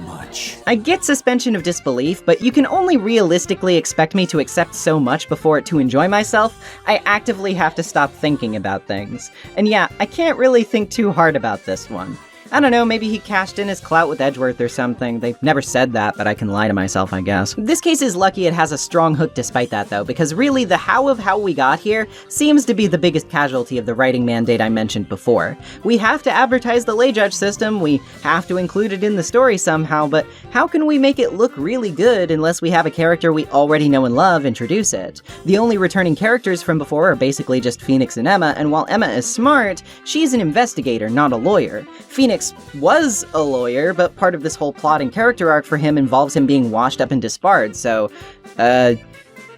Speaker 9: much?
Speaker 1: I get suspension of disbelief, but you can only realistically expect me to accept so much before to enjoy myself. I actively have to stop thinking about things. And yeah, I can't really think too hard about this one. I don't know, maybe he cashed in his clout with Edgeworth or something. They've never said that, but I can lie to myself, I guess. This case is lucky it has a strong hook despite that, though, because really the how of how we got here seems to be the biggest casualty of the writing mandate I mentioned before. We have to advertise the lay judge system, we have to include it in the story somehow, but how can we make it look really good unless we have a character we already know and love introduce it? The only returning characters from before are basically just Phoenix and Emma, and while Emma is smart, she's an investigator, not a lawyer. Phoenix was a lawyer, but part of this whole plot and character arc for him involves him being washed up and disbarred, so,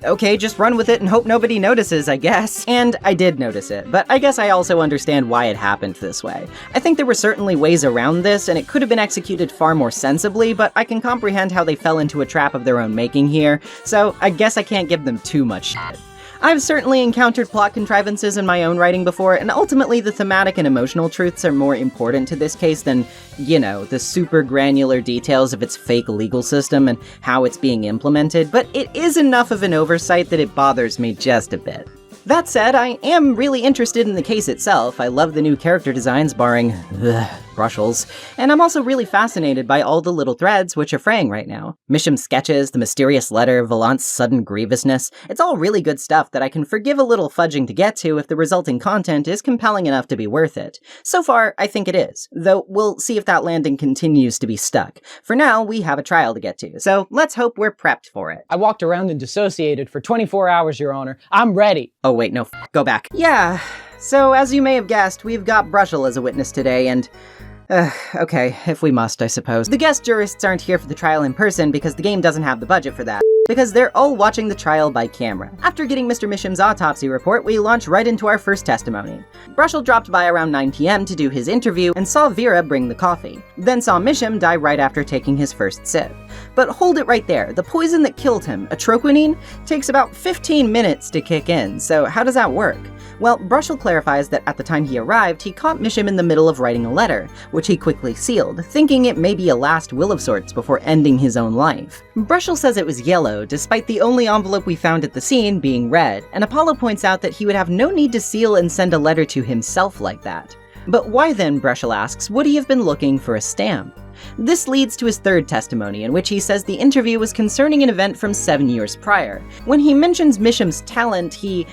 Speaker 1: okay, just run with it and hope nobody notices, I guess. And I did notice it, but I guess I also understand why it happened this way. I think there were certainly ways around this, and it could have been executed far more sensibly, but I can comprehend how they fell into a trap of their own making here, so I guess I can't give them too much shit. I've certainly encountered plot contrivances in my own writing before, and ultimately the thematic and emotional truths are more important to this case than, you know, the super granular details of its fake legal system and how it's being implemented, but it is enough of an oversight that it bothers me just a bit. That said, I am really interested in the case itself. I love the new character designs, barring Brushels, and I'm also really fascinated by all the little threads which are fraying right now. Misham's sketches, the mysterious letter, Vallant's sudden grievousness, it's all really good stuff that I can forgive a little fudging to get to if the resulting content is compelling enough to be worth it. So far, I think it is, though we'll see if that landing continues to be stuck. For now, we have a trial to get to, so let's hope we're prepped for it.
Speaker 11: I walked around and dissociated for 24 hours, Your Honor. I'm ready.
Speaker 1: Oh wait, no, go back. Yeah, so as you may have guessed, we've got Brushel as a witness today, and okay, if we must, I suppose. The guest jurists aren't here for the trial in person because the game doesn't have the budget for that, because they're all watching the trial by camera. After getting Mr. Misham's autopsy report, we launch right into our first testimony. Brushel dropped by around 9 p.m. to do his interview and saw Vera bring the coffee, then saw Misham die right after taking his first sip. But hold it right there, the poison that killed him, atroquinine, takes about 15 minutes to kick in, so how does that work? Well, Brushel clarifies that at the time he arrived, he caught Misham in the middle of writing a letter, which he quickly sealed, thinking it may be a last will of sorts before ending his own life. Brushel says it was yellow, despite the only envelope we found at the scene being red, and Apollo points out that he would have no need to seal and send a letter to himself like that. But why then, Brushel asks, would he have been looking for a stamp? This leads to his third testimony, in which he says the interview was concerning an event from 7 years prior. When he mentions Misham's talent, he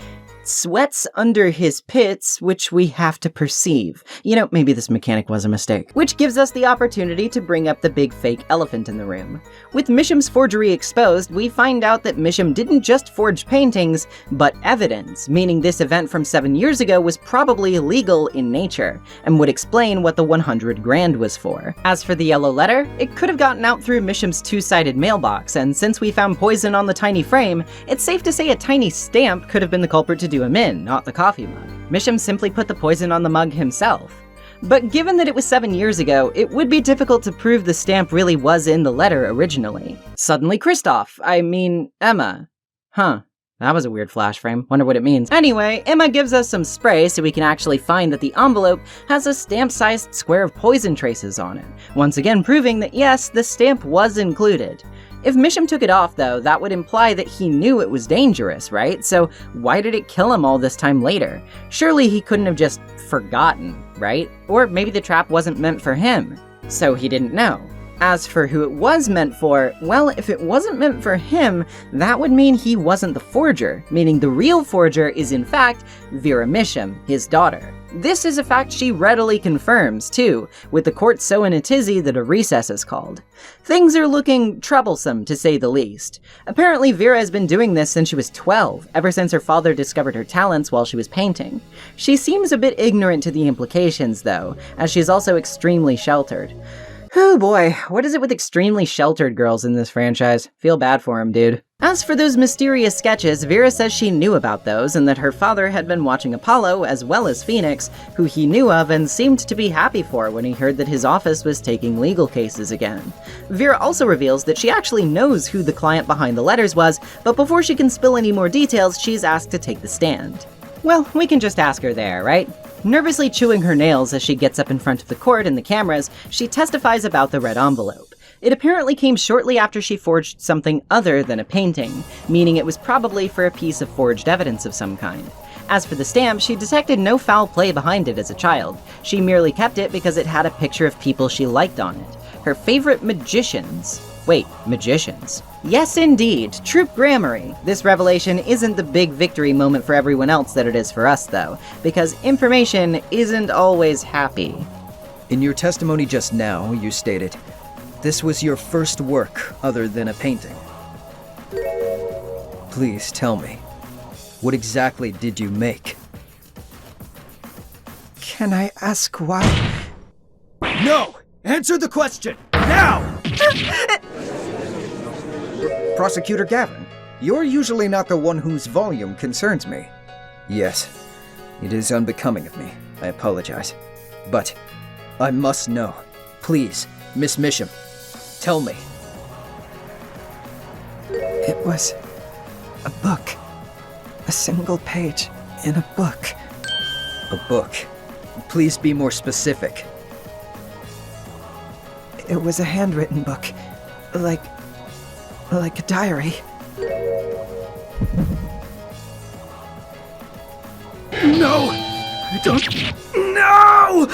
Speaker 1: sweats under his pits, which we have to perceive. You know, maybe this mechanic was a mistake. Which gives us the opportunity to bring up the big fake elephant in the room. With Misham's forgery exposed, we find out that Misham didn't just forge paintings, but evidence, meaning this event from 7 years ago was probably illegal in nature, and would explain what the 100 grand was for. As for the yellow letter, it could have gotten out through Misham's two-sided mailbox, and since we found poison on the tiny frame, it's safe to say a tiny stamp could have been the culprit to do him in, not the coffee mug. Misham simply put the poison on the mug himself. But given that it was 7 years ago, it would be difficult to prove the stamp really was in the letter originally. Suddenly Emma. Huh. That was a weird flash frame. Wonder what it means. Anyway, Emma gives us some spray so we can actually find that the envelope has a stamp-sized square of poison traces on it, once again proving that yes, the stamp was included. If Misham took it off, though, that would imply that he knew it was dangerous, right? So why did it kill him all this time later? Surely he couldn't have just forgotten, right? Or maybe the trap wasn't meant for him, so he didn't know. As for who it was meant for, well, if it wasn't meant for him, that would mean he wasn't the forger, meaning the real forger is in fact Vera Misham, his daughter. This is a fact she readily confirms, too, with the court so in a tizzy that a recess is called. Things are looking troublesome, to say the least. Apparently Vera has been doing this since she was 12, ever since her father discovered her talents while she was painting. She seems a bit ignorant to the implications, though, as she's also extremely sheltered. Oh boy, what is it with extremely sheltered girls in this franchise? Feel bad for him, dude. As for those mysterious sketches, Vera says she knew about those and that her father had been watching Apollo as well as Phoenix, who he knew of and seemed to be happy for when he heard that his office was taking legal cases again. Vera also reveals that she actually knows who the client behind the letters was, but before she can spill any more details, she's asked to take the stand. Well, we can just ask her there, right? Nervously chewing her nails as she gets up in front of the court and the cameras, she testifies about the red envelope. It apparently came shortly after she forged something other than a painting, meaning it was probably for a piece of forged evidence of some kind. As for the stamp, she detected no foul play behind it as a child. She merely kept it because it had a picture of people she liked on it. Her favorite magicians. Wait, magicians? Yes, indeed, Troop Grammary. This revelation isn't the big victory moment for everyone else that it is for us, though, because information isn't always happy.
Speaker 4: In your testimony just now, you stated, this was your first work other than a painting. Please tell me, what exactly did you make?
Speaker 5: Can I ask why?
Speaker 4: No! Answer the question! Now!
Speaker 5: Prosecutor Gavin, you're usually not the one whose volume concerns me.
Speaker 4: Yes, it is unbecoming of me. I apologize. But I must know. Please, Miss Misham, tell me.
Speaker 5: It was a book. A single page in a book. A book. Please be more specific. It was a handwritten book. Like a diary.
Speaker 4: No! I don't... No!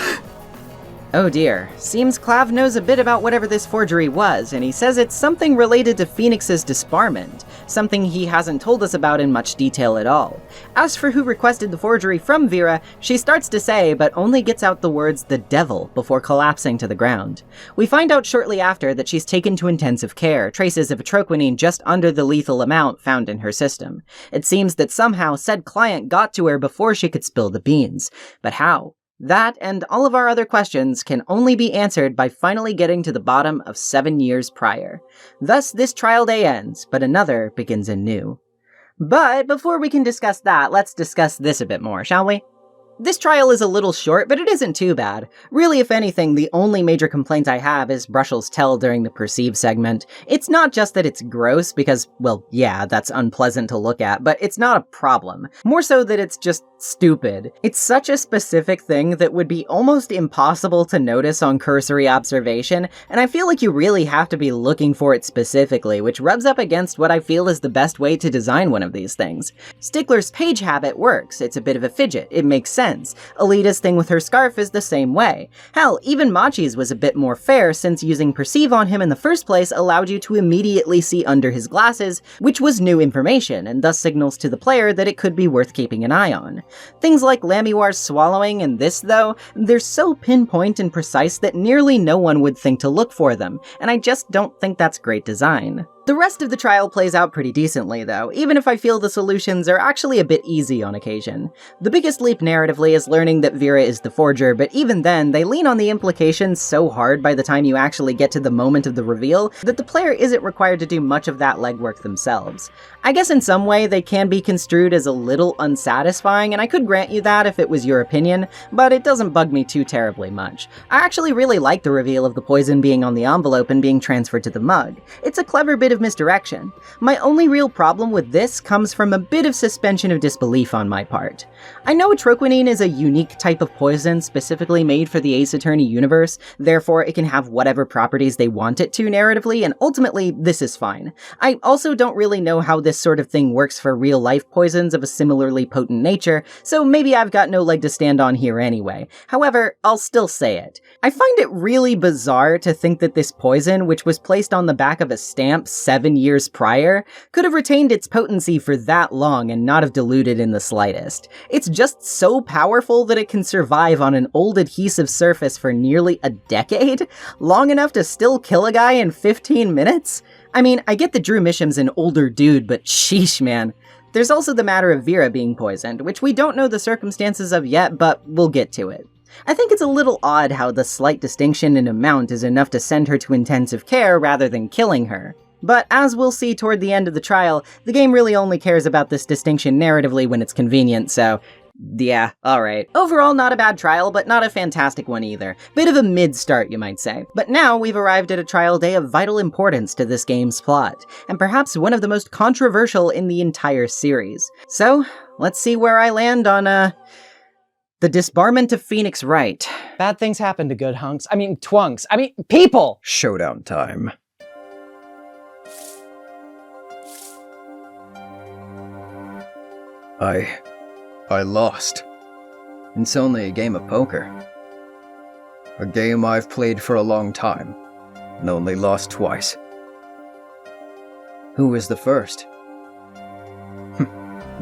Speaker 1: Oh dear, seems Clav knows a bit about whatever this forgery was, and he says it's something related to Phoenix's disbarment, something he hasn't told us about in much detail at all. As for who requested the forgery from Vera, she starts to say, but only gets out the words "the devil" before collapsing to the ground. We find out shortly after that she's taken to intensive care, traces of atroquinine just under the lethal amount found in her system. It seems that somehow said client got to her before she could spill the beans. But how? That and all of our other questions can only be answered by finally getting to the bottom of 7 years prior. Thus, this trial day ends, but another begins anew. But before we can discuss that, let's discuss this a bit more, shall we? This trial is a little short, but it isn't too bad. Really, if anything, the only major complaint I have is Brushell's tell during the perceive segment. It's not just that it's gross, because, well, yeah, that's unpleasant to look at, but it's not a problem. More so that it's just stupid. It's such a specific thing that would be almost impossible to notice on cursory observation, and I feel like you really have to be looking for it specifically, which rubs up against what I feel is the best way to design one of these things. Stickler's page habit works. It's a bit of a fidget. It makes sense. Alita's thing with her scarf is the same way. Hell, even Machi's was a bit more fair, since using perceive on him in the first place allowed you to immediately see under his glasses, which was new information, and thus signals to the player that it could be worth keeping an eye on. Things like Lamiwar's swallowing and this, though, they're so pinpoint and precise that nearly no one would think to look for them, and I just don't think that's great design. The rest of the trial plays out pretty decently, though, even if I feel the solutions are actually a bit easy on occasion. The biggest leap narratively is learning that Vera is the forger, but even then, they lean on the implications so hard by the time you actually get to the moment of the reveal that the player isn't required to do much of that legwork themselves. I guess in some way they can be construed as a little unsatisfying, and I could grant you that if it was your opinion, but it doesn't bug me too terribly much. I actually really like the reveal of the poison being on the envelope and being transferred to the mug. It's a clever bit of misdirection. My only real problem with this comes from a bit of suspension of disbelief on my part. I know atroquinine is a unique type of poison specifically made for the Ace Attorney universe, therefore it can have whatever properties they want it to narratively, and ultimately this is fine. I also don't really know how this sort of thing works for real-life poisons of a similarly potent nature, so maybe I've got no leg to stand on here anyway. However, I'll still say it. I find it really bizarre to think that this poison, which was placed on the back of a stamp 7 years prior, could have retained its potency for that long and not have diluted in the slightest. It's just so powerful that it can survive on an old adhesive surface for nearly a decade? Long enough to still kill a guy in 15 minutes? I mean, I get that Drew Misham's an older dude, but sheesh, man. There's also the matter of Vera being poisoned, which we don't know the circumstances of yet, but we'll get to it. I think it's a little odd how the slight distinction in amount is enough to send her to intensive care rather than killing her. But as we'll see toward the end of the trial, the game really only cares about this distinction narratively when it's convenient, so yeah, alright. Overall, not a bad trial, but not a fantastic one either. Bit of a mid-start, you might say. But now we've arrived at a trial day of vital importance to this game's plot, and perhaps one of the most controversial in the entire series. So, let's see where I land on, the disbarment of Phoenix Wright.
Speaker 11: Bad things happen to good people!
Speaker 5: Showdown time. I lost. It's only a game of poker. A game I've played for a long time, and only lost twice. Who was the first?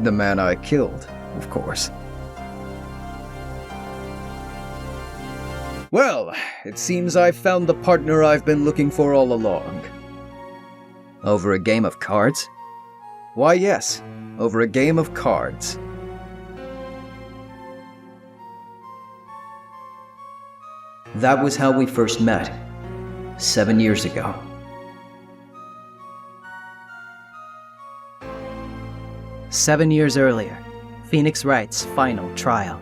Speaker 5: The man I killed, of course. Well, it seems I've found the partner I've been looking for all along. Over a game of cards? Why, yes, over a game of cards. That was how we first met, 7 years ago. "7 years earlier, Phoenix Wright's final trial.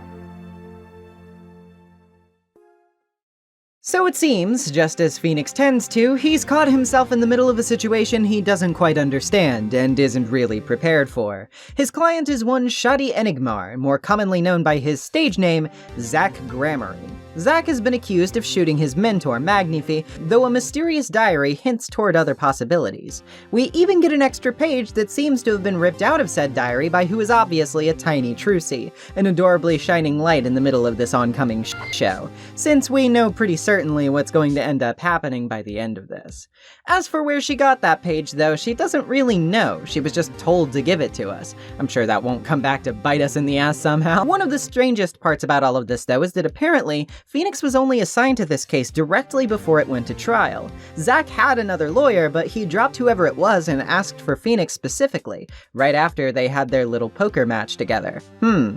Speaker 1: So it seems, just as Phoenix tends to, he's caught himself in the middle of a situation he doesn't quite understand and isn't really prepared for. His client is one Shadi Enigmar, more commonly known by his stage name, Zach Gramarye. Zach has been accused of shooting his mentor, NezumiVA, though a mysterious diary hints toward other possibilities. We even get an extra page that seems to have been ripped out of said diary by who is obviously a tiny Trucy, an adorably shining light in the middle of this oncoming show, since we know pretty certainly what's going to end up happening by the end of this. As for where she got that page though, she doesn't really know, she was just told to give it to us. I'm sure that won't come back to bite us in the ass somehow. One of the strangest parts about all of this though is that apparently, Phoenix was only assigned to this case directly before it went to trial. Zach had another lawyer, but he dropped whoever it was and asked for Phoenix specifically, right after they had their little poker match together.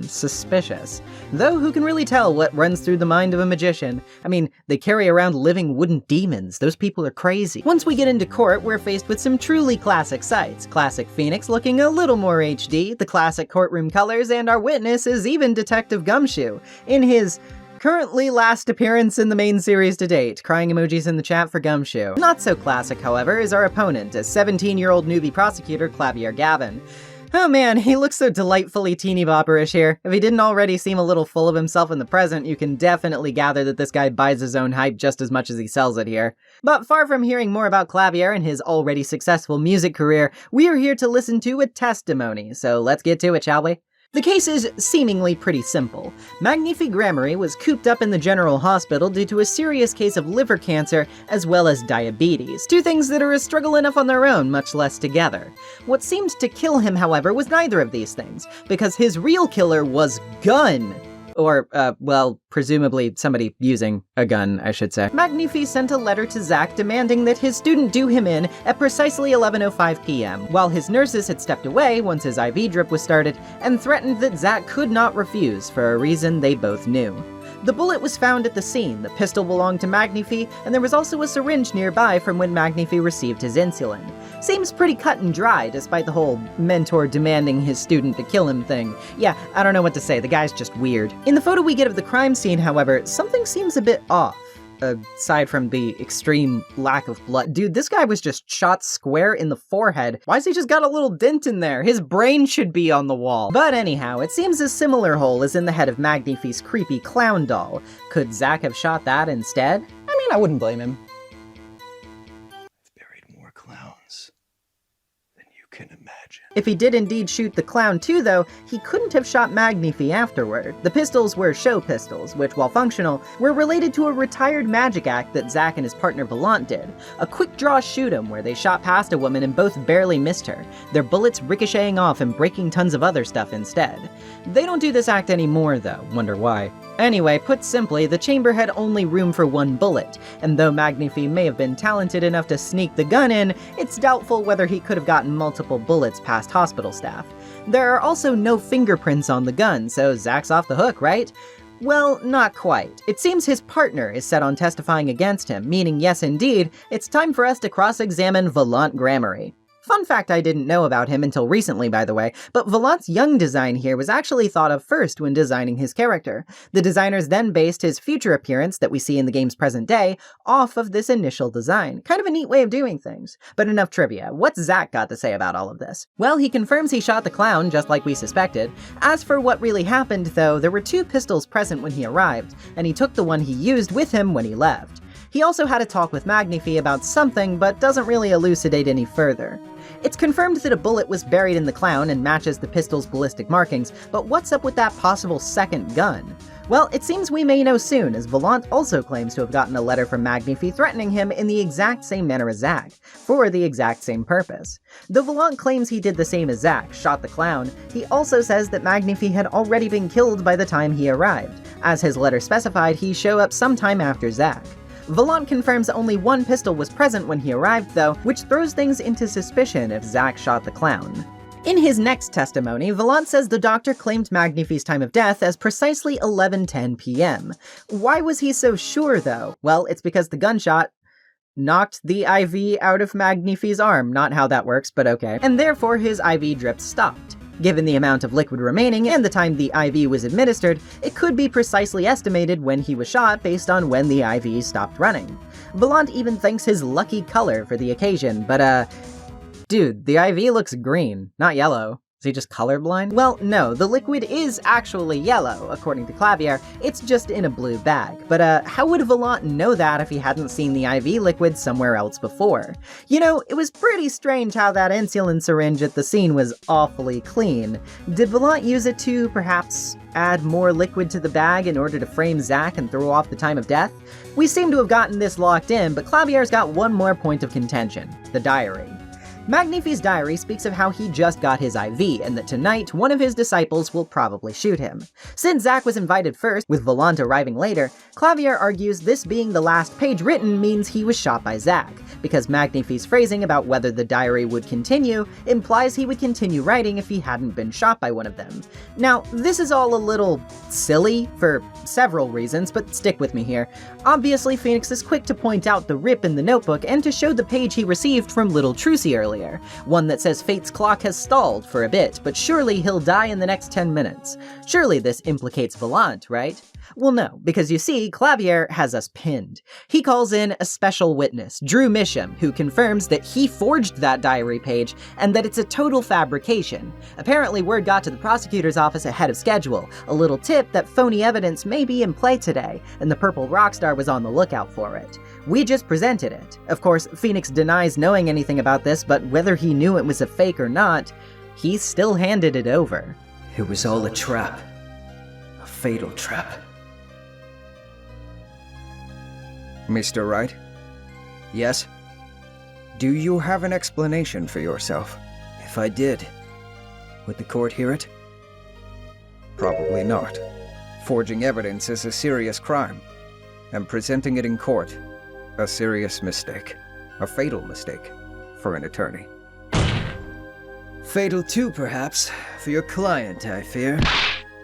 Speaker 1: Suspicious. Though who can really tell what runs through the mind of a magician? I mean, they carry around living wooden demons, those people are crazy. Once we get into court, we're faced with some truly classic sights. Classic Phoenix looking a little more HD, the classic courtroom colors, and our witness is even Detective Gumshoe, in his currently last appearance in the main series to date. Crying emojis in the chat for Gumshoe. Not so classic, however, is our opponent, a 17-year-old newbie prosecutor, Clavier Gavin. Oh man, he looks so delightfully teeny bopperish here. If he didn't already seem a little full of himself in the present, you can definitely gather that this guy buys his own hype just as much as he sells it here. But far from hearing more about Clavier and his already successful music career, we are here to listen to a testimony, so let's get to it, shall we? The case is seemingly pretty simple. NezumiVA Gramarye was cooped up in the General Hospital due to a serious case of liver cancer as well as diabetes, two things that are a struggle enough on their own, much less together. What seemed to kill him, however, was neither of these things, because his real killer was gun. Or, well, presumably somebody using a gun, I should say. NezumiVA sent a letter to Zach demanding that his student do him in at precisely 11:05 p.m., while his nurses had stepped away once his IV drip was started, and threatened that Zach could not refuse for a reason they both knew. The bullet was found at the scene, the pistol belonged to NezumiVA, and there was also a syringe nearby from when NezumiVA received his insulin. Seems pretty cut and dry, despite the whole mentor demanding his student to kill him thing. Yeah, I don't know what to say, the guy's just weird. In the photo we get of the crime scene, however, something seems a bit off. Aside from the extreme lack of blood. Dude, this guy was just shot square in the forehead. Why's he just got a little dent in there? His brain should be on the wall. But anyhow, it seems a similar hole is in the head of NezumiVA's creepy clown doll. Could Zach have shot that instead?
Speaker 11: I mean, I wouldn't blame him.
Speaker 9: I've buried more clowns than you can imagine.
Speaker 1: If he did indeed shoot the clown too, though, he couldn't have shot NezumiVA afterward. The pistols were show pistols, which, while functional, were related to a retired magic act that Zach and his partner Volant did. A quick-draw shoot-'em where they shot past a woman and both barely missed her, their bullets ricocheting off and breaking tons of other stuff instead. They don't do this act anymore, though. Wonder why. Anyway, put simply, the chamber had only room for one bullet, and though NezumiVA may have been talented enough to sneak the gun in, it's doubtful whether he could have gotten multiple bullets past hospital staff. There are also no fingerprints on the gun, so Zach's off the hook, right? Well, not quite. It seems his partner is set on testifying against him, meaning yes indeed, it's time for us to cross-examine Volant Gramarye. Fun fact I didn't know about him until recently, by the way, but Volant's young design here was actually thought of first when designing his character. The designers then based his future appearance, that we see in the game's present day, off of this initial design. Kind of a neat way of doing things. But enough trivia. What's Zach got to say about all of this? Well, he confirms he shot the clown, just like we suspected. As for what really happened, though, there were two pistols present when he arrived, and he took the one he used with him when he left. He also had a talk with NezumiVA about something, but doesn't really elucidate any further. It's confirmed that a bullet was buried in the clown and matches the pistol's ballistic markings, but what's up with that possible second gun? Well, it seems we may know soon, as Volant also claims to have gotten a letter from NezumiVA threatening him in the exact same manner as Zach, for the exact same purpose. Though Volant claims he did the same as Zach, shot the clown, he also says that NezumiVA had already been killed by the time he arrived. As his letter specified, he showed up sometime after Zach. Volant confirms only one pistol was present when he arrived though, which throws things into suspicion if Zach shot the clown. In his next testimony, Volant says the doctor claimed NezumiVA's time of death as precisely 11:10 p.m. Why was he so sure though? Well, it's because the gunshot knocked the IV out of NezumiVA's arm, not how that works, but okay. And therefore his IV drip stopped. Given the amount of liquid remaining and the time the IV was administered, it could be precisely estimated when he was shot based on when the IV stopped running. Volant even thanks his lucky color for the occasion, but dude, the IV looks green, not yellow. Is he just colorblind? Well, no, the liquid is actually yellow, according to Clavier. It's just in a blue bag. But how would Volant know that if he hadn't seen the IV liquid somewhere else before? You know, it was pretty strange how that insulin syringe at the scene was awfully clean. Did Volant use it to, perhaps, add more liquid to the bag in order to frame Zack and throw off the time of death? We seem to have gotten this locked in, but Clavier's got one more point of contention: the diary. Magnifi's diary speaks of how he just got his IV, and that tonight, one of his disciples will probably shoot him. Since Zack was invited first, with Volant arriving later, Clavier argues this being the last page written means he was shot by Zack, because Magnifi's phrasing about whether the diary would continue implies he would continue writing if he hadn't been shot by one of them. Now, this is all a little silly for several reasons, but stick with me here. Obviously, Phoenix is quick to point out the rip in the notebook and to show the page he received from Little Trucy earlier. One that says Fate's clock has stalled for a bit, but surely he'll die in the next 10 minutes. Surely this implicates Volant, right? Well, no, because you see, Clavier has us pinned. He calls in a special witness, Drew Misham, who confirms that he forged that diary page and that it's a total fabrication. Apparently, word got to the prosecutor's office ahead of schedule, a little tip that phony evidence may be in play today, and the Purple Rockstar was on the lookout for it. We just presented it. Of course, Phoenix denies knowing anything about this, but whether he knew it was a fake or not, he still handed it over.
Speaker 5: It was all a trap. A fatal trap. Mr. Wright? Yes? Do you have an explanation for yourself? If I did, would the court hear it? Probably not. Forging evidence is a serious crime, and presenting it in court, a serious mistake. A fatal mistake for an attorney. Fatal too, perhaps, for your client, I fear.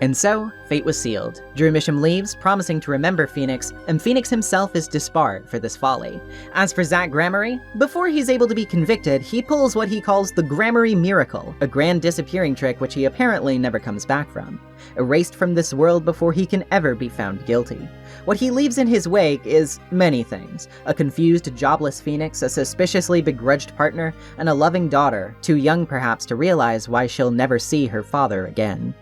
Speaker 1: And so, fate was sealed. Drew Misham leaves, promising to remember Phoenix, and Phoenix himself is disbarred for this folly. As for Zack Gramarye, before he's able to be convicted, he pulls what he calls the Gramarye Miracle, a grand disappearing trick which he apparently never comes back from. Erased from this world before he can ever be found guilty. What he leaves in his wake is many things: a confused, jobless Phoenix, a suspiciously begrudged partner, and a loving daughter, too young perhaps to realize why she'll never see her father again.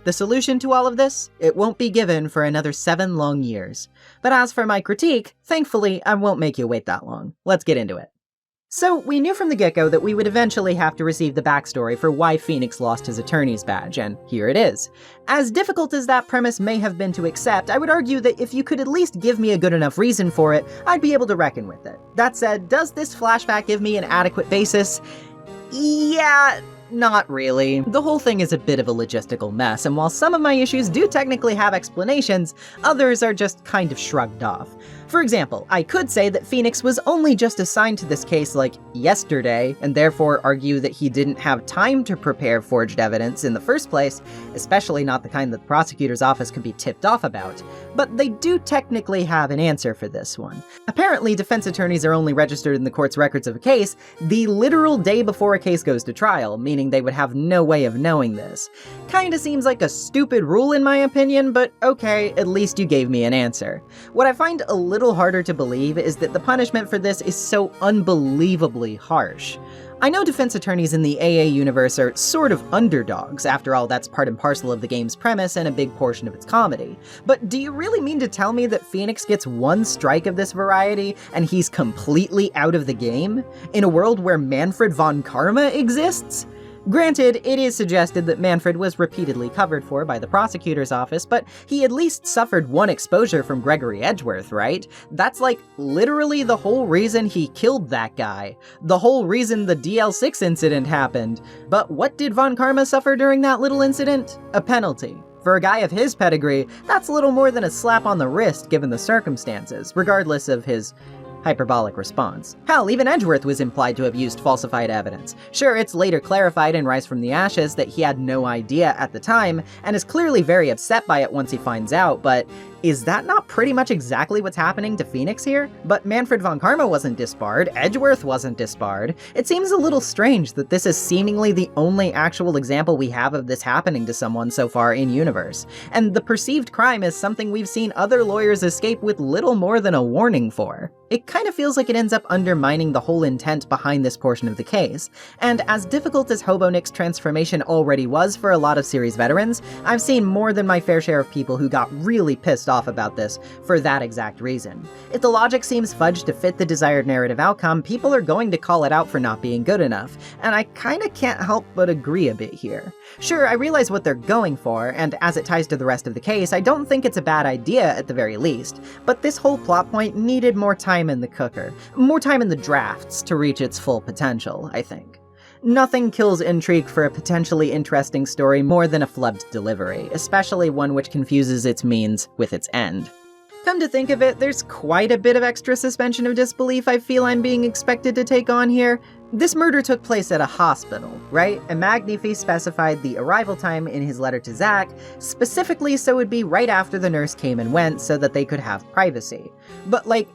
Speaker 1: The solution to all of this? It won't be given for another 7 long years. But as for my critique, thankfully I won't make you wait that long. Let's get into it. So, we knew from the get-go that we would eventually have to receive the backstory for why Phoenix lost his attorney's badge, and here it is. As difficult as that premise may have been to accept, I would argue that if you could at least give me a good enough reason for it, I'd be able to reckon with it. That said, does this flashback give me an adequate basis? Yeah, not really. The whole thing is a bit of a logistical mess, and while some of my issues do technically have explanations, others are just kind of shrugged off. For example, I could say that Phoenix was only just assigned to this case like yesterday, and therefore argue that he didn't have time to prepare forged evidence in the first place, especially not the kind that the prosecutor's office could be tipped off about. But they do technically have an answer for this one. Apparently, defense attorneys are only registered in the court's records of a case the literal day before a case goes to trial, meaning they would have no way of knowing this. Kinda seems like a stupid rule in my opinion, but okay, at least you gave me an answer. What I find a little harder to believe is that the punishment for this is so unbelievably harsh. I know defense attorneys in the AA universe are sort of underdogs, after all that's part and parcel of the game's premise and a big portion of its comedy. But do you really mean to tell me that Phoenix gets one strike of this variety and he's completely out of the game? In a world where Manfred von Karma exists? Granted, it is suggested that Manfred was repeatedly covered for by the prosecutor's office, but he at least suffered one exposure from Gregory Edgeworth, right? That's like literally the whole reason he killed that guy. The whole reason the DL6 incident happened. But what did von Karma suffer during that little incident? A penalty. For a guy of his pedigree, that's little more than a slap on the wrist given the circumstances, regardless of his hyperbolic response. Hell, even Edgeworth was implied to have used falsified evidence. Sure, it's later clarified in Rise from the Ashes that he had no idea at the time, and is clearly very upset by it once he finds out, but is that not pretty much exactly what's happening to Phoenix here? But Manfred von Karma wasn't disbarred, Edgeworth wasn't disbarred. It seems a little strange that this is seemingly the only actual example we have of this happening to someone so far in-universe. And the perceived crime is something we've seen other lawyers escape with little more than a warning for. It kind of feels like it ends up undermining the whole intent behind this portion of the case. And as difficult as Hobo Nick's transformation already was for a lot of series veterans, I've seen more than my fair share of people who got really pissed off about this for that exact reason. If the logic seems fudged to fit the desired narrative outcome, people are going to call it out for not being good enough, and I kinda can't help but agree a bit here. Sure, I realize what they're going for, and as it ties to the rest of the case, I don't think it's a bad idea at the very least, but this whole plot point needed more time in the cooker, more time in the drafts to reach its full potential, I think. Nothing kills intrigue for a potentially interesting story more than a flubbed delivery, especially one which confuses its means with its end. Come to think of it, there's quite a bit of extra suspension of disbelief I feel I'm being expected to take on here. This murder took place at a hospital, right? And Magnifi specified the arrival time in his letter to Zack, specifically so it would be right after the nurse came and went so that they could have privacy. But like,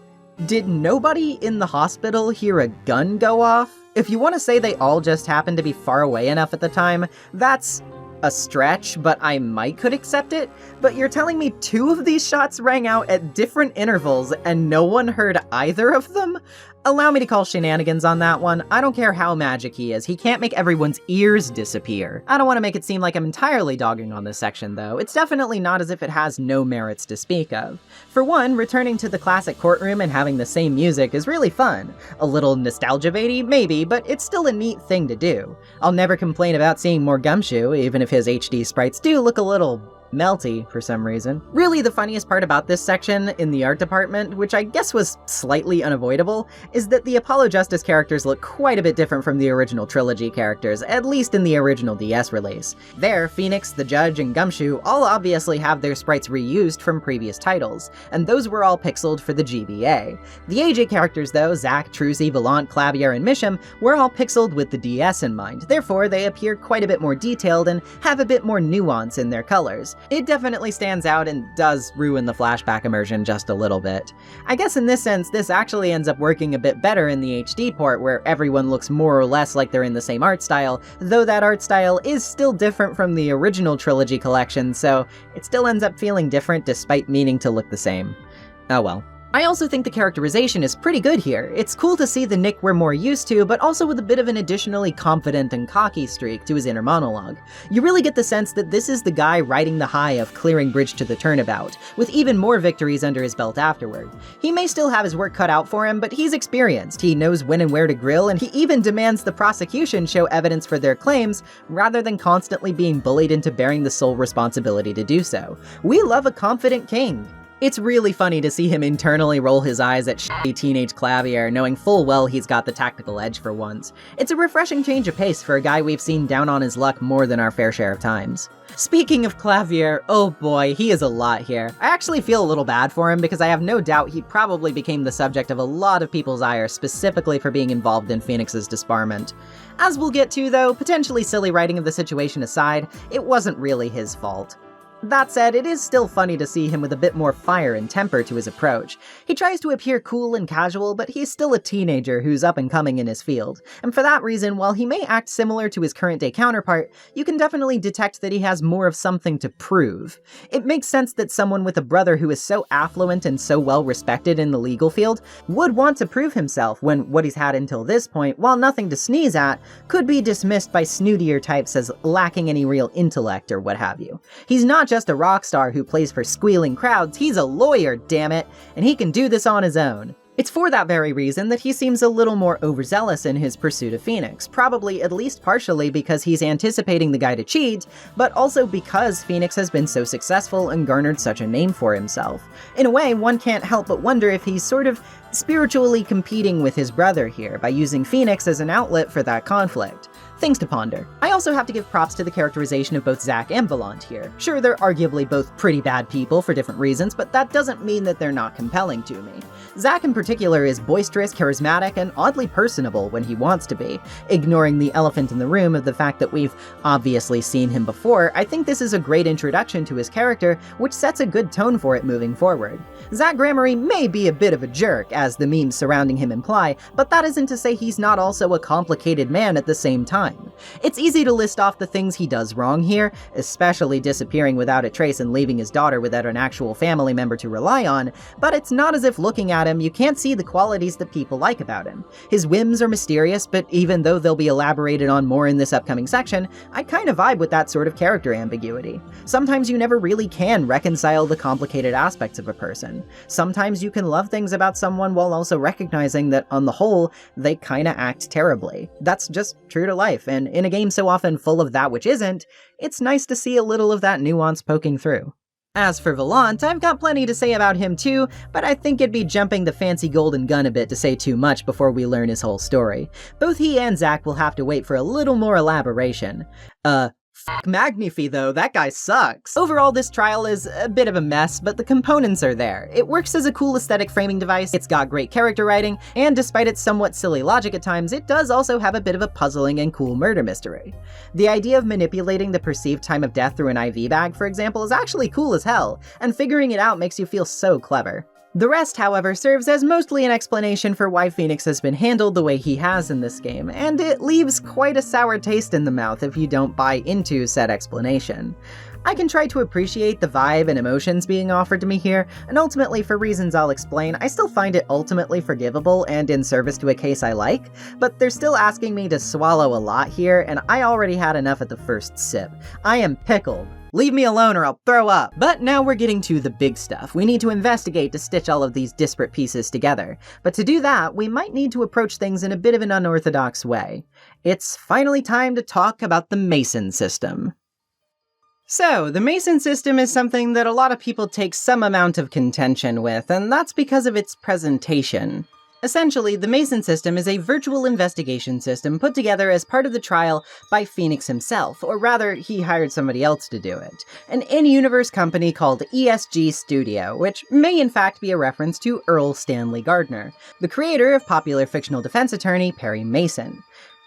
Speaker 1: did nobody in the hospital hear a gun go off? If you want to say they all just happened to be far away enough at the time, that's a stretch, but I could accept it. But you're telling me 2 of these shots rang out at different intervals and no one heard either of them? Allow me to call shenanigans on that one. I don't care how magic he is, he can't make everyone's ears disappear. I don't want to make it seem like I'm entirely dogging on this section though. It's definitely not as if it has no merits to speak of. For one, returning to the classic courtroom and having the same music is really fun. A little nostalgia-baity, maybe, but it's still a neat thing to do. I'll never complain about seeing more Gumshoe, even if his HD sprites do look a little melty for some reason. Really, the funniest part about this section in the art department, which I guess was slightly unavoidable, is that the Apollo Justice characters look quite a bit different from the original trilogy characters, at least in the original DS release. There, Phoenix, the Judge, and Gumshoe all obviously have their sprites reused from previous titles, and those were all pixeled for the GBA. The AJ characters though, Zack, Trucy, Volant, Clavier, and Misham, were all pixeled with the DS in mind, therefore they appear quite a bit more detailed and have a bit more nuance in their colors. It definitely stands out and does ruin the flashback immersion just a little bit. I guess in this sense, this actually ends up working a bit better in the HD port where everyone looks more or less like they're in the same art style, though that art style is still different from the original trilogy collection, so it still ends up feeling different despite meaning to look the same. Oh well. I also think the characterization is pretty good here. It's cool to see the Nick we're more used to, but also with a bit of an additionally confident and cocky streak to his inner monologue. You really get the sense that this is the guy riding the high of clearing bridge to the turnabout, with even more victories under his belt afterward. He may still have his work cut out for him, but he's experienced, he knows when and where to grill, and he even demands the prosecution show evidence for their claims, rather than constantly being bullied into bearing the sole responsibility to do so. We love a confident king. It's really funny to see him internally roll his eyes at shitty teenage Clavier, knowing full well he's got the tactical edge for once. It's a refreshing change of pace for a guy we've seen down on his luck more than our fair share of times. Speaking of Clavier, oh boy, he is a lot here. I actually feel a little bad for him because I have no doubt he probably became the subject of a lot of people's ire specifically for being involved in Phoenix's disbarment. As we'll get to though, potentially silly writing of the situation aside, it wasn't really his fault. That said, it is still funny to see him with a bit more fire and temper to his approach. He tries to appear cool and casual, but he's still a teenager who's up and coming in his field. And for that reason, while he may act similar to his current-day counterpart, you can definitely detect that he has more of something to prove. It makes sense that someone with a brother who is so affluent and so well-respected in the legal field would want to prove himself when what he's had until this point, while nothing to sneeze at, could be dismissed by snootier types as lacking any real intellect or what have you. He's not just a rock star who plays for squealing crowds, he's a lawyer, damn it, and he can do this on his own. It's for that very reason that he seems a little more overzealous in his pursuit of Phoenix, probably at least partially because he's anticipating the guy to cheat, but also because Phoenix has been so successful and garnered such a name for himself. In a way, one can't help but wonder if he's sort of spiritually competing with his brother here by using Phoenix as an outlet for that conflict. Things to ponder. I also have to give props to the characterization of both Zack and Volant here. Sure, they're arguably both pretty bad people for different reasons, but that doesn't mean that they're not compelling to me. Zack in particular is boisterous, charismatic, and oddly personable when he wants to be. Ignoring the elephant in the room of the fact that we've obviously seen him before, I think this is a great introduction to his character, which sets a good tone for it moving forward. Zack Gramarye may be a bit of a jerk, as the memes surrounding him imply, but that isn't to say he's not also a complicated man at the same time. It's easy to list off the things he does wrong here, especially disappearing without a trace and leaving his daughter without an actual family member to rely on, but it's not as if looking at him you can't see the qualities that people like about him. His whims are mysterious, but even though they'll be elaborated on more in this upcoming section, I kind of vibe with that sort of character ambiguity. Sometimes you never really can reconcile the complicated aspects of a person. Sometimes you can love things about someone while also recognizing that on the whole, they kinda act terribly. That's just true to life, and in a game so often full of that which isn't, it's nice to see a little of that nuance poking through. As for Volant, I've got plenty to say about him too, but I think it'd be jumping the fancy golden gun a bit to say too much before we learn his whole story. Both he and Zack will have to wait for a little more elaboration. Fuck Magnifi though, that guy sucks. Overall, this trial is a bit of a mess, but the components are there. It works as a cool aesthetic framing device, it's got great character writing, and despite its somewhat silly logic at times, it does also have a bit of a puzzling and cool murder mystery. The idea of manipulating the perceived time of death through an IV bag, for example, is actually cool as hell, and figuring it out makes you feel so clever. The rest, however, serves as mostly an explanation for why Phoenix has been handled the way he has in this game, and it leaves quite a sour taste in the mouth if you don't buy into said explanation. I can try to appreciate the vibe and emotions being offered to me here, and ultimately for reasons I'll explain, I still find it ultimately forgivable and in service to a case I like, but they're still asking me to swallow a lot here, and I already had enough at the first sip. I am pickled. Leave me alone or I'll throw up. But now we're getting to the big stuff. We need to investigate to stitch all of these disparate pieces together. But to do that, we might need to approach things in a bit of an unorthodox way. It's finally time to talk about the Mason system. So, the Mason system is something that a lot of people take some amount of contention with, and that's because of its presentation. Essentially, the Mason system is a virtual investigation system put together as part of the trial by Phoenix himself, or rather, he hired somebody else to do it. An in-universe company called ESG Studio, which may in fact be a reference to Earl Stanley Gardner, the creator of popular fictional defense attorney Perry Mason.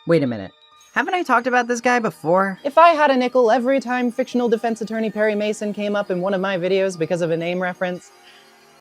Speaker 1: Wait a minute. Haven't I talked about this guy before?
Speaker 11: If I had a nickel every time fictional defense attorney Perry Mason came up in one of my videos because of a name reference,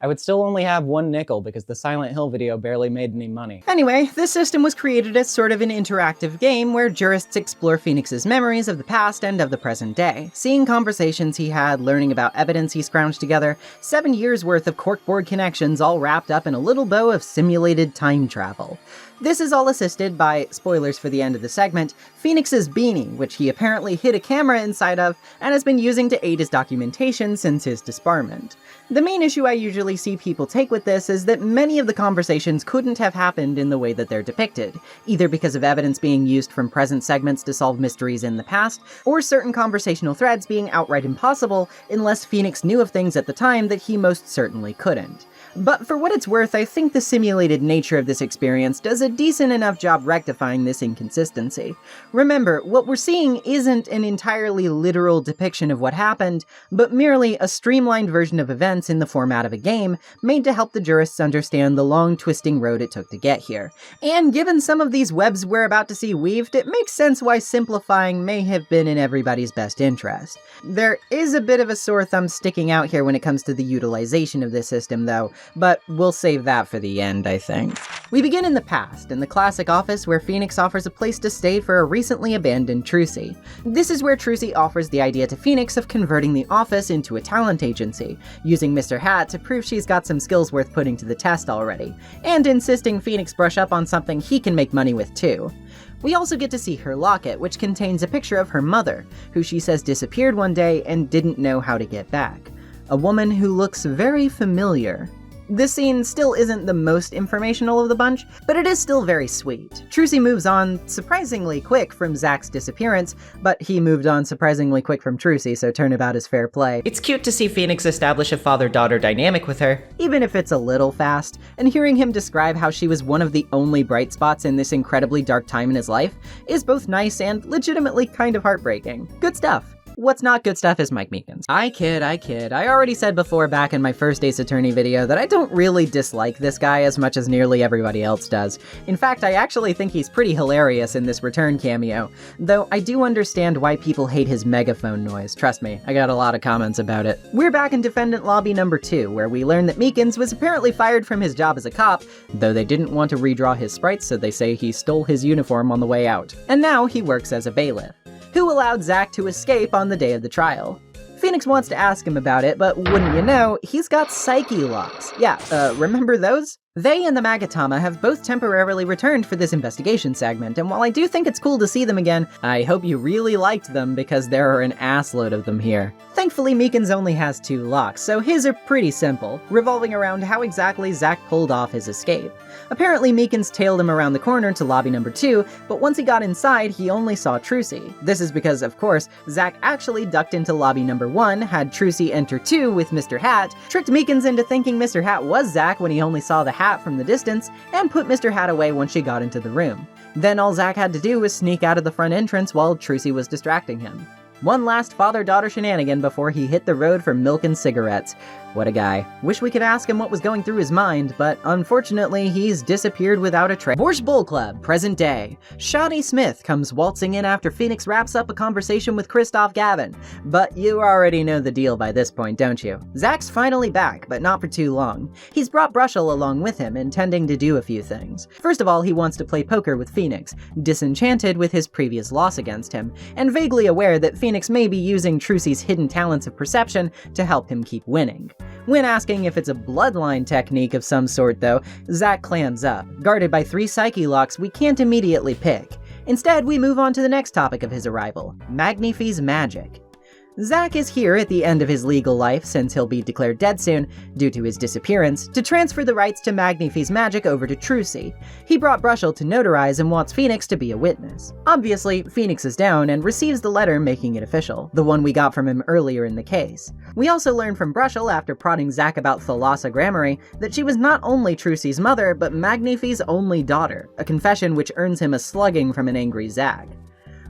Speaker 11: I would still only have one nickel because the Silent Hill video barely made any money.
Speaker 1: Anyway, this system was created as sort of an interactive game where jurists explore Phoenix's memories of the past and of the present day, seeing conversations he had, learning about evidence he scrounged together, 7 years worth of corkboard connections all wrapped up in a little bow of simulated time travel. This is all assisted by, spoilers for the end of the segment, Phoenix's beanie, which he apparently hid a camera inside of and has been using to aid his documentation since his disbarment. The main issue I usually see people take with this is that many of the conversations couldn't have happened in the way that they're depicted, either because of evidence being used from present segments to solve mysteries in the past, or certain conversational threads being outright impossible unless Phoenix knew of things at the time that he most certainly couldn't. But for what it's worth, I think the simulated nature of this experience does a decent enough job rectifying this inconsistency. Remember, what we're seeing isn't an entirely literal depiction of what happened, but merely a streamlined version of events in the format of a game, made to help the jurists understand the long twisting road it took to get here. And given some of these webs we're about to see weaved, it makes sense why simplifying may have been in everybody's best interest. There is a bit of a sore thumb sticking out here when it comes to the utilization of this system though, but we'll save that for the end, I think. We begin in the past, in the classic office where Phoenix offers a place to stay for a recently abandoned Trucy. This is where Trucy offers the idea to Phoenix of converting the office into a talent agency, using Mr. Hat to prove she's got some skills worth putting to the test already, and insisting Phoenix brush up on something he can make money with too. We also get to see her locket, which contains a picture of her mother, who she says disappeared one day and didn't know how to get back. A woman who looks very familiar. This scene still isn't the most informational of the bunch, but it is still very sweet. Trucy moves on surprisingly quick from Zach's disappearance, but he moved on surprisingly quick from Trucy, so turnabout is fair play. It's cute to see Phoenix establish a father-daughter dynamic with her, even if it's a little fast, and hearing him describe how she was one of the only bright spots in this incredibly dark time in his life is both nice and legitimately kind of heartbreaking. Good stuff. What's not good stuff is Mike Meekins. I kid. I already said before back in my first Ace Attorney video that I don't really dislike this guy as much as nearly everybody else does. In fact, I actually think he's pretty hilarious in this return cameo, though I do understand why people hate his megaphone noise. Trust me, I got a lot of comments about it. We're back in defendant lobby number 2, where we learn that Meekins was apparently fired from his job as a cop, though they didn't want to redraw his sprites, so they say he stole his uniform on the way out. And now he works as a bailiff, who allowed Zach to escape on the day of the trial. Phoenix wants to ask him about it, but wouldn't you know, he's got psyche locks. Yeah, remember those? They and the Magatama have both temporarily returned for this investigation segment, and while I do think it's cool to see them again, I hope you really liked them because there are an assload of them here. Thankfully, Meekins only has 2 locks, so his are pretty simple, revolving around how exactly Zach pulled off his escape. Apparently, Meekins tailed him around the corner to lobby number 2, but once he got inside, he only saw Trucy. This is because, of course, Zach actually ducked into lobby number 1, had Trucy enter 2 with Mr. Hat, tricked Meekins into thinking Mr. Hat was Zach when he only saw the hat from the distance, and put Mr. Hat away once she got into the room. Then all Zach had to do was sneak out of the front entrance while Trucy was distracting him. One last father-daughter shenanigan before he hit the road for milk and cigarettes. What a guy. Wish we could ask him what was going through his mind, but unfortunately he's disappeared without a trace. Borscht Bull Club, present day. Shoddy Smith comes waltzing in after Phoenix wraps up a conversation with Christoph Gavin. But you already know the deal by this point, don't you? Zach's finally back, but not for too long. He's brought Brushel along with him, intending to do a few things. First of all, he wants to play poker with Phoenix, disenchanted with his previous loss against him, and vaguely aware that Phoenix may be using Trucy's hidden talents of perception to help him keep winning. When asking if it's a bloodline technique of some sort though, Zach clams up, guarded by 3 psyche locks we can't immediately pick. Instead, we move on to the next topic of his arrival, Magnify's magic. Zach is here at the end of his legal life, since he'll be declared dead soon, due to his disappearance, to transfer the rights to Magnify's magic over to Trucy. He brought Brushel to notarize and wants Phoenix to be a witness. Obviously, Phoenix is down and receives the letter making it official, the one we got from him earlier in the case. We also learn from Brushel after prodding Zach about Thalassa Gramarye that she was not only Trucy's mother, but Magnify's only daughter, a confession which earns him a slugging from an angry Zach.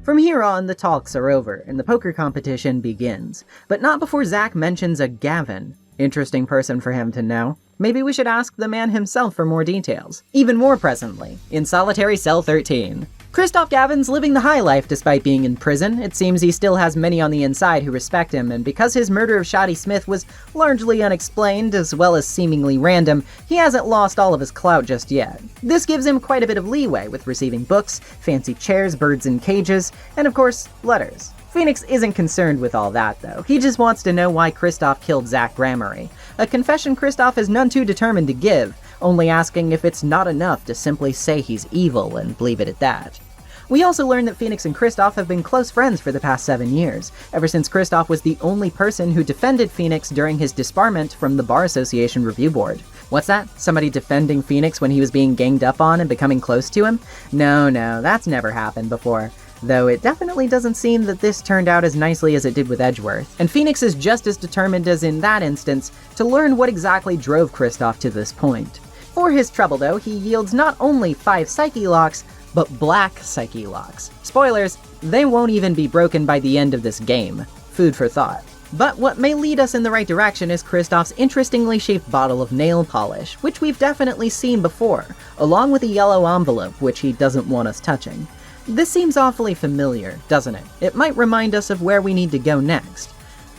Speaker 1: From here on, the talks are over, and the poker competition begins. But not before Zach mentions a Gavin. Interesting person for him to know. Maybe we should ask the man himself for more details. Even more presently, in Solitary Cell 13. Christoph Gavin's living the high life despite being in prison. It seems he still has many on the inside who respect him, and because his murder of Shoddy Smith was largely unexplained as well as seemingly random, he hasn't lost all of his clout just yet. This gives him quite a bit of leeway with receiving books, fancy chairs, birds in cages, and of course, letters. Phoenix isn't concerned with all that though. He just wants to know why Christoph killed Zach Gramarye, a confession Christoph is none too determined to give, only asking if it's not enough to simply say he's evil and leave it at that. We also learn that Phoenix and Christoph have been close friends for the past 7 years, ever since Christoph was the only person who defended Phoenix during his disbarment from the Bar Association Review Board. What's that? Somebody defending Phoenix when he was being ganged up on and becoming close to him? No, that's never happened before. Though it definitely doesn't seem that this turned out as nicely as it did with Edgeworth. And Phoenix is just as determined as in that instance to learn what exactly drove Christoph to this point. For his trouble though, he yields not only 5 psyche locks, but black psyche locks. Spoilers, they won't even be broken by the end of this game. Food for thought. But what may lead us in the right direction is Christoph's interestingly shaped bottle of nail polish, which we've definitely seen before, along with a yellow envelope which he doesn't want us touching. This seems awfully familiar, doesn't it? It might remind us of where we need to go next.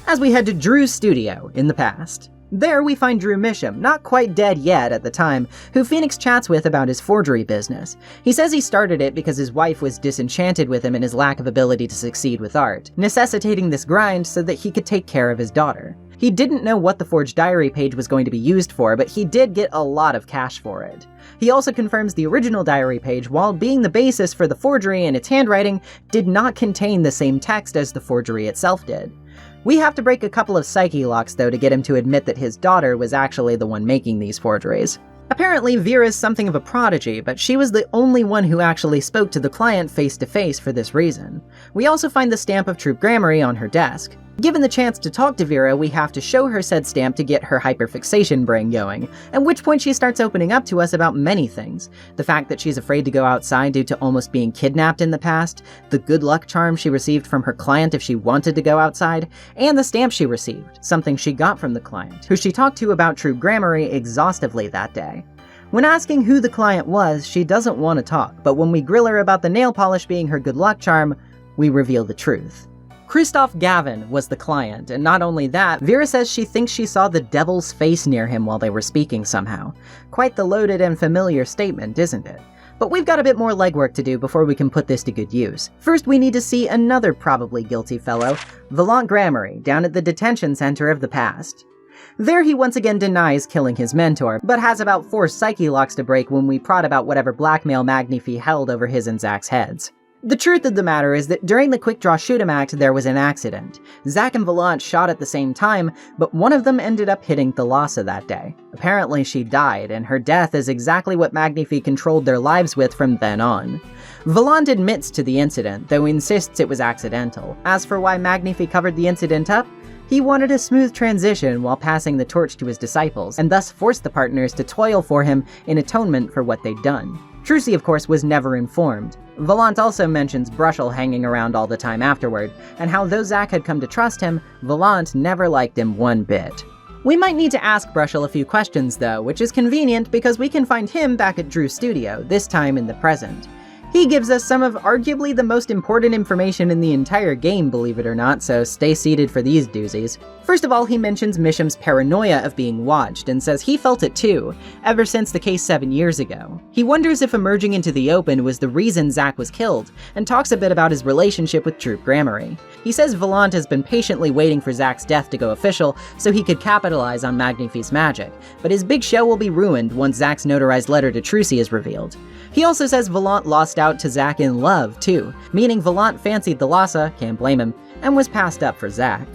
Speaker 1: As we head to Drew's studio in the past. There we find Drew Misham, not quite dead yet at the time, who Phoenix chats with about his forgery business. He says he started it because his wife was disenchanted with him and his lack of ability to succeed with art, necessitating this grind so that he could take care of his daughter. He didn't know what the forged diary page was going to be used for, but he did get a lot of cash for it. He also confirms the original diary page, while being the basis for the forgery and its handwriting, did not contain the same text as the forgery itself did. We have to break a couple of psyche locks though to get him to admit that his daughter was actually the one making these forgeries. Apparently, Vera's something of a prodigy, but she was the only one who actually spoke to the client face to face for this reason. We also find the stamp of Troop Gramarye on her desk. Given the chance to talk to Vera, we have to show her said stamp to get her hyperfixation brain going, at which point she starts opening up to us about many things. The fact that she's afraid to go outside due to almost being kidnapped in the past, the good luck charm she received from her client if she wanted to go outside, and the stamp she received, something she got from the client, who she talked to about Troop Gramarye exhaustively that day. When asking who the client was, she doesn't want to talk, but when we grill her about the nail polish being her good luck charm, we reveal the truth. Christoph Gavin was the client, and not only that, Vera says she thinks she saw the devil's face near him while they were speaking somehow. Quite the loaded and familiar statement, isn't it? But we've got a bit more legwork to do before we can put this to good use. First, we need to see another probably guilty fellow, Valant Gramarye, down at the detention center of the past. There he once again denies killing his mentor, but has about 4 psyche locks to break when we prod about whatever blackmail NezumiVA held over his and Zach's heads. The truth of the matter is that during the quick draw shoot'em act there was an accident. Zach and Valant shot at the same time, but one of them ended up hitting Thalassa that day. Apparently she died, and her death is exactly what NezumiVA controlled their lives with from then on. Valant admits to the incident, though insists it was accidental. As for why NezumiVA covered the incident up, he wanted a smooth transition while passing the torch to his disciples, and thus forced the partners to toil for him in atonement for what they'd done. Trucy, of course, was never informed. Valant also mentions Brushel hanging around all the time afterward, and how though Zach had come to trust him, Valant never liked him one bit. We might need to ask Brushel a few questions though, which is convenient because we can find him back at Drew's studio, this time in the present. He gives us some of arguably the most important information in the entire game, believe it or not, so stay seated for these doozies. First of all, he mentions Misham's paranoia of being watched, and says he felt it too, ever since the case 7 years ago. He wonders if emerging into the open was the reason Zach was killed, and talks a bit about his relationship with Troop Gramarye. He says Valant has been patiently waiting for Zach's death to go official so he could capitalize on NezumiVA's magic, but his big show will be ruined once Zach's notarized letter to Trucy is revealed. He also says Valant lost out to Zach in love, too, meaning Valant fancied Thalassa, can't blame him, and was passed up for Zach.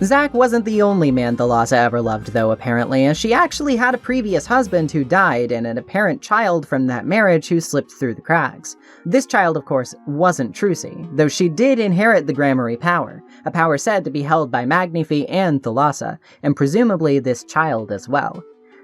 Speaker 1: Zach wasn't the only man Thalassa ever loved though, apparently, as she actually had a previous husband who died and an apparent child from that marriage who slipped through the cracks. This child, of course, wasn't Trucy, though she did inherit the Gramarye power, a power said to be held by NezumiVA and Thalassa, and presumably this child as well.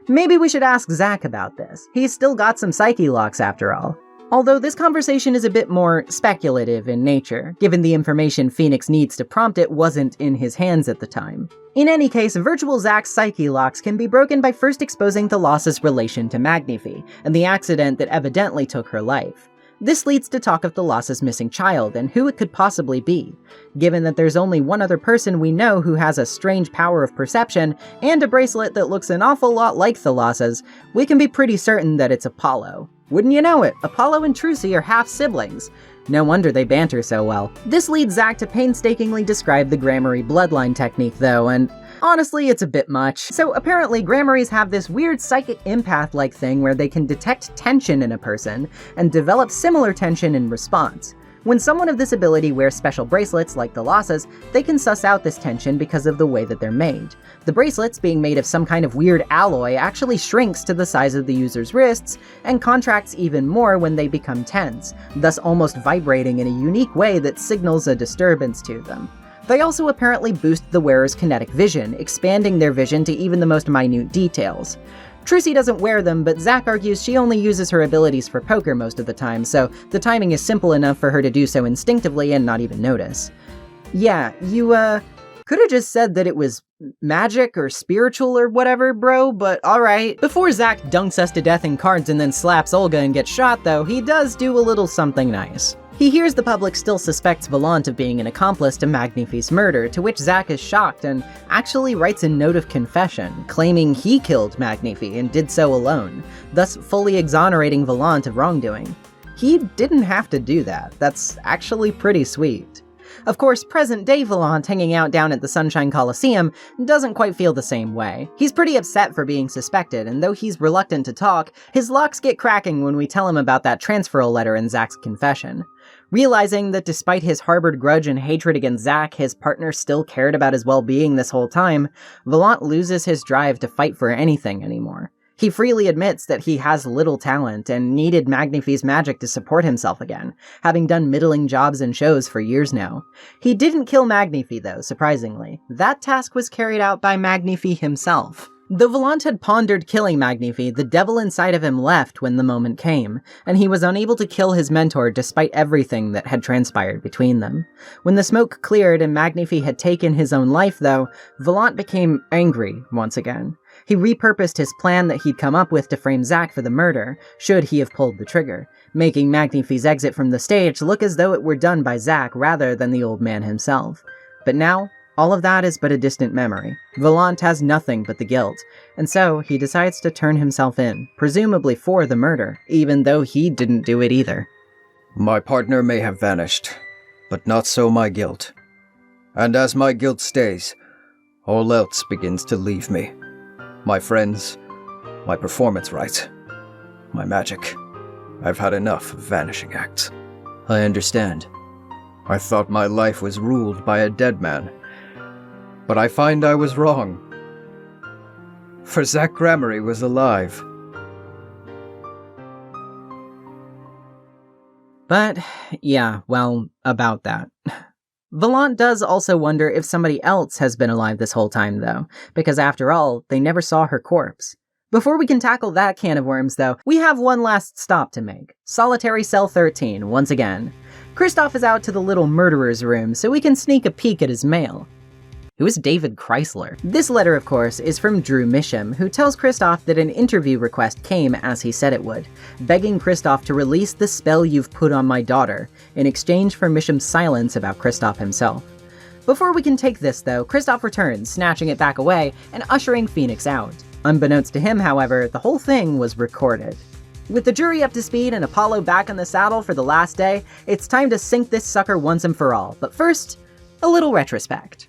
Speaker 1: Maybe we should ask Zach about this. He's still got some psyche locks after all. Although this conversation is a bit more speculative in nature, given the information Phoenix needs to prompt it wasn't in his hands at the time. In any case, virtual Zach's psyche locks can be broken by first exposing Thalassa's relation to NezumiVA, and the accident that evidently took her life. This leads to talk of Thalassa's missing child and who it could possibly be. Given that there's only one other person we know who has a strange power of perception and a bracelet that looks an awful lot like Thalassa's, we can be pretty certain that it's Apollo. Wouldn't you know it, Apollo and Trucy are half-siblings. No wonder they banter so well. This leads Zach to painstakingly describe the Gramarye bloodline technique though, and honestly, it's a bit much. So apparently Gramaryes have this weird psychic empath-like thing where they can detect tension in a person and develop similar tension in response. When someone of this ability wears special bracelets like Thalassa's, they can suss out this tension because of the way that they're made. The bracelets, being made of some kind of weird alloy, actually shrinks to the size of the user's wrists and contracts even more when they become tense, thus almost vibrating in a unique way that signals a disturbance to them. They also apparently boost the wearer's kinetic vision, expanding their vision to even the most minute details. Trucy doesn't wear them, but Zach argues she only uses her abilities for poker most of the time, so the timing is simple enough for her to do so instinctively and not even notice. Yeah, you, could've just said that it was magic or spiritual or whatever, bro, but alright. Before Zach dunks us to death in cards and then slaps Olga and gets shot though, he does do a little something nice. He hears the public still suspects Valant of being an accomplice to NezumiVA's murder, to which Zach is shocked and actually writes a note of confession, claiming he killed NezumiVA and did so alone, thus fully exonerating Valant of wrongdoing. He didn't have to do that. That's actually pretty sweet. Of course, present-day Volant hanging out down at the Sunshine Coliseum doesn't quite feel the same way. He's pretty upset for being suspected, and though he's reluctant to talk, his locks get cracking when we tell him about that transferal letter in Zach's confession. Realizing that despite his harbored grudge and hatred against Zach, his partner still cared about his well-being this whole time, Volant loses his drive to fight for anything anymore. He freely admits that he has little talent and needed Magnifi's magic to support himself again, having done middling jobs and shows for years now. He didn't kill Magnifi though, surprisingly. That task was carried out by Magnifi himself. Though Volant had pondered killing Magnifi, the devil inside of him left when the moment came, and he was unable to kill his mentor despite everything that had transpired between them. When the smoke cleared and Magnifi had taken his own life though, Volant became angry once again. He repurposed his plan that he'd come up with to frame Zach for the murder, should he have pulled the trigger, making Magnifi's exit from the stage look as though it were done by Zach rather than the old man himself. But now, all of that is but a distant memory. Volant has nothing but the guilt, and so he decides to turn himself in, presumably for the murder, even though he didn't do it either.
Speaker 5: My partner may have vanished, but not so my guilt. And as my guilt stays, all else begins to leave me. My friends, my performance rights, my magic. I've had enough of vanishing acts. I understand. I thought my life was ruled by a dead man. But I find I was wrong. For Zach Gramarye was alive.
Speaker 1: But, yeah, well, about that. Volant does also wonder if somebody else has been alive this whole time, though, because after all, they never saw her corpse. Before we can tackle that can of worms, though, we have one last stop to make. Solitary Cell 13, once again. Kristoff is out to the little murderer's room, so we can sneak a peek at his mail. Who is David Chrysler? This letter, of course, is from Drew Misham, who tells Kristoff that an interview request came as he said it would, begging Kristoff to release the spell you've put on my daughter, in exchange for Misham's silence about Kristoff himself. Before we can take this, though, Kristoff returns, snatching it back away and ushering Phoenix out. Unbeknownst to him, however, the whole thing was recorded. With the jury up to speed and Apollo back in the saddle for the last day, it's time to sink this sucker once and for all. But first, a little retrospect.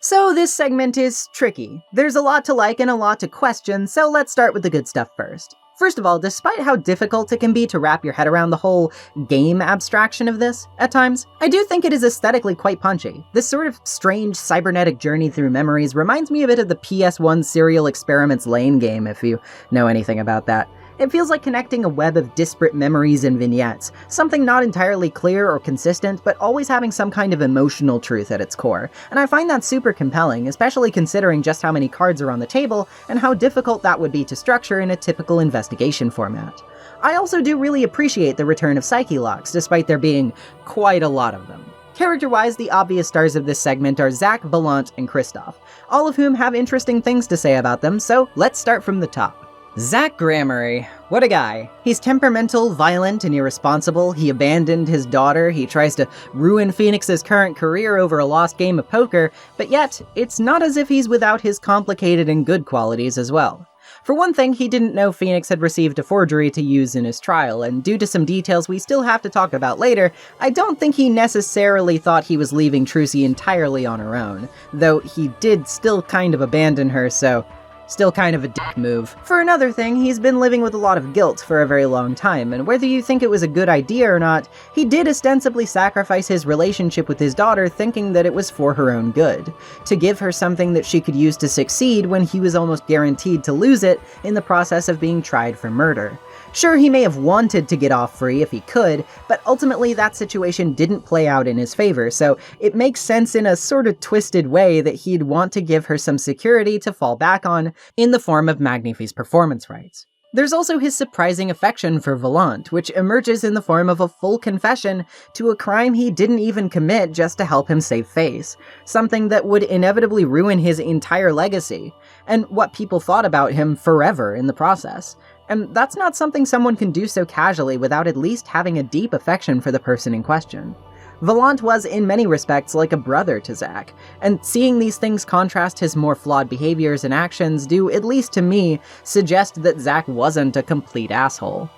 Speaker 1: So this segment is tricky. There's a lot to like and a lot to question, so let's start with the good stuff first. First of all, despite how difficult it can be to wrap your head around the whole game abstraction of this, at times, I do think it is aesthetically quite punchy. This sort of strange cybernetic journey through memories reminds me a bit of the PS1 Serial Experiments Lane game, if you know anything about that. It feels like connecting a web of disparate memories and vignettes, something not entirely clear or consistent, but always having some kind of emotional truth at its core. And I find that super compelling, especially considering just how many cards are on the table and how difficult that would be to structure in a typical investigation format. I also do really appreciate the return of Psyche Locks, despite there being quite a lot of them. Character-wise, the obvious stars of this segment are Zach, Volant, and Kristoff, all of whom have interesting things to say about them, so let's start from the top. Zach Gramarye, what a guy. He's temperamental, violent, and irresponsible. He abandoned his daughter, he tries to ruin Phoenix's current career over a lost game of poker, but yet, it's not as if he's without his complicated and good qualities as well. For one thing, he didn't know Phoenix had received a forgery to use in his trial, and due to some details we still have to talk about later, I don't think he necessarily thought he was leaving Trucy entirely on her own, though he did still kind of abandon her, so still kind of a dick move. For another thing, he's been living with a lot of guilt for a very long time, and whether you think it was a good idea or not, he did ostensibly sacrifice his relationship with his daughter thinking that it was for her own good, to give her something that she could use to succeed when he was almost guaranteed to lose it in the process of being tried for murder. Sure, he may have wanted to get off free if he could, but ultimately that situation didn't play out in his favor, so it makes sense in a sort of twisted way that he'd want to give her some security to fall back on in the form of Magnifi's performance rights. There's also his surprising affection for Volant, which emerges in the form of a full confession to a crime he didn't even commit just to help him save face, something that would inevitably ruin his entire legacy, and what people thought about him forever in the process. And that's not something someone can do so casually without at least having a deep affection for the person in question. Volant was in many respects like a brother to Zach, and seeing these things contrast his more flawed behaviors and actions do, at least to me, suggest that Zach wasn't a complete asshole.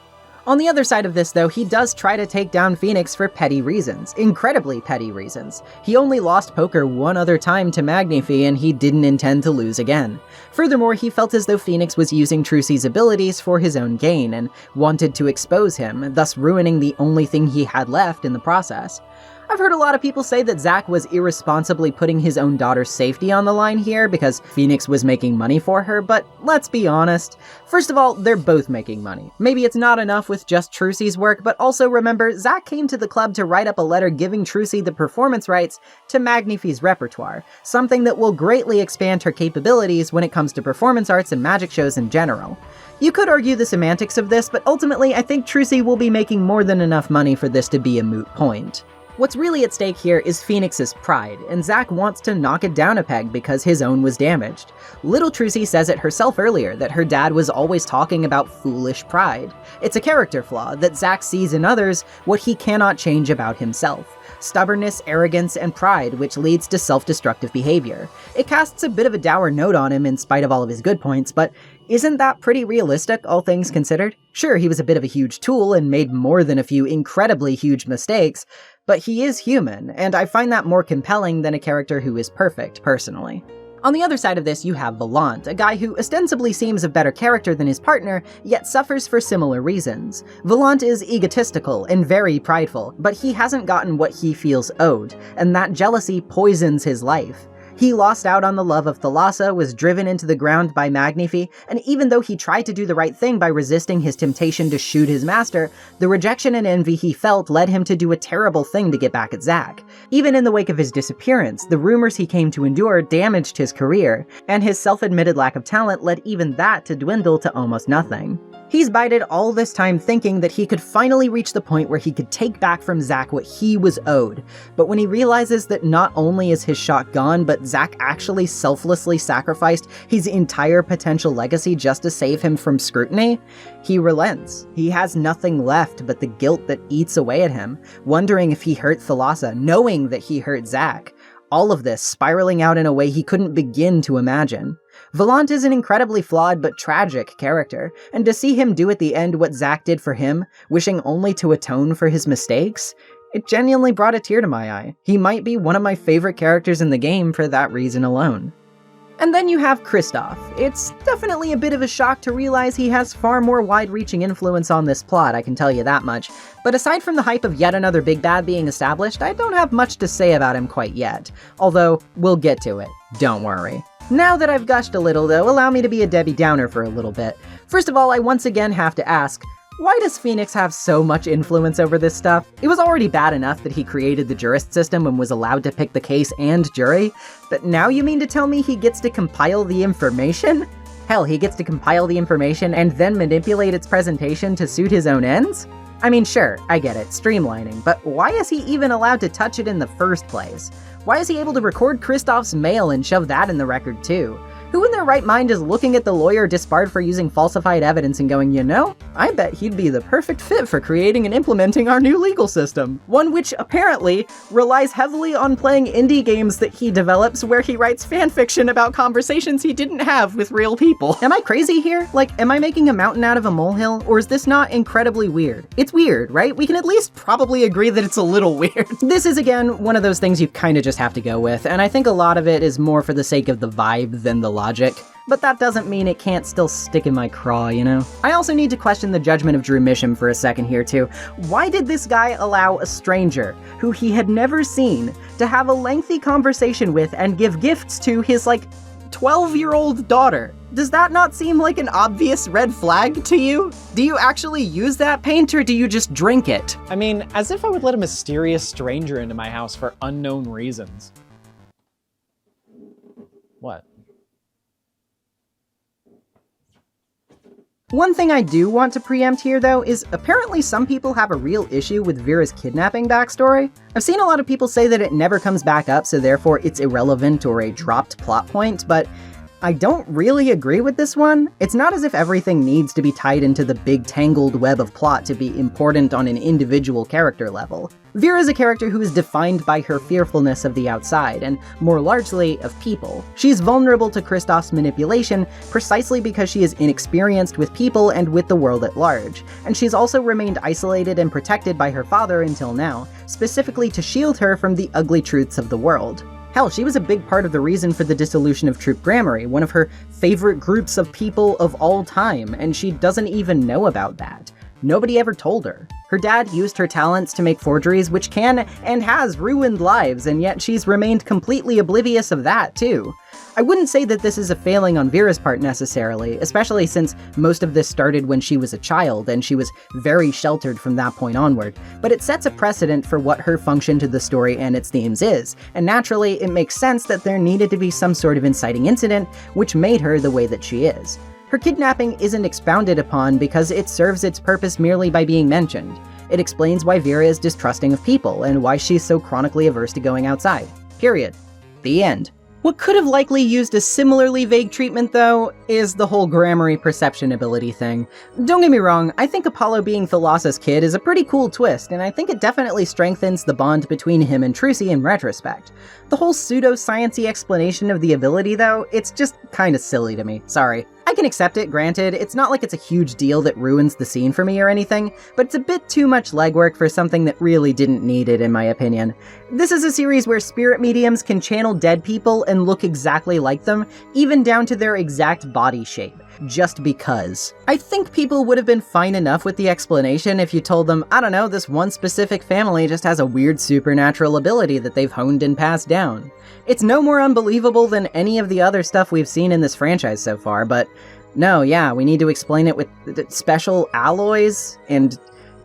Speaker 1: On the other side of this though, he does try to take down Phoenix for petty reasons, incredibly petty reasons. He only lost poker one other time to NezumiVA and he didn't intend to lose again. Furthermore, he felt as though Phoenix was using Trucy's abilities for his own gain and wanted to expose him, thus ruining the only thing he had left in the process. I've heard a lot of people say that Zack was irresponsibly putting his own daughter's safety on the line here because Phoenix was making money for her, but let's be honest. First of all, they're both making money. Maybe it's not enough with just Trucy's work, but also remember, Zack came to the club to write up a letter giving Trucy the performance rights to NezumiVA's repertoire, something that will greatly expand her capabilities when it comes to performance arts and magic shows in general. You could argue the semantics of this, but ultimately I think Trucy will be making more than enough money for this to be a moot point. What's really at stake here is Phoenix's pride, and Zack wants to knock it down a peg because his own was damaged. Little Trucy says it herself earlier that her dad was always talking about foolish pride. It's a character flaw that Zack sees in others what he cannot change about himself. Stubbornness, arrogance, and pride, which leads to self-destructive behavior. It casts a bit of a dour note on him in spite of all of his good points, but isn't that pretty realistic, all things considered? Sure, he was a bit of a huge tool and made more than a few incredibly huge mistakes, but he is human, and I find that more compelling than a character who is perfect, personally. On the other side of this, you have Volant, a guy who ostensibly seems a better character than his partner, yet suffers for similar reasons. Volant is egotistical and very prideful, but he hasn't gotten what he feels owed, and that jealousy poisons his life. He lost out on the love of Thalassa, was driven into the ground by NezumiVA, and even though he tried to do the right thing by resisting his temptation to shoot his master, the rejection and envy he felt led him to do a terrible thing to get back at Zack. Even in the wake of his disappearance, the rumors he came to endure damaged his career, and his self-admitted lack of talent led even that to dwindle to almost nothing. He's bided all this time thinking that he could finally reach the point where he could take back from Zack what he was owed, but when he realizes that not only is his shot gone, but Zack actually selflessly sacrificed his entire potential legacy just to save him from scrutiny, he relents. He has nothing left but the guilt that eats away at him, wondering if he hurt Thalassa, knowing that he hurt Zack. All of this spiraling out in a way he couldn't begin to imagine. Volant is an incredibly flawed but tragic character, and to see him do at the end what Zack did for him, wishing only to atone for his mistakes, it genuinely brought a tear to my eye. He might be one of my favorite characters in the game for that reason alone. And then you have Kristoff. It's definitely a bit of a shock to realize he has far more wide-reaching influence on this plot, I can tell you that much. But aside from the hype of yet another big bad being established, I don't have much to say about him quite yet. Although, we'll get to it, don't worry. Now that I've gushed a little though, allow me to be a Debbie Downer for a little bit. First of all, I once again have to ask, why does Phoenix have so much influence over this stuff? It was already bad enough that he created the jurist system and was allowed to pick the case and jury, but now you mean to tell me he gets to compile the information? Hell, he gets to compile the information and then manipulate its presentation to suit his own ends? I mean, sure, I get it, streamlining, but why is he even allowed to touch it in the first place? Why is he able to record Kristoff's mail and shove that in the record too? Who in their right mind is looking at the lawyer disbarred for using falsified evidence and going, you know, I bet he'd be the perfect fit for creating and implementing our new legal system. One which apparently relies heavily on playing indie games that he develops where he writes fanfiction about conversations he didn't have with real people. Am I crazy here? Like, am I making a mountain out of a molehill? Or is this not incredibly weird? It's weird, right? We can at least probably agree that it's a little weird. This is, again, one of those things you kind of just have to go with, and I think a lot of it is more for the sake of the vibe than the logic. But that doesn't mean it can't still stick in my craw, you know? I also need to question the judgment of Drew Misham for a second here too. Why did this guy allow a stranger, who he had never seen, to have a lengthy conversation with and give gifts to his, 12-year-old daughter? Does that not seem like an obvious red flag to you? Do you actually use that paint or do you just drink it?
Speaker 11: I mean, as if I would let a mysterious stranger into my house for unknown reasons. What?
Speaker 1: One thing I do want to preempt here, though, is apparently some people have a real issue with Vera's kidnapping backstory. I've seen a lot of people say that it never comes back up, so therefore it's irrelevant or a dropped plot point, but I don't really agree with this one. It's not as if everything needs to be tied into the big tangled web of plot to be important on an individual character level. Vera's a character who is defined by her fearfulness of the outside, and more largely, of people. She's vulnerable to Kristoff's manipulation precisely because she is inexperienced with people and with the world at large, and she's also remained isolated and protected by her father until now, specifically to shield her from the ugly truths of the world. Hell, she was a big part of the reason for the dissolution of Troop Gramarye, one of her favorite groups of people of all time, and she doesn't even know about that. Nobody ever told her. Her dad used her talents to make forgeries, which can and has ruined lives, and yet she's remained completely oblivious of that, too. I wouldn't say that this is a failing on Vera's part necessarily, especially since most of this started when she was a child, and she was very sheltered from that point onward, but it sets a precedent for what her function to the story and its themes is, and naturally, it makes sense that there needed to be some sort of inciting incident which made her the way that she is. Her kidnapping isn't expounded upon because it serves its purpose merely by being mentioned. It explains why Vera is distrusting of people, and why she's so chronically averse to going outside. Period. The end. What could have likely used a similarly vague treatment, though, is the whole Gramarye perception ability thing. Don't get me wrong, I think Apollo being Thalassa's kid is a pretty cool twist, and I think it definitely strengthens the bond between him and Trucy in retrospect. The whole pseudo-science-y explanation of the ability, though, it's just kinda silly to me, sorry. I can accept it, granted, it's not like it's a huge deal that ruins the scene for me or anything, but it's a bit too much legwork for something that really didn't need it in my opinion. This is a series where spirit mediums can channel dead people and look exactly like them, even down to their exact body shape, just because. I think people would have been fine enough with the explanation if you told them, I don't know, this one specific family just has a weird supernatural ability that they've honed and passed down. It's no more unbelievable than any of the other stuff we've seen in this franchise so far, but no, yeah, we need to explain it with special alloys and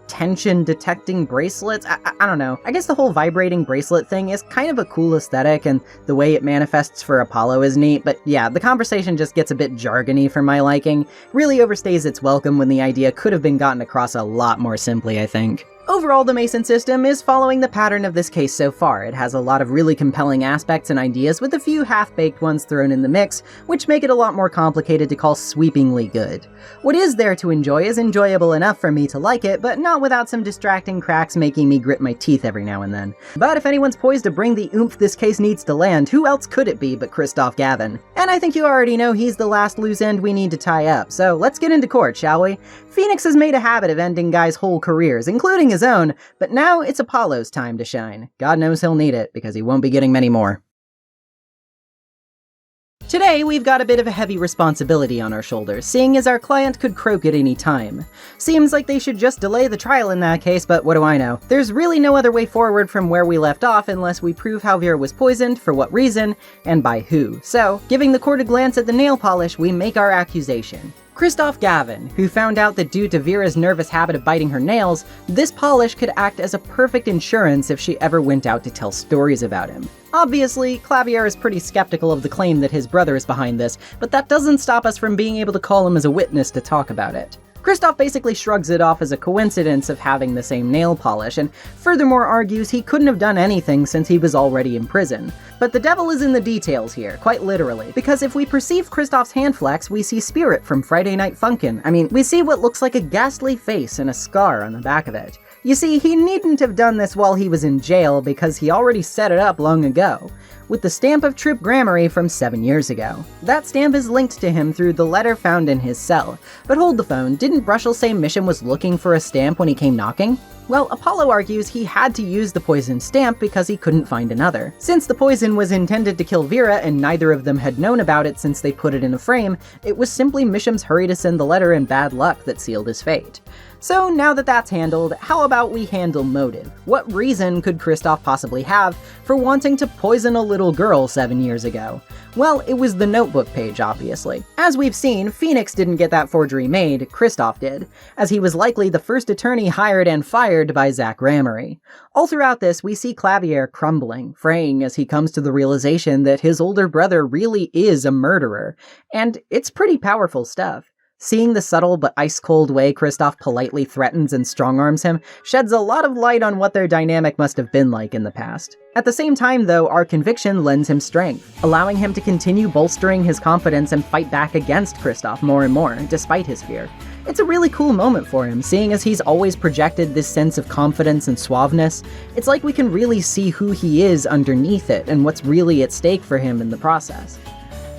Speaker 1: tension-detecting bracelets. I don't know. I guess the whole vibrating bracelet thing is kind of a cool aesthetic, and the way it manifests for Apollo is neat, but yeah, the conversation just gets a bit jargony for my liking. Really overstays its welcome when the idea could have been gotten across a lot more simply, I think. Overall, the Mason system is following the pattern of this case so far. It has a lot of really compelling aspects and ideas, with a few half-baked ones thrown in the mix, which make it a lot more complicated to call sweepingly good. What is there to enjoy is enjoyable enough for me to like it, but not without some distracting cracks making me grit my teeth every now and then. But if anyone's poised to bring the oomph this case needs to land, who else could it be but Kristoff Gavin? And I think you already know he's the last loose end we need to tie up, so let's get into court, shall we? Phoenix has made a habit of ending guys' whole careers, including his own, but now it's Apollo's time to shine. God knows he'll need it, because he won't be getting many more. Today, we've got a bit of a heavy responsibility on our shoulders, seeing as our client could croak at any time. Seems like they should just delay the trial in that case, but what do I know? There's really no other way forward from where we left off unless we prove how Vera was poisoned, for what reason, and by who. So, giving the court a glance at the nail polish, we make our accusation. Kristoff Gavin, who found out that due to Vera's nervous habit of biting her nails, this polish could act as a perfect insurance if she ever went out to tell stories about him. Obviously, Clavier is pretty skeptical of the claim that his brother is behind this, but that doesn't stop us from being able to call him as a witness to talk about it. Kristoff basically shrugs it off as a coincidence of having the same nail polish, and furthermore argues he couldn't have done anything since he was already in prison. But the devil is in the details here, quite literally, because if we perceive Kristoff's hand flex, we see Spirit from Friday Night Funkin'. I mean, we see what looks like a ghastly face and a scar on the back of it. You see, he needn't have done this while he was in jail because he already set it up long ago, with the stamp of Troop Gramarye from 7 years ago. That stamp is linked to him through the letter found in his cell. But hold the phone, didn't Brushel say Mission was looking for a stamp when he came knocking? Well, Apollo argues he had to use the poison stamp because he couldn't find another. Since the poison was intended to kill Vera and neither of them had known about it since they put it in a frame, it was simply Misham's hurry to send the letter and bad luck that sealed his fate. So now that that's handled, how about we handle motive? What reason could Kristoff possibly have for wanting to poison a little girl 7 years ago? Well, it was the notebook page, obviously. As we've seen, Phoenix didn't get that forgery made, Kristoff did, as he was likely the first attorney hired and fired by Zach Gramarye. All throughout this, we see Clavier crumbling, fraying as he comes to the realization that his older brother really is a murderer, and it's pretty powerful stuff. Seeing the subtle but ice-cold way Kristoff politely threatens and strongarms him sheds a lot of light on what their dynamic must have been like in the past. At the same time, though, our conviction lends him strength, allowing him to continue bolstering his confidence and fight back against Kristoff more and more, despite his fear. It's a really cool moment for him, seeing as he's always projected this sense of confidence and suaveness. It's like we can really see who he is underneath it and what's really at stake for him in the process.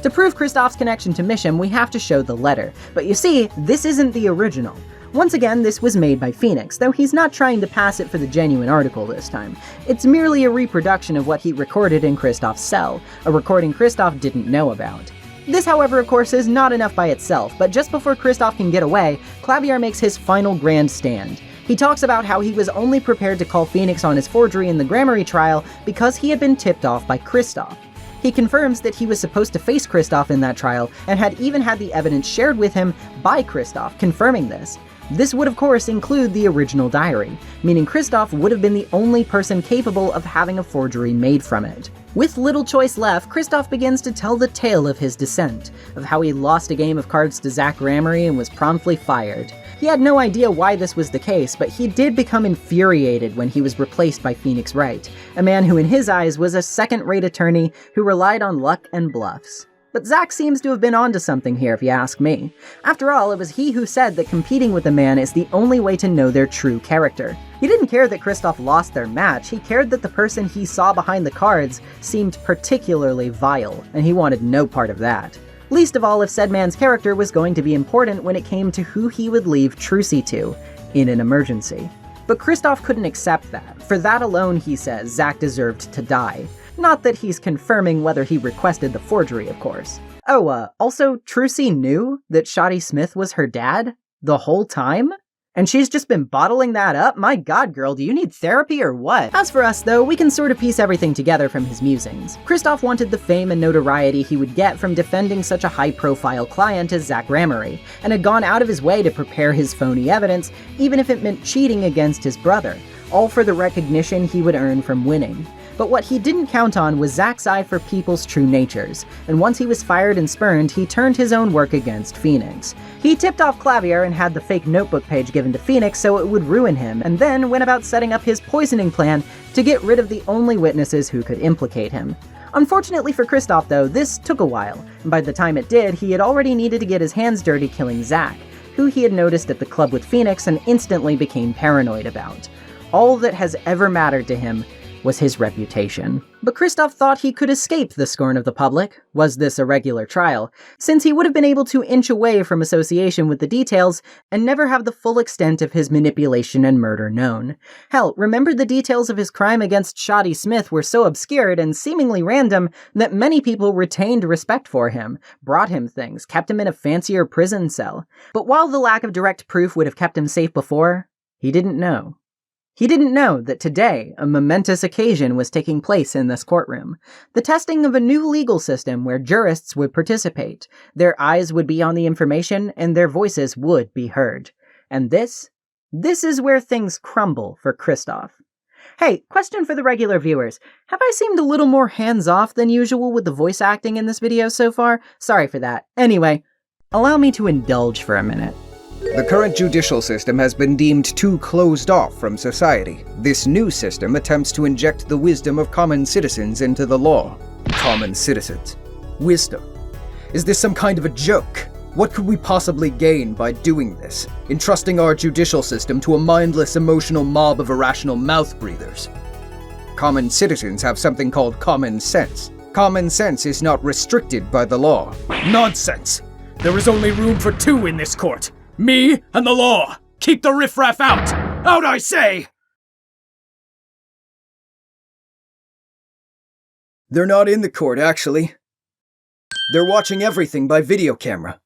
Speaker 1: To prove Kristoff's connection to Misham, we have to show the letter, but you see, this isn't the original. Once again, this was made by Phoenix, though he's not trying to pass it for the genuine article this time. It's merely a reproduction of what he recorded in Kristoff's cell, a recording Kristoff didn't know about. This, however, of course, is not enough by itself, but just before Kristoff can get away, Clavier makes his final grand stand. He talks about how he was only prepared to call Phoenix on his forgery in the Gramarye trial because he had been tipped off by Kristoff. He confirms that he was supposed to face Kristoff in that trial, and had even had the evidence shared with him by Kristoff confirming this. This would of course include the original diary, meaning Kristoff would have been the only person capable of having a forgery made from it. With little choice left, Kristoff begins to tell the tale of his descent, of how he lost a game of cards to Zach Gramarye and was promptly fired. He had no idea why this was the case, but he did become infuriated when he was replaced by Phoenix Wright, a man who in his eyes was a second-rate attorney who relied on luck and bluffs. But Zach seems to have been onto something here, if you ask me. After all, it was he who said that competing with a man is the only way to know their true character. He didn't care that Kristoff lost their match, he cared that the person he saw behind the cards seemed particularly vile, and he wanted no part of that. Least of all if said man's character was going to be important when it came to who he would leave Trucy to, in an emergency. But Kristoff couldn't accept that. For that alone, he says, Zach deserved to die. Not that he's confirming whether he requested the forgery, of course. Oh, also, Trucy knew that Shoddy Smith was her dad? The whole time? And she's just been bottling that up? My god, girl, do you need therapy or what? As for us, though, we can sort of piece everything together from his musings. Kristoff wanted the fame and notoriety he would get from defending such a high-profile client as Zach Gramarye, and had gone out of his way to prepare his phony evidence, even if it meant cheating against his brother, all for the recognition he would earn from winning. But what he didn't count on was Zach's eye for people's true natures, and once he was fired and spurned, he turned his own work against Phoenix. He tipped off Clavier and had the fake notebook page given to Phoenix so it would ruin him, and then went about setting up his poisoning plan to get rid of the only witnesses who could implicate him. Unfortunately for Kristoff, though, this took a while, and by the time it did, he had already needed to get his hands dirty killing Zach, who he had noticed at the club with Phoenix and instantly became paranoid about. All that has ever mattered to him was his reputation. But Kristoff thought he could escape the scorn of the public, was this a regular trial, since he would have been able to inch away from association with the details and never have the full extent of his manipulation and murder known. Hell, remember the details of his crime against Shoddy Smith were so obscured and seemingly random that many people retained respect for him, brought him things, kept him in a fancier prison cell. But while the lack of direct proof would have kept him safe before, he didn't know. He didn't know that today, a momentous occasion was taking place in this courtroom. The testing of a new legal system where jurists would participate, their eyes would be on the information, and their voices would be heard. And this is where things crumble for Kristoff. Hey, question for the regular viewers. Have I seemed a little more hands-off than usual with the voice acting in this video so far? Sorry for that. Anyway, allow me to indulge for a minute.
Speaker 5: The current judicial system has been deemed too closed off from society. This new system attempts to inject the wisdom of common citizens into the law. Common citizens. Wisdom. Is this some kind of a joke? What could we possibly gain by doing this? Entrusting our judicial system to a mindless, emotional mob of irrational mouth-breathers? Common citizens have something called common sense. Common sense is not restricted by the law.
Speaker 7: Nonsense! There is only room for two in this court. Me and the law! Keep the riffraff out! Out, I say!
Speaker 5: They're not in the court, actually. They're watching everything by video camera.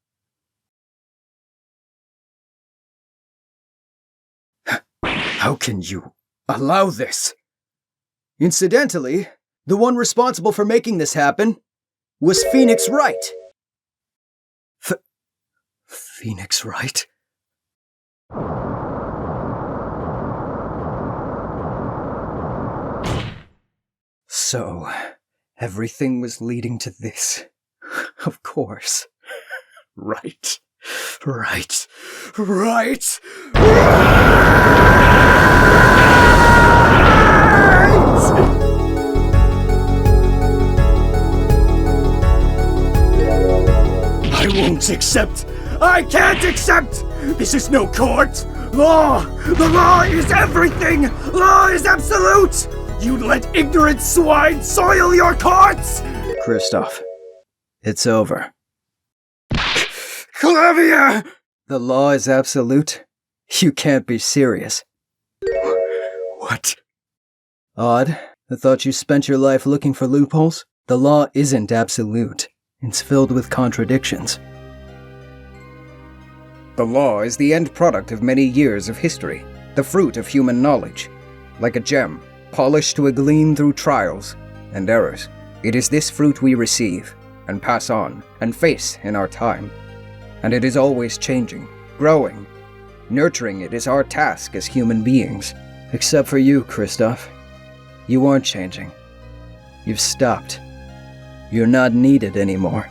Speaker 5: How can you allow this? Incidentally, the one responsible for making this happen was Phoenix Wright. Phoenix Wright? So, everything was leading to this. Of course. Right.
Speaker 7: Right. Right. I won't accept. I can't accept. This is no court. Law. The law is everything. Law is absolute. You let ignorant swine soil your courts.
Speaker 5: Kristoff, it's over.
Speaker 7: Clavier!
Speaker 5: The law is absolute? You can't be serious.
Speaker 7: What?
Speaker 5: Odd. I thought you spent your life looking for loopholes. The law isn't absolute. It's filled with contradictions. The law is the end product of many years of history, the fruit of human knowledge. Like a gem, polished to a gleam through trials and errors. It is this fruit we receive, and pass on, and face in our time. And it is always changing, growing. Nurturing it is our task as human beings. Except for you, Kristoff. You aren't changing. You've stopped. You're not needed anymore.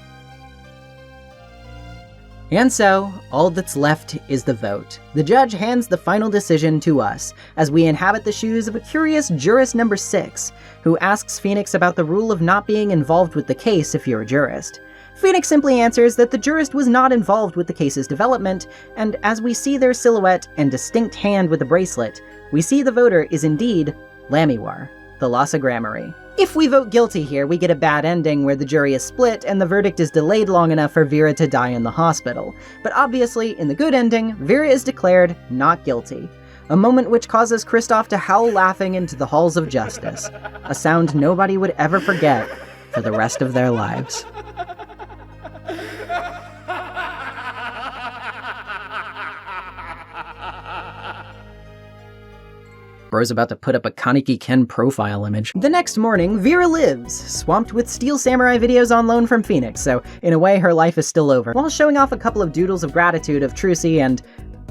Speaker 1: And so, all that's left is the vote. The judge hands the final decision to us, as we inhabit the shoes of a curious jurist number 6, who asks Phoenix about the rule of not being involved with the case if you're a jurist. Phoenix simply answers that the jurist was not involved with the case's development, and as we see their silhouette and distinct hand with the bracelet, we see the voter is indeed Lamiwar, the Lhasa Grammary. If we vote guilty here, we get a bad ending where the jury is split and the verdict is delayed long enough for Vera to die in the hospital. But obviously, in the good ending, Vera is declared not guilty. A moment which causes Kristoff to howl laughing into the halls of justice. A sound nobody would ever forget for the rest of their lives. Bro's about to put up a Kaneki Ken profile image. The next morning, Vera lives, swamped with Steel Samurai videos on loan from Phoenix, so in a way her life is still over. While showing off a couple of doodles of gratitude of Trucy and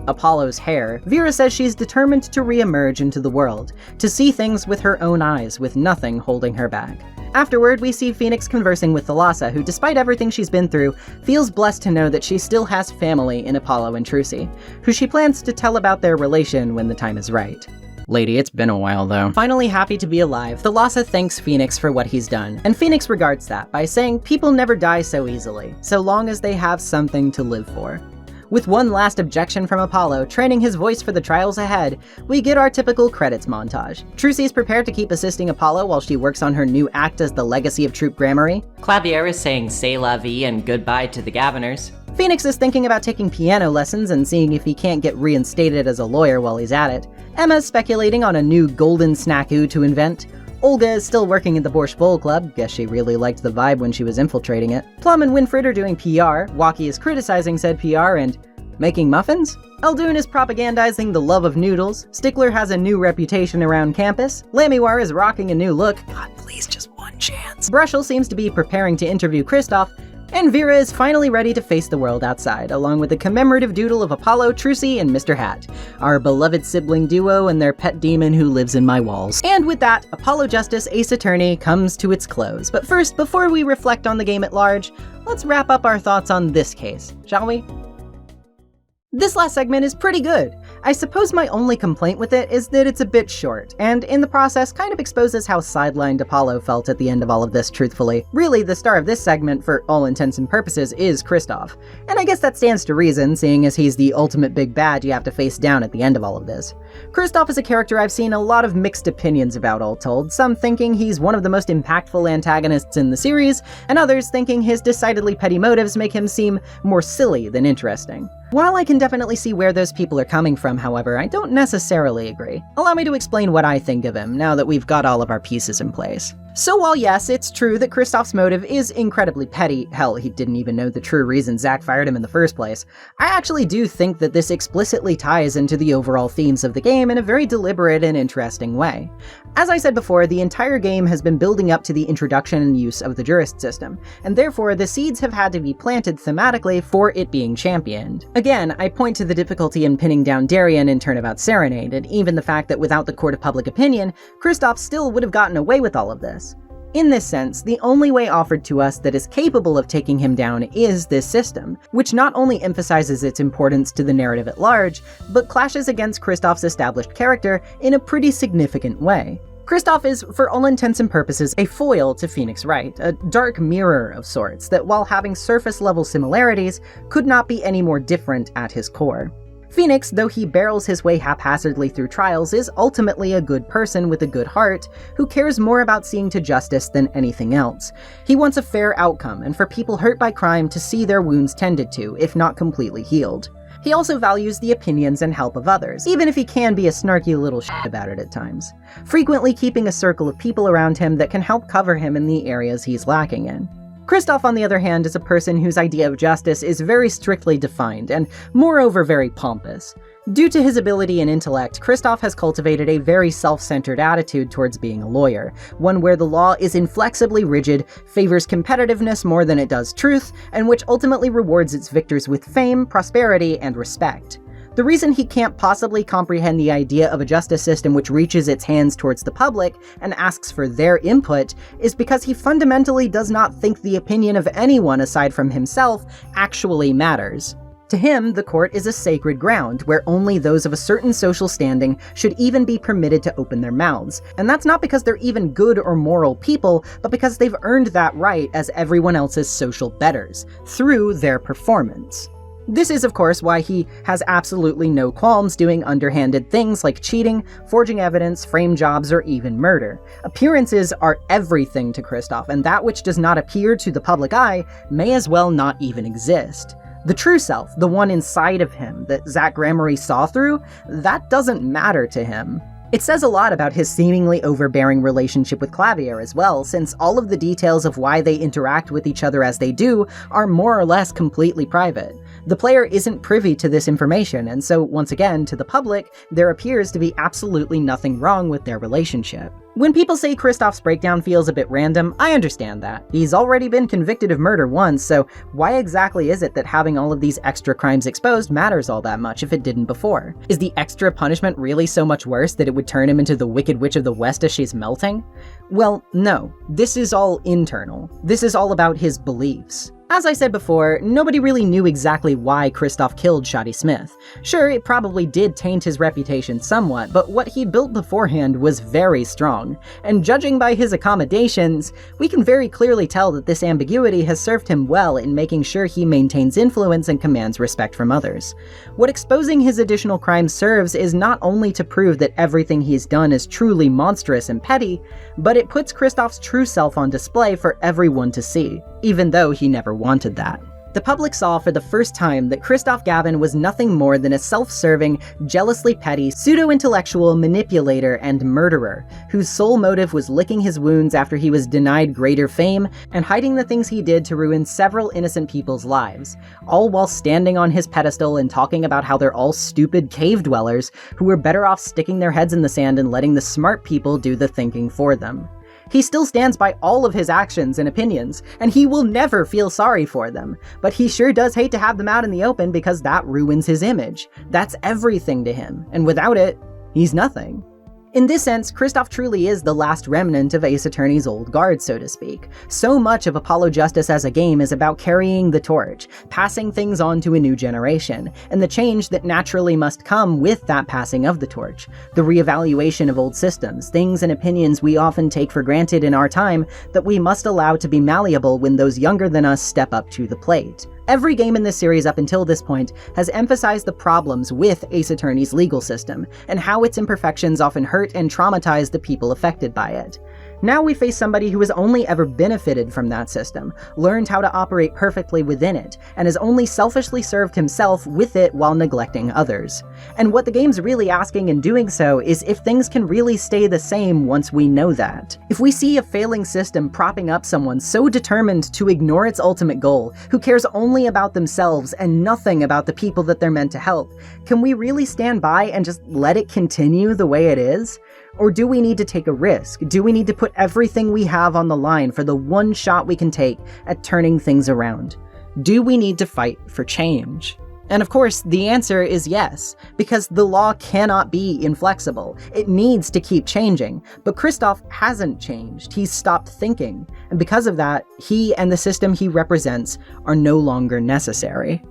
Speaker 1: Apollo's hair, Vera says she's determined to re-emerge into the world, to see things with her own eyes, with nothing holding her back. Afterward, we see Phoenix conversing with Thalassa, who despite everything she's been through, feels blessed to know that she still has family in Apollo and Trucy, who she plans to tell about their relation when the time is right. Lady, it's been a while though. Finally happy to be alive, Thalassa thanks Phoenix for what he's done, and Phoenix regards that by saying people never die so easily, so long as they have something to live for. With one last objection from Apollo, training his voice for the trials ahead, we get our typical credits montage. Trucy's prepared to keep assisting Apollo while she works on her new act as the legacy of Troop Grammary.
Speaker 16: Clavier is saying c'est la vie and goodbye to the Gaviners.
Speaker 1: Phoenix is thinking about taking piano lessons and seeing if he can't get reinstated as a lawyer while he's at it. Emma's speculating on a new golden snackoo to invent. Olga is still working at the Borscht Bowl Club, guess she really liked the vibe when she was infiltrating it. Plum and Winfred are doing PR, Waki is criticizing said PR and making muffins? Eldoon is propagandizing the love of noodles, Stickler has a new reputation around campus, Lamiwar is rocking a new look, God please just one chance. Brushel seems to be preparing to interview Kristoff, and Vera is finally ready to face the world outside, along with a commemorative doodle of Apollo, Trucy, and Mr. Hat, our beloved sibling duo and their pet demon who lives in my walls. And with that, Apollo Justice Ace Attorney comes to its close. But first, before we reflect on the game at large, let's wrap up our thoughts on this case, shall we? This last segment is pretty good. I suppose my only complaint with it is that it's a bit short, and in the process kind of exposes how sidelined Apollo felt at the end of all of this, truthfully. Really, the star of this segment, for all intents and purposes, is Kristoff. And I guess that stands to reason, seeing as he's the ultimate big bad you have to face down at the end of all of this. Kristoff is a character I've seen a lot of mixed opinions about, all told, some thinking he's one of the most impactful antagonists in the series, and others thinking his decidedly petty motives make him seem more silly than interesting. While I can definitely see where those people are coming from, however, I don't necessarily agree. Allow me to explain what I think of him, now that we've got all of our pieces in place. So while yes, it's true that Kristoff's motive is incredibly petty, hell, he didn't even know the true reason Zack fired him in the first place, I actually do think that this explicitly ties into the overall themes of the game in a very deliberate and interesting way. As I said before, the entire game has been building up to the introduction and use of the jurist system, and therefore the seeds have had to be planted thematically for it being championed. Again, I point to the difficulty in pinning down Darien in Turnabout Serenade, and even the fact that without the court of public opinion, Kristoff still would have gotten away with all of this. In this sense, the only way offered to us that is capable of taking him down is this system, which not only emphasizes its importance to the narrative at large, but clashes against Kristoff's established character in a pretty significant way. Kristoff is, for all intents and purposes, a foil to Phoenix Wright, a dark mirror of sorts that, while having surface-level similarities, could not be any more different at his core. Phoenix, though he barrels his way haphazardly through trials, is ultimately a good person with a good heart who cares more about seeing to justice than anything else. He wants a fair outcome, and for people hurt by crime to see their wounds tended to, if not completely healed. He also values the opinions and help of others, even if he can be a snarky little shit about it at times, frequently keeping a circle of people around him that can help cover him in the areas he's lacking in. Kristoff, on the other hand, is a person whose idea of justice is very strictly defined, and moreover very pompous. Due to his ability and intellect, Kristoff has cultivated a very self-centered attitude towards being a lawyer, one where the law is inflexibly rigid, favors competitiveness more than it does truth, and which ultimately rewards its victors with fame, prosperity, and respect. The reason he can't possibly comprehend the idea of a justice system which reaches its hands towards the public and asks for their input is because he fundamentally does not think the opinion of anyone aside from himself actually matters. To him, the court is a sacred ground where only those of a certain social standing should even be permitted to open their mouths, and that's not because they're even good or moral people, but because they've earned that right as everyone else's social betters, through their performance. This is, of course, why he has absolutely no qualms doing underhanded things like cheating, forging evidence, frame jobs, or even murder. Appearances are everything to Kristoff, and that which does not appear to the public eye may as well not even exist. The true self, the one inside of him that Zach Gramarye saw through, that doesn't matter to him. It says a lot about his seemingly overbearing relationship with Clavier as well, since all of the details of why they interact with each other as they do are more or less completely private. The player isn't privy to this information, and so once again, to the public, there appears to be absolutely nothing wrong with their relationship. When people say Kristoff's breakdown feels a bit random, I understand that. He's already been convicted of murder once, so why exactly is it that having all of these extra crimes exposed matters all that much if it didn't before? Is the extra punishment really so much worse that it would turn him into the Wicked Witch of the West as she's melting? Well, no. This is all internal. This is all about his beliefs. As I said before, nobody really knew exactly why Kristoff killed Shoddy Smith. Sure, it probably did taint his reputation somewhat, but what he built beforehand was very strong, and judging by his accommodations, we can very clearly tell that this ambiguity has served him well in making sure he maintains influence and commands respect from others. What exposing his additional crimes serves is not only to prove that everything he's done is truly monstrous and petty, but it puts Kristoff's true self on display for everyone to see, even though he never wanted that. The public saw for the first time that Kristoff Gavin was nothing more than a self-serving, jealously petty, pseudo-intellectual manipulator and murderer, whose sole motive was licking his wounds after he was denied greater fame and hiding the things he did to ruin several innocent people's lives, all while standing on his pedestal and talking about how they're all stupid cave dwellers who were better off sticking their heads in the sand and letting the smart people do the thinking for them. He still stands by all of his actions and opinions, and he will never feel sorry for them, but he sure does hate to have them out in the open because that ruins his image. That's everything to him, and without it, he's nothing. In this sense, Kristoff truly is the last remnant of Ace Attorney's old guard, so to speak. So much of Apollo Justice as a game is about carrying the torch, passing things on to a new generation, and the change that naturally must come with that passing of the torch. The reevaluation of old systems, things and opinions we often take for granted in our time that we must allow to be malleable when those younger than us step up to the plate. Every game in this series up until this point has emphasized the problems with Ace Attorney's legal system, and how its imperfections often hurt and traumatize the people affected by it. Now we face somebody who has only ever benefited from that system, learned how to operate perfectly within it, and has only selfishly served himself with it while neglecting others. And what the game's really asking in doing so is if things can really stay the same once we know that. If we see a failing system propping up someone so determined to ignore its ultimate goal, who cares only about themselves and nothing about the people that they're meant to help, can we really stand by and just let it continue the way it is? Or do we need to take a risk? Do we need to put everything we have on the line for the one shot we can take at turning things around? Do we need to fight for change? And of course, the answer is yes, because the law cannot be inflexible. It needs to keep changing, but Kristoff hasn't changed. He's stopped thinking, and because of that, he and the system he represents are no longer necessary.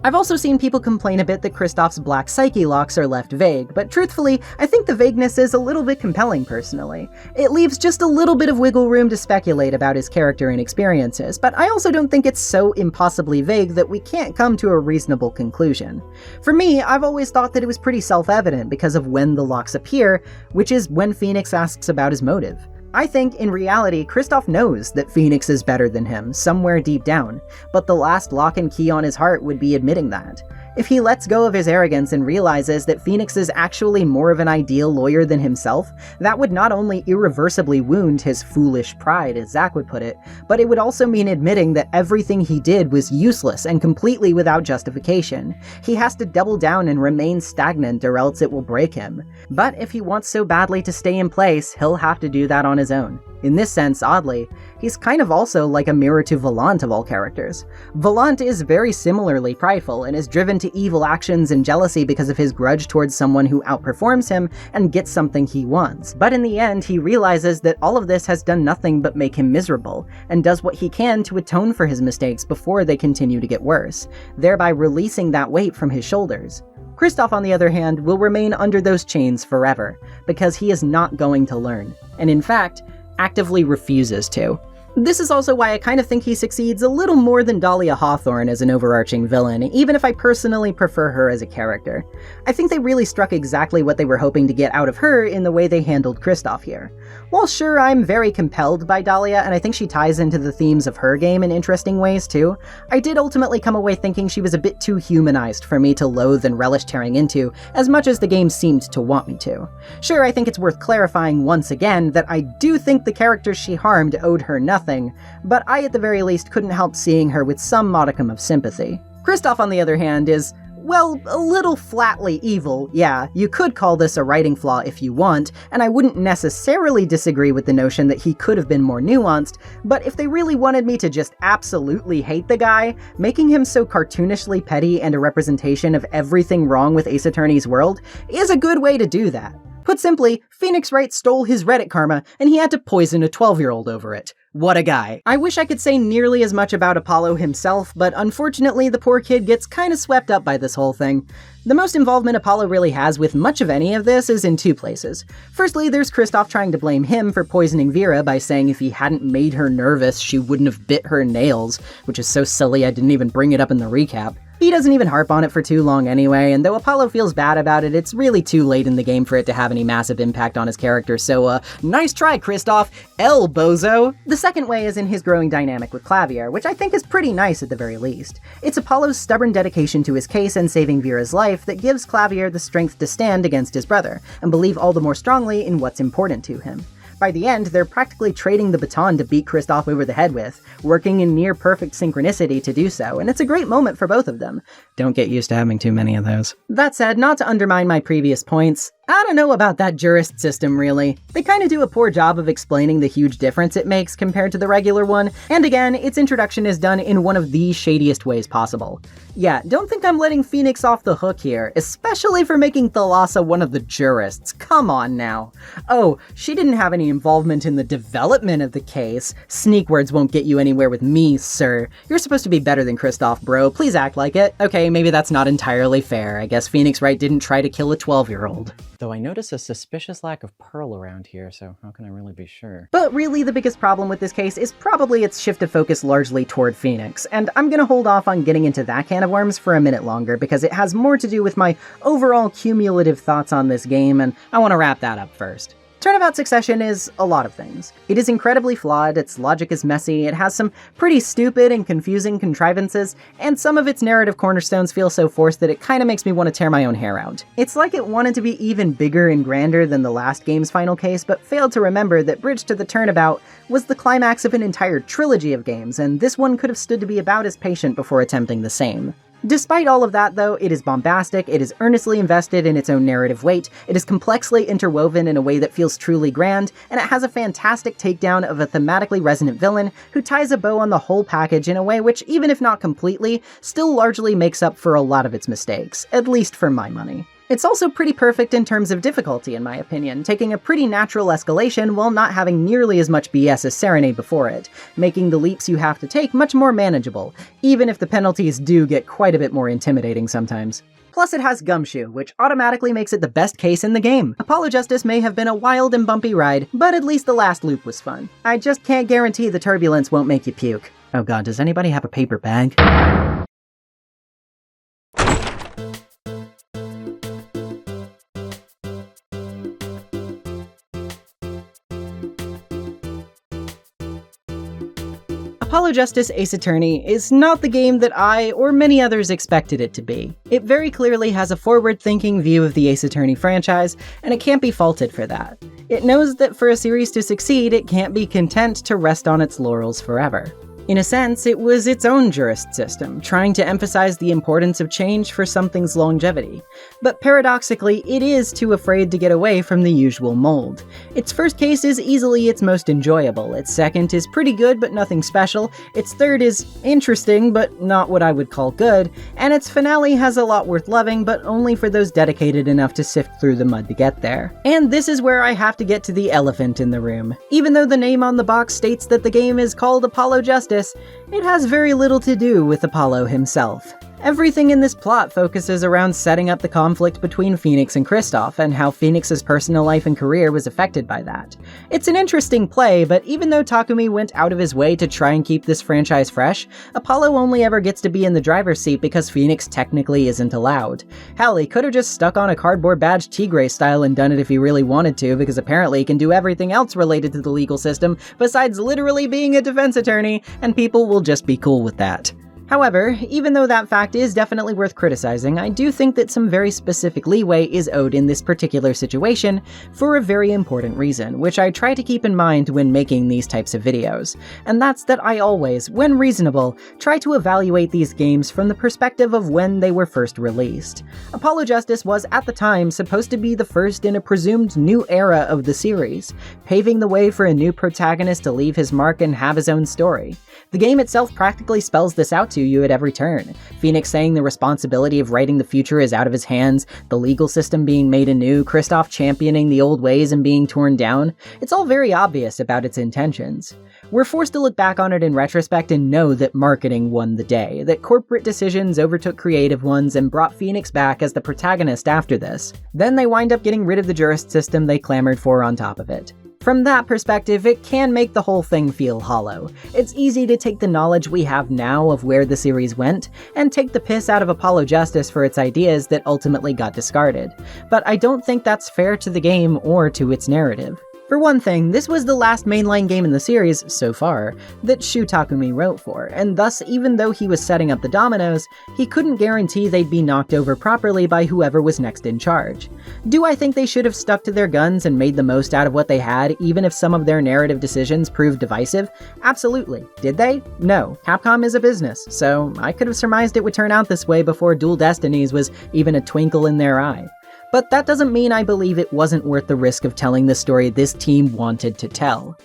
Speaker 1: I've also seen people complain a bit that Kristoff's black psyche locks are left vague, but truthfully, I think the vagueness is a little bit compelling personally. It leaves just a little bit of wiggle room to speculate about his character and experiences, but I also don't think it's so impossibly vague that we can't come to a reasonable conclusion. For me, I've always thought that it was pretty self-evident because of when the locks appear, which is when Phoenix asks about his motive. I think, in reality, Kristoff knows that Phoenix is better than him, somewhere deep down, but the last lock and key on his heart would be admitting that. If he lets go of his arrogance and realizes that Phoenix is actually more of an ideal lawyer than himself, that would not only irreversibly wound his foolish pride, as Zach would put it, but it would also mean admitting that everything he did was useless and completely without justification. He has to double down and remain stagnant or else it will break him. But if he wants so badly to stay in place, he'll have to do that on his own. In this sense, oddly, he's kind of also like a mirror to Volant of all characters. Volant is very similarly prideful and is driven to evil actions and jealousy because of his grudge towards someone who outperforms him and gets something he wants. But in the end, he realizes that all of this has done nothing but make him miserable, and does what he can to atone for his mistakes before they continue to get worse, thereby releasing that weight from his shoulders. Kristoff, on the other hand, will remain under those chains forever, because he is not going to learn, and in fact, actively refuses to. This is also why I kind of think he succeeds a little more than Dahlia Hawthorne as an overarching villain, even if I personally prefer her as a character. I think they really struck exactly what they were hoping to get out of her in the way they handled Kristoff here. While sure, I'm very compelled by Dahlia, and I think she ties into the themes of her game in interesting ways too, I did ultimately come away thinking she was a bit too humanized for me to loathe and relish tearing into, as much as the game seemed to want me to. Sure, I think it's worth clarifying once again that I do think the characters she harmed owed her nothing, but I at the very least couldn't help seeing her with some modicum of sympathy. Kristoff, on the other hand, is, well, a little flatly evil. Yeah, you could call this a writing flaw if you want, and I wouldn't necessarily disagree with the notion that he could have been more nuanced, but if they really wanted me to just absolutely hate the guy, making him so cartoonishly petty and a representation of everything wrong with Ace Attorney's world is a good way to do that. Put simply, Phoenix Wright stole his Reddit karma, and he had to poison a 12-year-old over it. What a guy. I wish I could say nearly as much about Apollo himself, but unfortunately the poor kid gets kinda swept up by this whole thing. The most involvement Apollo really has with much of any of this is in two places. Firstly, there's Kristoff trying to blame him for poisoning Vera by saying if he hadn't made her nervous, she wouldn't have bit her nails, which is so silly I didn't even bring it up in the recap. He doesn't even harp on it for too long anyway, and though Apollo feels bad about it, it's really too late in the game for it to have any massive impact on his character, so nice try, Kristoff! L, bozo! The second way is in his growing dynamic with Clavier, which I think is pretty nice at the very least. It's Apollo's stubborn dedication to his case and saving Vera's life that gives Clavier the strength to stand against his brother, and believe all the more strongly in what's important to him. By the end, they're practically trading the baton to beat Kristoff over the head with, working in near-perfect synchronicity to do so, and it's a great moment for both of them. Don't get used to having too many of those. That said, not to undermine my previous points, I don't know about that jurist system, really. They kinda do a poor job of explaining the huge difference it makes compared to the regular one, and again, its introduction is done in one of the shadiest ways possible. Yeah, don't think I'm letting Phoenix off the hook here, especially for making Thalassa one of the jurists. Come on now. Oh, she didn't have any involvement in the development of the case. Sneak words won't get you anywhere with me, sir. You're supposed to be better than Kristoff, bro. Please act like it. Okay, maybe that's not entirely fair. I guess Phoenix Wright didn't try to kill a 12-year-old.
Speaker 15: Though I notice a suspicious lack of pearl around here, so how can I really be sure?
Speaker 1: But really, the biggest problem with this case is probably its shift of focus largely toward Phoenix, and I'm gonna hold off on getting into that can of worms for a minute longer because it has more to do with my overall cumulative thoughts on this game, and I want to wrap that up first. Turnabout Succession is a lot of things. It is incredibly flawed, its logic is messy, it has some pretty stupid and confusing contrivances, and some of its narrative cornerstones feel so forced that it kinda makes me want to tear my own hair out. It's like it wanted to be even bigger and grander than the last game's final case, but failed to remember that Bridge to the Turnabout was the climax of an entire trilogy of games, and this one could have stood to be about as patient before attempting the same. Despite all of that, though, it is bombastic, it is earnestly invested in its own narrative weight, it is complexly interwoven in a way that feels truly grand, and it has a fantastic takedown of a thematically resonant villain who ties a bow on the whole package in a way which, even if not completely, still largely makes up for a lot of its mistakes, at least for my money. It's also pretty perfect in terms of difficulty, in my opinion, taking a pretty natural escalation while not having nearly as much BS as Serenade before it, making the leaps you have to take much more manageable, even if the penalties do get quite a bit more intimidating sometimes. Plus it has Gumshoe, which automatically makes it the best case in the game. Apollo Justice may have been a wild and bumpy ride, but at least the last loop was fun. I just can't guarantee the turbulence won't make you puke. Oh god, does anybody have a paper bag? Apollo Justice Ace Attorney is not the game that I, or many others, expected it to be. It very clearly has a forward-thinking view of the Ace Attorney franchise, and it can't be faulted for that. It knows that for a series to succeed, it can't be content to rest on its laurels forever. In a sense, it was its own jurist system, trying to emphasize the importance of change for something's longevity. But paradoxically, it is too afraid to get away from the usual mold. Its first case is easily its most enjoyable, its second is pretty good but nothing special, its third is interesting but not what I would call good, and its finale has a lot worth loving but only for those dedicated enough to sift through the mud to get there. And this is where I have to get to the elephant in the room. Even though the name on the box states that the game is called Apollo Justice, it has very little to do with Apollo himself. Everything in this plot focuses around setting up the conflict between Phoenix and Kristoff, and how Phoenix's personal life and career was affected by that. It's an interesting play, but even though Takumi went out of his way to try and keep this franchise fresh, Apollo only ever gets to be in the driver's seat because Phoenix technically isn't allowed. Hell, he could have just stuck on a cardboard badge Tigre style and done it if he really wanted to, because apparently he can do everything else related to the legal system besides literally being a defense attorney, and people will just be cool with that. However, even though that fact is definitely worth criticizing, I do think that some very specific leeway is owed in this particular situation for a very important reason, which I try to keep in mind when making these types of videos. And that's that I always, when reasonable, try to evaluate these games from the perspective of when they were first released. Apollo Justice was, at the time, supposed to be the first in a presumed new era of the series, paving the way for a new protagonist to leave his mark and have his own story. The game itself practically spells this out to you at every turn. Phoenix saying the responsibility of writing the future is out of his hands, the legal system being made anew, Kristoff championing the old ways and being torn down. It's all very obvious about its intentions. We're forced to look back on it in retrospect and know that marketing won the day, that corporate decisions overtook creative ones and brought Phoenix back as the protagonist after this. Then they wind up getting rid of the jurist system they clamored for on top of it. From that perspective, it can make the whole thing feel hollow. It's easy to take the knowledge we have now of where the series went, and take the piss out of Apollo Justice for its ideas that ultimately got discarded. But I don't think that's fair to the game or to its narrative. For one thing, this was the last mainline game in the series, so far, that Shu Takumi wrote for, and thus even though he was setting up the dominoes, he couldn't guarantee they'd be knocked over properly by whoever was next in charge. Do I think they should have stuck to their guns and made the most out of what they had, even if some of their narrative decisions proved divisive? Absolutely. Did they? No. Capcom is a business, so I could have surmised it would turn out this way before Dual Destinies was even a twinkle in their eye. But that doesn't mean I believe it wasn't worth the risk of telling the story this team wanted to tell.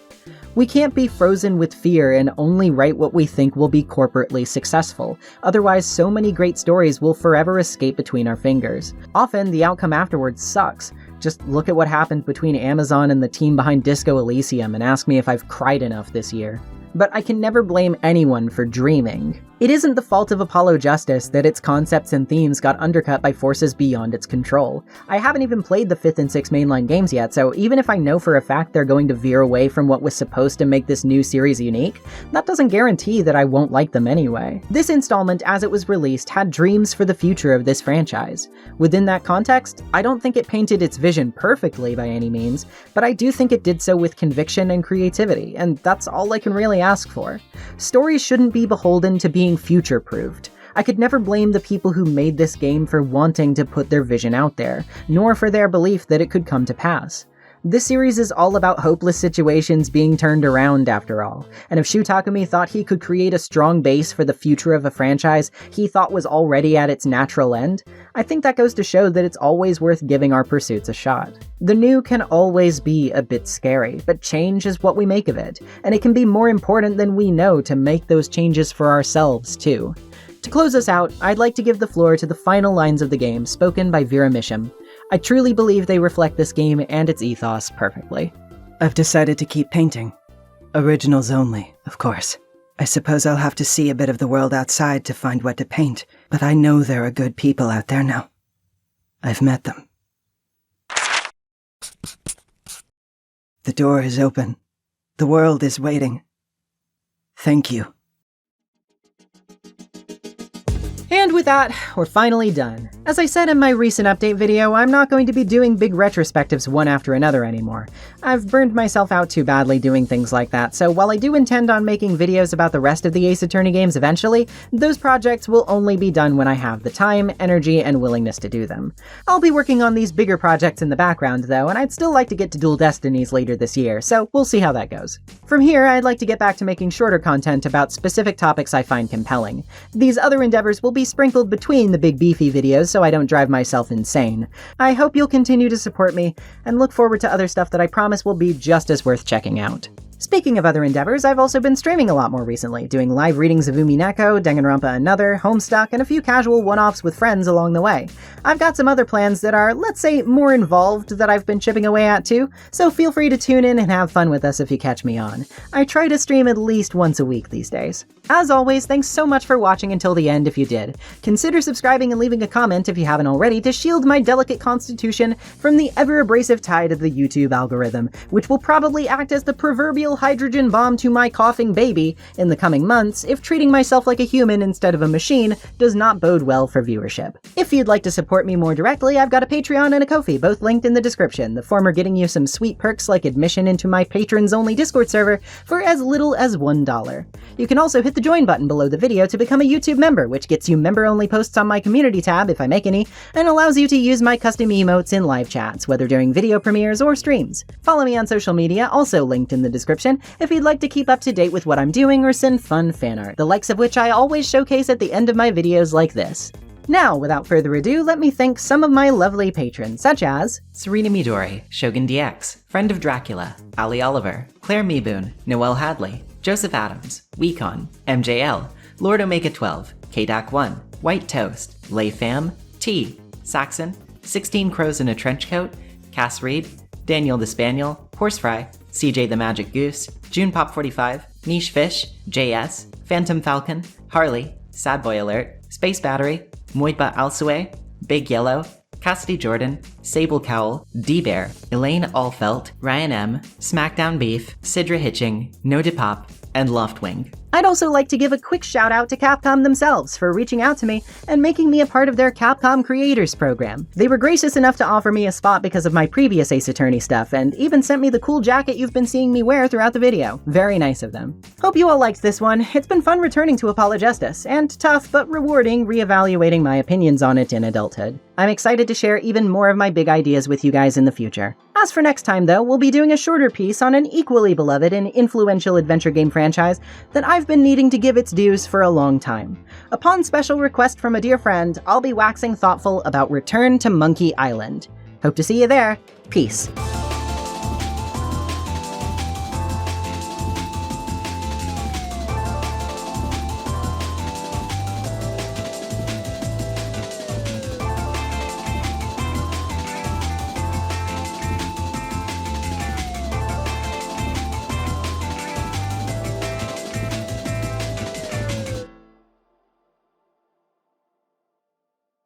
Speaker 1: We can't be frozen with fear and only write what we think will be corporately successful, otherwise so many great stories will forever escape between our fingers. Often, the outcome afterwards sucks. Just look at what happened between Amazon and the team behind Disco Elysium and ask me if I've cried enough this year. But I can never blame anyone for dreaming. It isn't the fault of Apollo Justice that its concepts and themes got undercut by forces beyond its control. I haven't even played the 5th and 6th mainline games yet, so even if I know for a fact they're going to veer away from what was supposed to make this new series unique, that doesn't guarantee that I won't like them anyway. This installment, as it was released, had dreams for the future of this franchise. Within that context, I don't think it painted its vision perfectly by any means, but I do think it did so with conviction and creativity, and that's all I can really ask for. Stories shouldn't be beholden to being future-proofed. I could never blame the people who made this game for wanting to put their vision out there, nor for their belief that it could come to pass. This series is all about hopeless situations being turned around after all, and if Shu Takumi thought he could create a strong base for the future of a franchise he thought was already at its natural end, I think that goes to show that it's always worth giving our pursuits a shot. The new can always be a bit scary, but change is what we make of it, and it can be more important than we know to make those changes for ourselves too. To close us out, I'd like to give the floor to the final lines of the game spoken by Vera Misham. I truly believe they reflect this game and its ethos perfectly.
Speaker 5: I've decided to keep painting. Originals only, of course. I suppose I'll have to see a bit of the world outside to find what to paint, but I know there are good people out there now. I've met them. The door is open. The world is waiting. Thank you.
Speaker 1: And with that, we're finally done. As I said in my recent update video, I'm not going to be doing big retrospectives one after another anymore. I've burned myself out too badly doing things like that, so while I do intend on making videos about the rest of the Ace Attorney games eventually, those projects will only be done when I have the time, energy, and willingness to do them. I'll be working on these bigger projects in the background though, and I'd still like to get to Dual Destinies later this year, so we'll see how that goes. From here, I'd like to get back to making shorter content about specific topics I find compelling. These other endeavors will be sprinkled between the big beefy videos so I don't drive myself insane. I hope you'll continue to support me, and look forward to other stuff that I promise will be just as worth checking out. Speaking of other endeavors, I've also been streaming a lot more recently, doing live readings of Umineko, Danganronpa Another, Homestuck, and a few casual one-offs with friends along the way. I've got some other plans that are, let's say, more involved that I've been chipping away at too, so feel free to tune in and have fun with us if you catch me on. I try to stream at least once a week these days. As always, thanks so much for watching until the end if you did. Consider subscribing and leaving a comment if you haven't already to shield my delicate constitution from the ever-abrasive tide of the YouTube algorithm, which will probably act as the proverbial hydrogen bomb to my coughing baby in the coming months if treating myself like a human instead of a machine does not bode well for viewership. If you'd like to support me more directly, I've got a Patreon and a Ko-fi, both linked in the description, the former getting you some sweet perks like admission into my patrons-only Discord server for as little as $1. You can also hit the join button below the video to become a YouTube member, which gets you member-only posts on my community tab, if I make any, and allows you to use my custom emotes in live chats, whether during video premieres or streams. Follow me on social media, also linked in the description, if you'd like to keep up to date with what I'm doing or send fun fan art, the likes of which I always showcase at the end of my videos like this. Now, without further ado, let me thank some of my lovely patrons, such as
Speaker 16: Serena Midori, Shogun DX, Friend of Dracula, Ali Oliver, Claire Meeboon, Noelle Hadley, Joseph Adams, Weecon, MJL, Lord Omega 12, KDAC1, White Toast, Lay Fam, T, Saxon, 16 Crows in a Trenchcoat, Cass Reed, Daniel the Spaniel, Horsefry, CJ the Magic Goose, June Pop 45, Niche Fish, JS, Phantom Falcon, Harley, Sad Boy Alert, Space Battery, Moitba Alsue, Big Yellow, Cassidy Jordan, Sable Cowl, D-Bear, Elaine Allfelt, Ryan M, Smackdown Beef, Sidra Hitching, No Depop, and Loftwing.
Speaker 1: I'd also like to give a quick shout out to Capcom themselves for reaching out to me and making me a part of their Capcom Creators Program. They were gracious enough to offer me a spot because of my previous Ace Attorney stuff, and even sent me the cool jacket you've been seeing me wear throughout the video. Very nice of them. Hope you all liked this one. It's been fun returning to Apologestus, and tough but rewarding reevaluating my opinions on it in adulthood. I'm excited to share even more of my big ideas with you guys in the future. As for next time though, we'll be doing a shorter piece on an equally beloved and influential adventure game franchise that I've been needing to give its dues for a long time. Upon special request from a dear friend, I'll be waxing thoughtful about Return to Monkey Island. Hope to see you there. Peace.